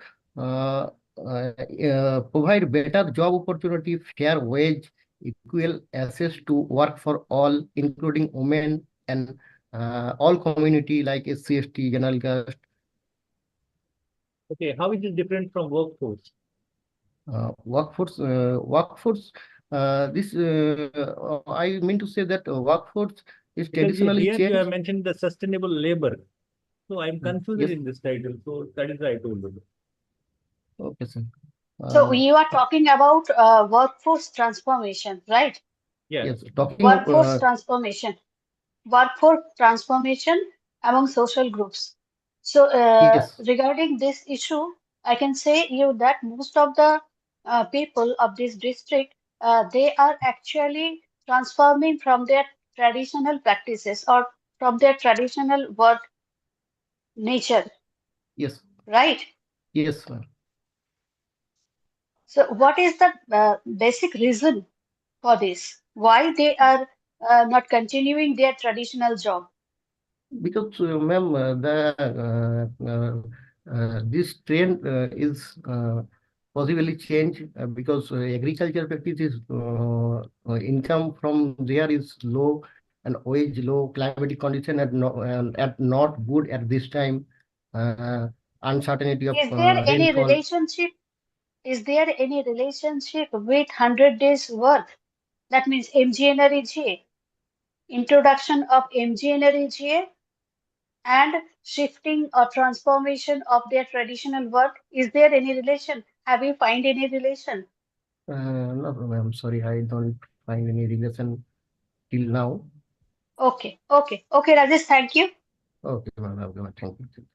Speaker 11: provide better job opportunity, fair wage, equal access to work for all, including women and all community like SC, ST, general caste.
Speaker 2: Okay, how is it different from workforce?
Speaker 11: Workforce, this I mean to say that workforce is
Speaker 2: Because
Speaker 11: traditionally
Speaker 2: here you have
Speaker 11: changed.
Speaker 2: mentioned the sustainable labor. So I'm confused
Speaker 11: Yes.
Speaker 2: in this title. So that is why I told you.
Speaker 11: Okay, sir.
Speaker 12: so you are talking about workforce transformation, right?
Speaker 2: Yeah.
Speaker 11: Yes, talking
Speaker 12: Workforce transformation among social groups. So,
Speaker 11: yes.
Speaker 12: regarding this issue, I can say you that most of the people of this district they are actually transforming from their traditional practices or from their traditional work nature,
Speaker 11: Yes.
Speaker 12: right?
Speaker 11: Yes, ma'am.
Speaker 12: So what is the basic reason for this? Why they are not continuing their traditional job?
Speaker 11: Because, ma'am, this trend is possibly change because agriculture practice is income from there is low and wage low, climatic condition at not good at this time, uh, uncertainty of
Speaker 12: Is there any
Speaker 11: rainfall.
Speaker 12: relationship? Is there any relationship with 100 days work? That means MGNREGA, introduction of MGNREGA and shifting or transformation of their traditional work. Is there any relation? Have you find any relation?
Speaker 11: No, ma'am, sorry, I don't find any relation till now.
Speaker 12: Okay, Rajesh, thank you.
Speaker 11: Okay, ma'am, thank you.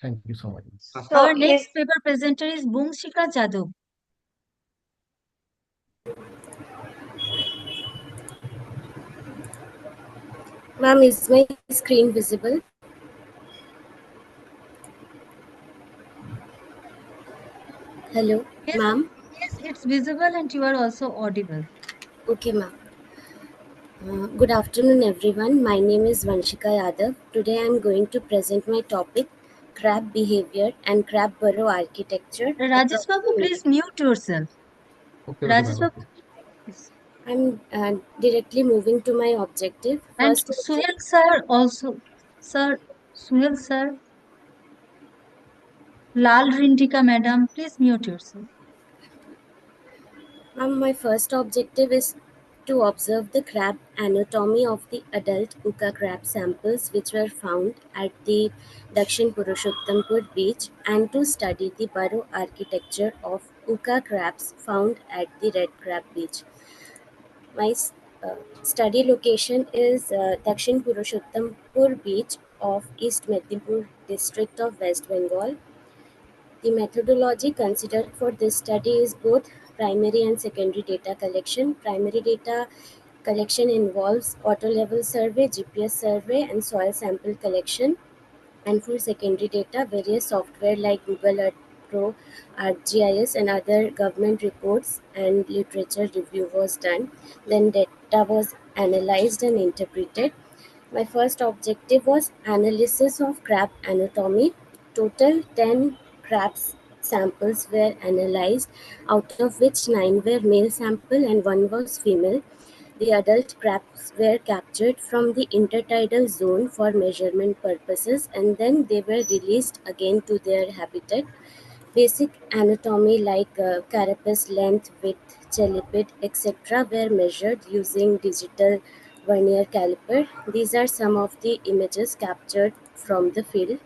Speaker 11: Thank you so much.
Speaker 12: So
Speaker 1: Our
Speaker 12: is
Speaker 1: next paper presenter is Bungshika Jadhav.
Speaker 13: Ma'am, is my screen visible? Hello,
Speaker 1: Yes,
Speaker 13: ma'am.
Speaker 1: yes, it's visible and you are also audible.
Speaker 13: Okay, ma'am. Good afternoon, everyone. My name is Vanshika Yadav. Today I am going to present my topic, crab behavior and crab burrow architecture.
Speaker 1: Rajesh Babu, please mute yourself.
Speaker 11: Okay,
Speaker 1: Rajesh
Speaker 11: ma'am.
Speaker 1: Babu, yes.
Speaker 13: I'm directly moving to my objective.
Speaker 1: And
Speaker 13: First,
Speaker 1: Sunil sir also. Sir, Sunil sir, Lal Rindika madam, please mute yourself.
Speaker 13: my first objective is to observe the crab anatomy of the adult Uka crab samples which were found at the Dakshin Purushottampur beach and to study the burrow architecture of Uka crabs found at the red crab beach. My study location is Dakshin Purushottampur beach of East Medinipur district of West Bengal. The methodology considered for this study is both primary and secondary data collection. Primary data collection involves auto level survey, GPS survey, and soil sample collection. And for secondary data, various software like Google Earth Pro, ArcGIS, and other government reports and literature review was done. Then data was analyzed and interpreted. My first objective was analysis of crab anatomy. Total 10 crabs samples were analyzed, out of which 9 were male sample and 1 was female. The adult crabs were captured from the intertidal zone for measurement purposes and then they were released again to their habitat. Basic anatomy like carapace length, width, cheliped, etc. were measured using digital vernier caliper. These are some of the images captured from the field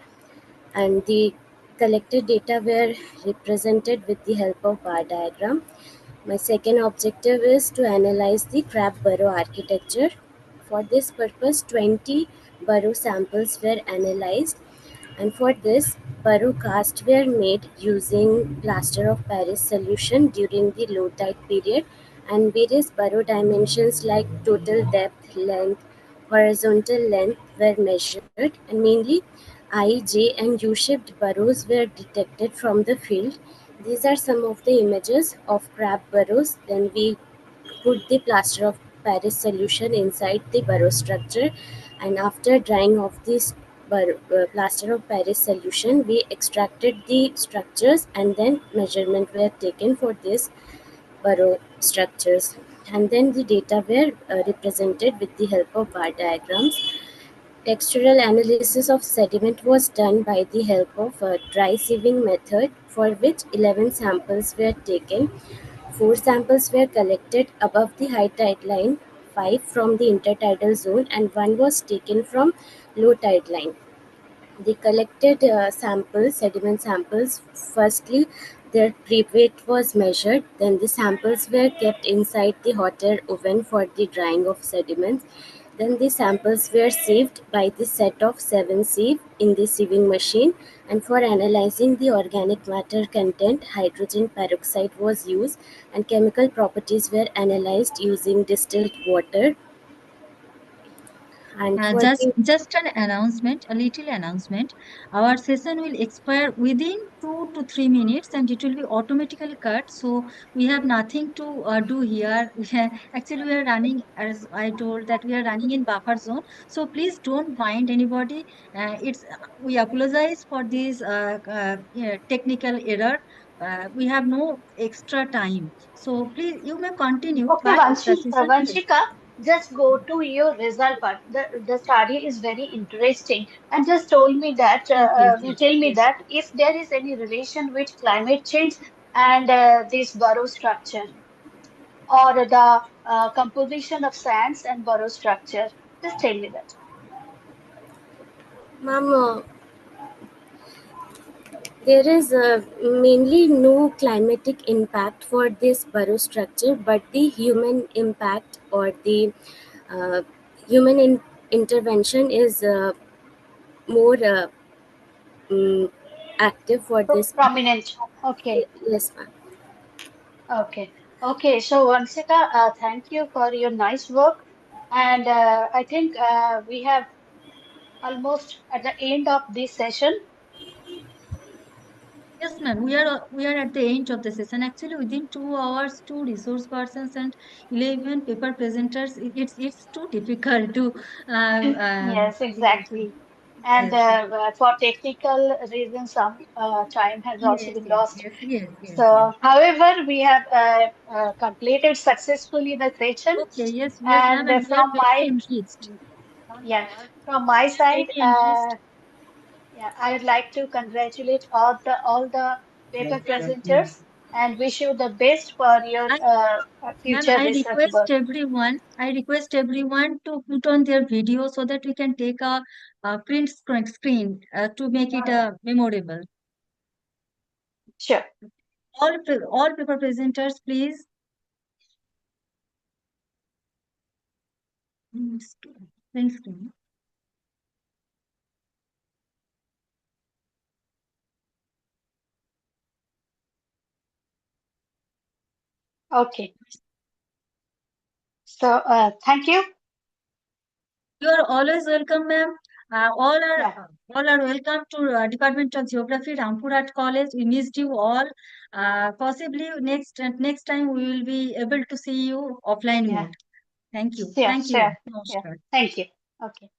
Speaker 13: and the collected data were represented with the help of bar diagram. My second objective is to analyze the crab burrow architecture. For this purpose, 20 burrow samples were analyzed, and for this, burrow casts were made using plaster of Paris solution during the low tide period, and various burrow dimensions like total depth, length, horizontal length were measured, and mainly I, J, and U-shaped burrows were detected from the field. These are some of the images of crab burrows. Then we put the plaster of Paris solution inside the burrow structure, and after drying off this plaster of Paris solution, we extracted the structures and then measurement were taken for this burrow structures. And then the data were represented with the help of bar diagrams. Textural analysis of sediment was done by the help of a dry sieving method for which 11 samples were taken. 4 samples were collected above the high tide line, 5 from the intertidal zone and 1 was taken from low tide line. The collected sediment samples, firstly their pre-weight was measured, then the samples were kept inside the hot air oven for the drying of sediments. Then the samples were sieved by the set of 7 sieve in the sieving machine, and for analyzing the organic matter content, hydrogen peroxide was used and chemical properties were analyzed using distilled water. And for
Speaker 1: just an announcement, a little announcement. Our session will expire within 2 to 3 minutes, and it will be automatically cut. So we have nothing to do here. Actually, we are running, as I told, that we are running in buffer zone. So please don't mind anybody. We apologize for this technical error. We have no extra time. So please, you may continue,
Speaker 12: Okay,
Speaker 1: but the session will
Speaker 12: Vanshika, just go to your result part. The study is very interesting, and just told me that tell me
Speaker 1: yes.
Speaker 12: that if there is any relation with climate change and this burrow structure, or the composition of sands and burrow structure. Just tell me that.
Speaker 13: Ma'am, there is mainly no climatic impact for this burrow structure, but the human impact or the human intervention is more active for this.
Speaker 12: Prominent. Okay.
Speaker 13: Yes, ma'am.
Speaker 12: Okay. Okay. So, Vanshika, thank you for your nice work. And I think we have almost at the end of this session.
Speaker 1: Yes, ma'am. We are at the end of the session. Actually, within 2 hours, 2 resource persons and 11 paper presenters, it's too difficult to.
Speaker 12: Yes, exactly. And
Speaker 1: Yes,
Speaker 12: for technical reasons, some time has also
Speaker 1: yes,
Speaker 12: been
Speaker 1: yes,
Speaker 12: lost.
Speaker 1: yes, yes, yes, yes.
Speaker 12: So, however, we have completed successfully the session.
Speaker 1: Okay, yes, yes, ma'am,
Speaker 12: And
Speaker 1: and we are
Speaker 12: from
Speaker 1: very
Speaker 12: my,
Speaker 1: enriched.
Speaker 12: yeah, from my
Speaker 1: We are
Speaker 12: side,
Speaker 1: very enriched.
Speaker 12: yeah, I would like to congratulate all the paper presenters and wish you the best for your
Speaker 1: Ma'am,
Speaker 12: future research work.
Speaker 1: I request everyone to put on their video so that we can take a print screen to make it memorable.
Speaker 12: Sure.
Speaker 1: All paper presenters, please. Print screen.
Speaker 12: Okay. So, thank you.
Speaker 1: You are always welcome, ma'am. All are
Speaker 12: Yeah.
Speaker 1: all are welcome to Department of Geography, Rampurhat College. We missed you all. Possibly next time we will be able to see you offline
Speaker 12: Yeah.
Speaker 1: mode. Thank you.
Speaker 12: Sure,
Speaker 1: Thank you.
Speaker 12: sure. Yeah.
Speaker 1: Namaskar.
Speaker 12: Thank you. Okay.